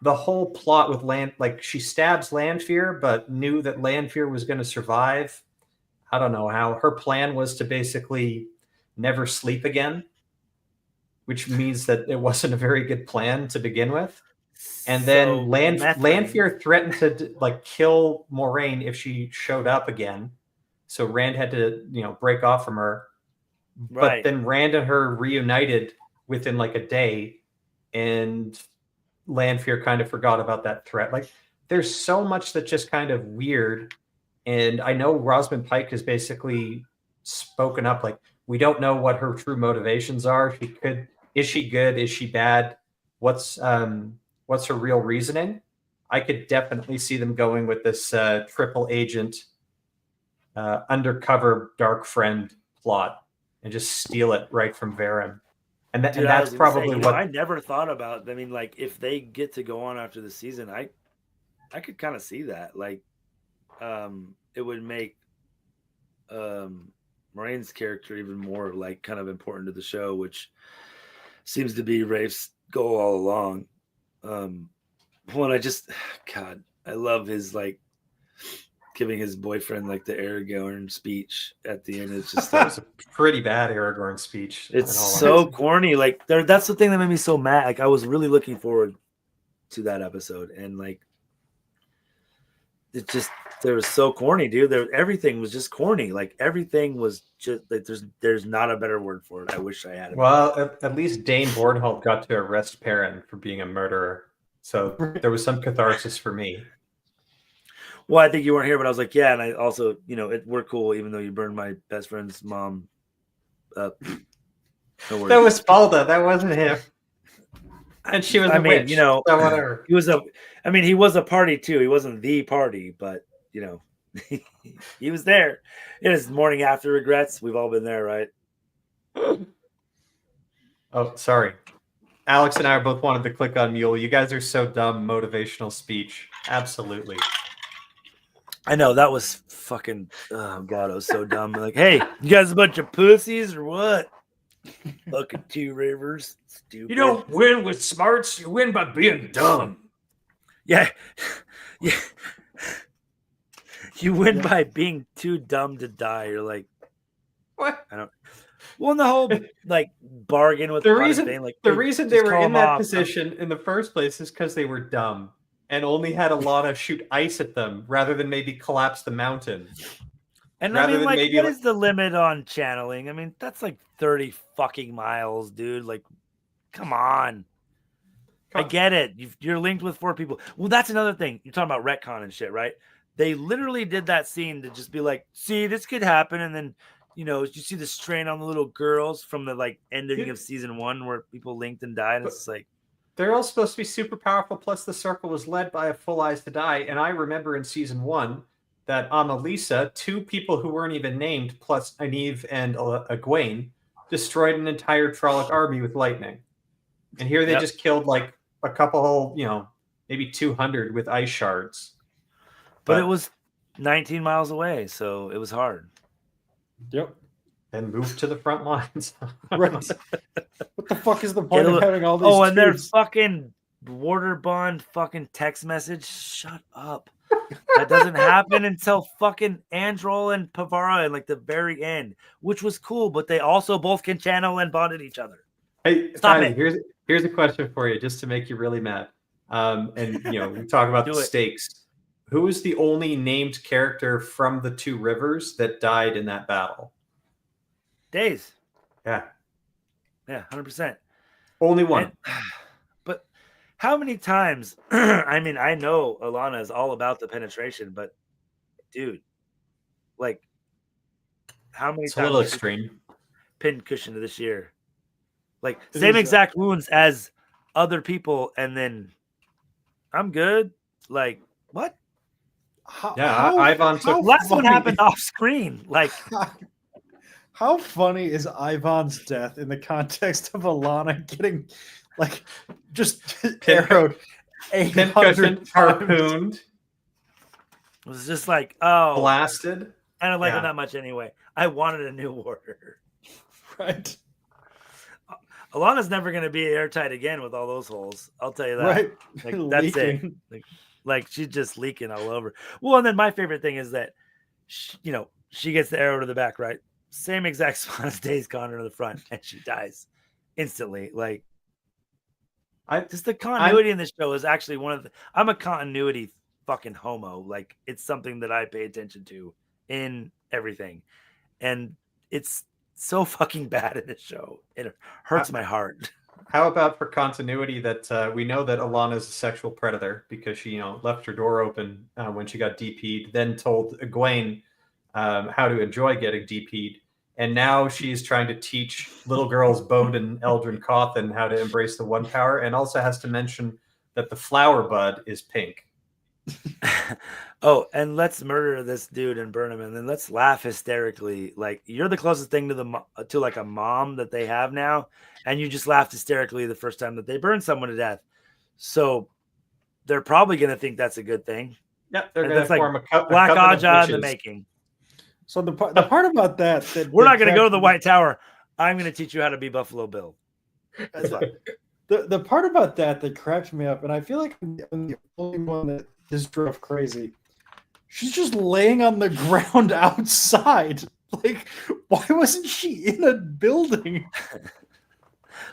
the whole plot with she stabs Lanfear, but knew that Lanfear was going to survive. I don't know how. Her plan was to basically never sleep again, which means that it wasn't a very good plan to begin with. And then Lanfear threatened to kill Moraine if she showed up again. So Rand had to, break off from her. Right. But then Rand and her reunited within a day, and Lanfear kind of forgot about that threat. There's so much that's just kind of weird. And I know Rosamund Pike has basically spoken up. We don't know what her true motivations are. Is she good? Is she bad? What's her real reasoning? I could definitely see them going with this triple agent undercover dark friend plot and just steal it right from Varen. And that's probably what I never thought about. I mean, if they get to go on after the season, I could kind of see that. It would make Moraine's character even more kind of important to the show, which seems to be Rafe's goal all along. I love his giving his boyfriend the Aragorn speech at the end. It's just that was a pretty bad Aragorn speech. It's so corny. That's the thing that made me so mad. I was really looking forward to that episode, and it just was so corny, dude. Everything was just corny. Everything was just there's not a better word for it. I wish I had it. Well, at least Dane Bornholm got to arrest Perrin for being a murderer, so there was some catharsis for me. Well, I think you weren't here, but I was yeah, and I also, we're cool, even though you burned my best friend's mom up. That was Balda. That wasn't him. And she was a witch. So whatever. He was a party too. He wasn't the party, but he was there. It is morning after regrets. We've all been there, right? Oh, sorry. Alex and I both wanted to click on Mule. You guys are so dumb. Motivational speech. Absolutely. I know, that was fucking, oh God, I was so dumb. Hey, you guys a bunch of pussies or what? Fucking Two Rivers. Stupid. You don't win with smarts, you win by being dumb. Yeah. Yeah. You win by being too dumb to die. You're what? I don't. Well, in the whole bargain with the reason they were in that position in the first place is because they were dumb and only had Alana shoot ice at them rather than maybe collapse the mountain. And what is the limit on channeling? That's 30 fucking miles, dude. Come on. I get it. You're linked with 4 people. Well, that's another thing. You're talking about retcon and shit, right? They literally did that scene to just be see, this could happen. And then, you see the strain on the little girls from the ending of season 1 where people linked and died. And it's they're all supposed to be super powerful. Plus the circle was led by a Full Eyes to Die. And I remember in season 1 that Amalisa, 2 people who weren't even named, plus Nynaeve and Egwene, destroyed an entire Trolloc army with lightning. And here they just killed a couple, maybe 200 with ice shards. But it was 19 miles away, so it was hard. Yep. And moved to the front lines. Right. What the fuck is the point of having all these Oh, and their troops? fucking water bond fucking text message. Shut up. That doesn't happen until fucking Androl and Pavara in the very end, which was cool, but they also both can channel and bond at each other. Hey, Stop Patty, it. Here's a question for you, just to make you really mad. And we talk about the stakes. Who is the only named character from the 2 rivers that died in that battle? Days. Yeah. Yeah, 100%. Only one. But How many times? I mean, I know Alana is all about the penetration, but dude, like, how many It's a times little have you extreme. pin cushion this year? Like, It same is, exact wounds as other people, and then I'm good. Like, what? Yeah, Ivan took. Last one funny- happened off screen. Like, How funny is Ivan's death in the context of Alana getting like just arrowed Pin 800 cushion, times? harpooned, it was just like, oh, blasted. I don't like Yeah. him that much anyway. I wanted a new warrior. Right. Alana's never going to be airtight again with all those holes. I'll tell you that. Right. Like, that's it. Leaking. Like she's just leaking all over. Well, and then my favorite thing is that, she gets the arrow to the back, right? Same exact spot as Days Connor to the front, and she dies instantly. Like, just the continuity in this show is actually one of the. I'm a continuity fucking homo. Like, it's something that I pay attention to in everything, and it's so fucking bad in this show. It hurts my heart. How about for continuity that we know that Alana is a sexual predator because she, left her door open when she got DP'd, then told Egwene how to enjoy getting DP'd. And now she's trying to teach little girls Bode and Eldrin Cawthon how to embrace the One Power, and also has to mention that the flower bud is pink. Oh, and let's murder this dude and burn him, and then let's laugh hysterically. Like, you're the closest thing to like a mom that they have now, and you just laughed hysterically the first time that they burned someone to death. So they're probably going to think that's a good thing. Yep, they're And going to that's form like a Black coven of Aja in the witches. making. So the part about that We're not going to go to the White Tower. I'm going to teach you how to be Buffalo Bill. That's fine. The part about that cracked me up, and I feel like I'm the only one that just drove crazy. She's just laying on the ground outside. Like, why wasn't she in a building?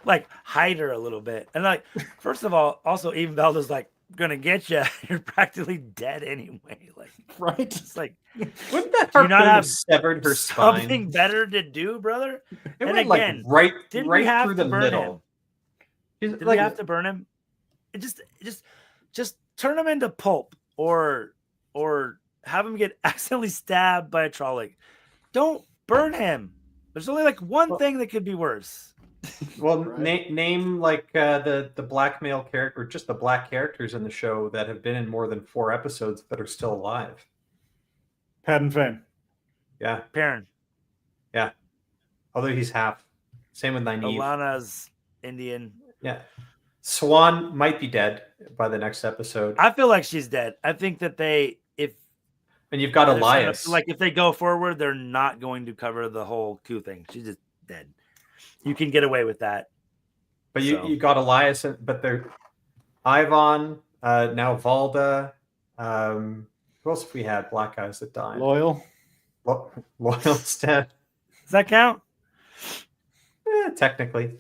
Like, hide her a little bit. And like, first of all, also even Velda's like, gonna get you. You're practically dead anyway. Like, right? It's like, wouldn't that do you not harpoon have have severed her something spine? better to do, brother? It And went again, like didn't right we have through to the burn middle. him? Did we have to burn him? It just turn him into pulp, or have him get accidentally stabbed by a trolley. Don't burn him. There's only like one thing that could be worse. Well, Right. name like the black male character, or just the black characters in the show that have been in more than 4 episodes that are still alive. Pat and Fane. Yeah, Perrin. yeah. Although he's half. Same with Nynaeve. Alana's Indian. Yeah. Swan might be dead by the next episode. I feel like she's dead. I think that And you've got Elias. like if they go forward, they're not going to cover the whole coup thing. She's just dead. You can get away with that. But So. you got Elias, but they're Ivan, now Valda. Who else have we had? Black guys that died. Loyal. Loyal's dead. Does that count? Technically.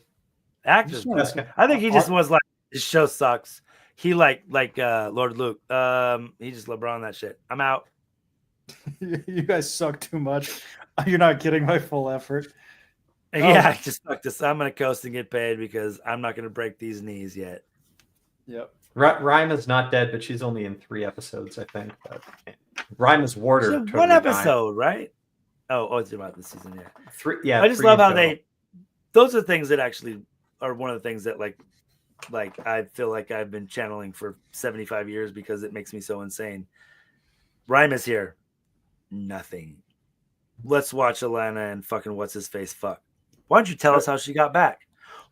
Actors. That's- I think he just was like, this show sucks. He like Lord Luke. He just LeBron that shit. I'm out. You guys suck too much. You're not getting my full effort. Yeah, I just fucked this. I'm gonna coast and get paid because I'm not gonna break these knees yet. Yep. Rima's not dead, but she's only in 3 episodes, I think. But Rima's warder. So totally one died. episode, right? Oh, it's about this season, yeah. 3, yeah. I just 3 love in how total. those are things that actually are one of the things that like I feel like I've been channeling for 75 years because it makes me so insane. Rima's here. Nothing. Let's watch Alana and fucking what's his face fuck. Why don't you tell us how she got back?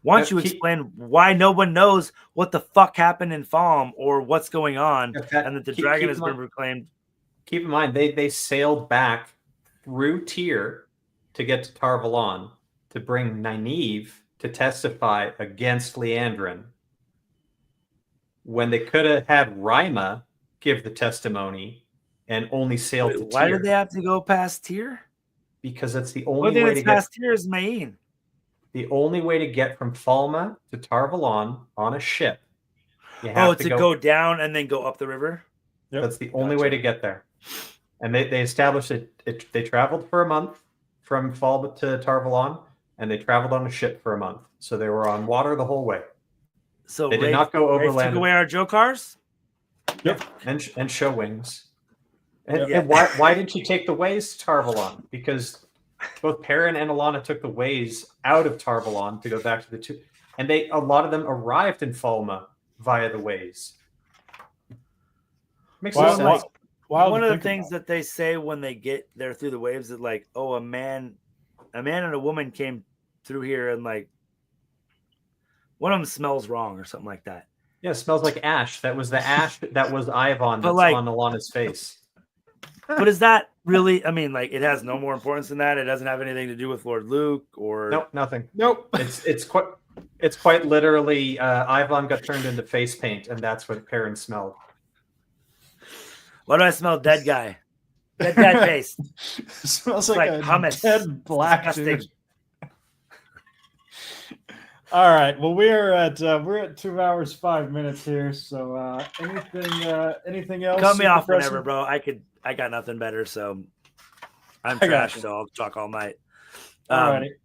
Why don't you explain why no one knows what the fuck happened in Falm or what's going on, and that the dragon has been reclaimed? Keep in mind, they sailed back through Tyr to get to Tar Valon to bring Nynaeve to testify against Leandrin, when they could have had Rima give the testimony and only sailed to Tyr. Why did they have to go past Tyr? Because that's the Only only way to get past Tyr is Mayene. the only way to get from Falma to Tar Valon on a ship. You have To go down and then go up the river. Yep. That's the only way to get there. And they established it. They traveled for a month from Falma to Tar Valon, and they traveled on a ship for a month. So they were on water the whole way. So They did not go Rafe overland. took away our Joe cars. Yep, and show wings. And, Yeah. and why didn't you take the ways to Tarvalon? Because both Perrin and Alana took the ways out of Tarvalon to go back to the two, and a lot of them arrived in Falma via the ways. Makes no sense. One of the things that they say when they get there through the waves is like, oh, a man and a woman came through here, and like one of them smells wrong or something like that. Yeah, it smells like ash. That was the ash that was Ivan that's like, on Alana's face. But is that really? I mean, like, it has no more importance than that. It doesn't have anything to do with Lord Luke or nope, nothing. Nope. It's quite literally Ivan got turned into face paint, and that's what Perrin smelled. Why do I smell dead guy? Dead guy paste. Smells It's like a hummus. dead black Disgusting. dude. All right. Well, we're at 2 hours 5 minutes here. So anything else? Cut me off Super whenever, pressing? bro. I got nothing better, so I'm I got trash, you. so I'll talk all night. All righty.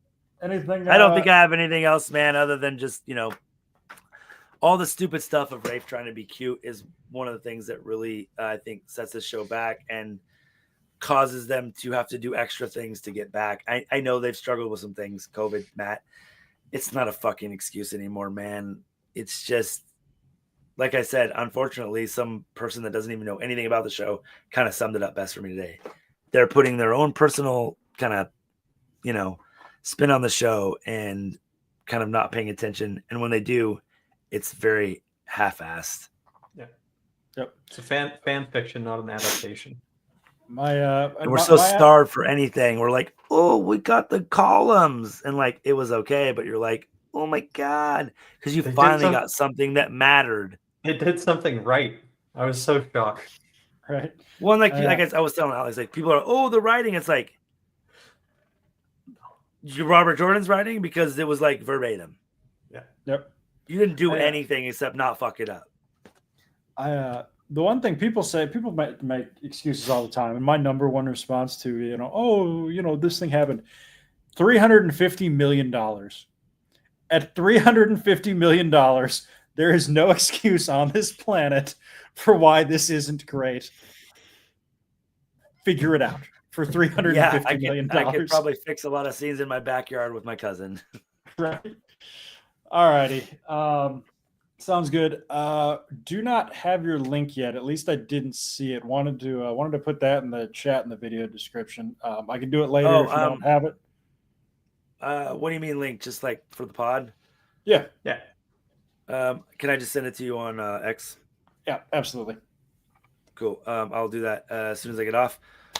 Anything? I don't think I have anything else, man, other than just, all the stupid stuff of Rafe trying to be cute is one of the things that really, I think, sets this show back and causes them to have to do extra things to get back. I know they've struggled with some things, COVID, Matt. It's not a fucking excuse anymore, man. It's just, like I said, unfortunately, some person that doesn't even know anything about the show kind of summed it up best for me today. They're putting their own personal kind of, spin on the show and kind of not paying attention. And when they do, it's very half-assed. Yeah. Yep. It's a fan fiction, not an adaptation. And we're so starved for anything. We're like, oh, we got the columns. And like, it was okay. But you're like, oh my God. Because you finally got something that mattered. It did something right. I was so shocked. Right. Well, like I was telling Alex, like people are, oh, the writing. It's like Robert Jordan's writing because it was like verbatim. Yeah. Yep. You didn't do anything except not fuck it up. The one thing people might make excuses all the time, and my number one response to this thing happened, $350 million. At $350 million, there is no excuse on this planet for why this isn't great. Figure it out for $350 million. I could probably fix a lot of scenes in my backyard with my cousin. Right. All righty. Sounds good. Do not have your link yet. At least I didn't see it. Wanted to put that in the chat in the video description. I can do it later if you don't have it. What do you mean link? Just like for the pod? Yeah. Yeah. Can I just send it to you on X? Yeah, absolutely. Cool. I'll do that as soon as I get off.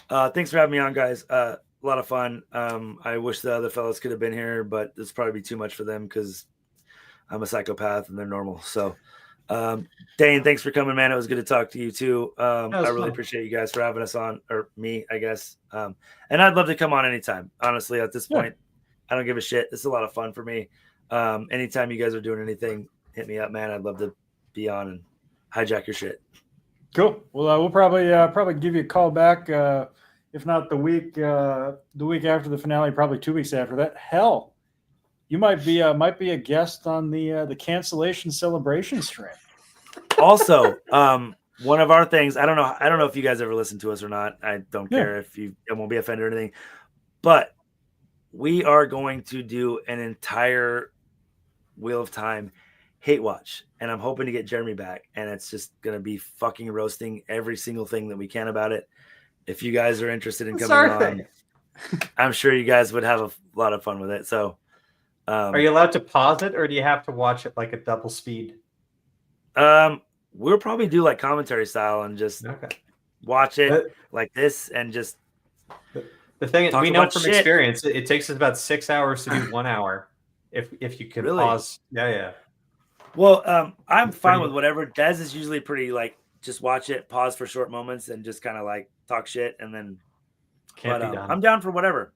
Thanks for having me on, guys. A lot of fun. I wish the other fellas could have been here, but it's probably be too much for them because I'm a psychopath and they're normal. So, Dane, thanks for coming, man. It was good to talk to you too. I really fun. appreciate you guys for having us on, or me, I guess. And I'd love to come on anytime. Honestly, at this point, I don't give a shit. It's a lot of fun for me. Anytime you guys are doing anything, hit me up, man. I'd love to be on and hijack your shit. Cool. Well, we'll probably give you a call back. If not the week after the finale, probably 2 weeks after that. Hell, you might be a guest on the cancellation celebration stream. Also, one of our things, I don't know if you guys ever listen to us or not. I don't care if you won't be offended or anything, but we are going to do an entire Wheel of Time hate watch, and I'm hoping to get Jeremy back, and it's just going to be fucking roasting every single thing that we can about it. If you guys are interested in coming on, I'm sure you guys would have a lot of fun with it. So, are you allowed to pause it, or do you have to watch it like a double speed? We'll probably do like commentary style and just watch it like this and just. The thing we know from shit. experience, it takes us about 6 hours to do 1 hour. If you can pause, yeah. Well, I'm fine with whatever. Des is usually pretty like just watch it, pause for short moments, and just kind of like talk shit, and then. Can't be done. I'm down for whatever,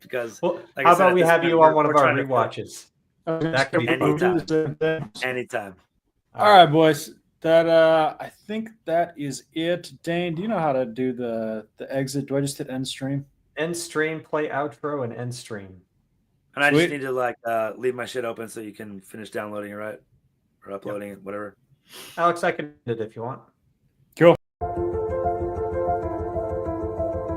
because. Like how about we have you on one of our rewatches? That could be anytime. All right, boys. That I think that is it. Dane, do you know how to do the exit? Do I just hit end stream? End stream, play outro, and end stream. And I just need to like leave my shit open so you can finish downloading it, right? or uploading it, whatever. Alex, I can end it if you want. Cool.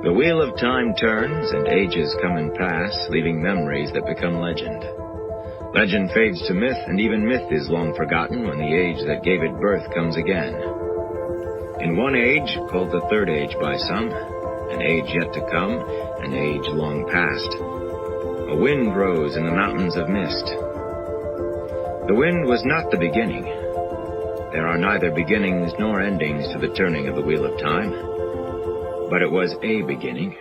The wheel of time turns, and ages come and pass, leaving memories that become legend. Legend fades to myth, and even myth is long forgotten when the age that gave it birth comes again. In one age, called the Third Age by some, an age yet to come, an age long past, a wind rose in the mountains of mist. The wind was not the beginning. There are neither beginnings nor endings to the turning of the wheel of time, but it was a beginning.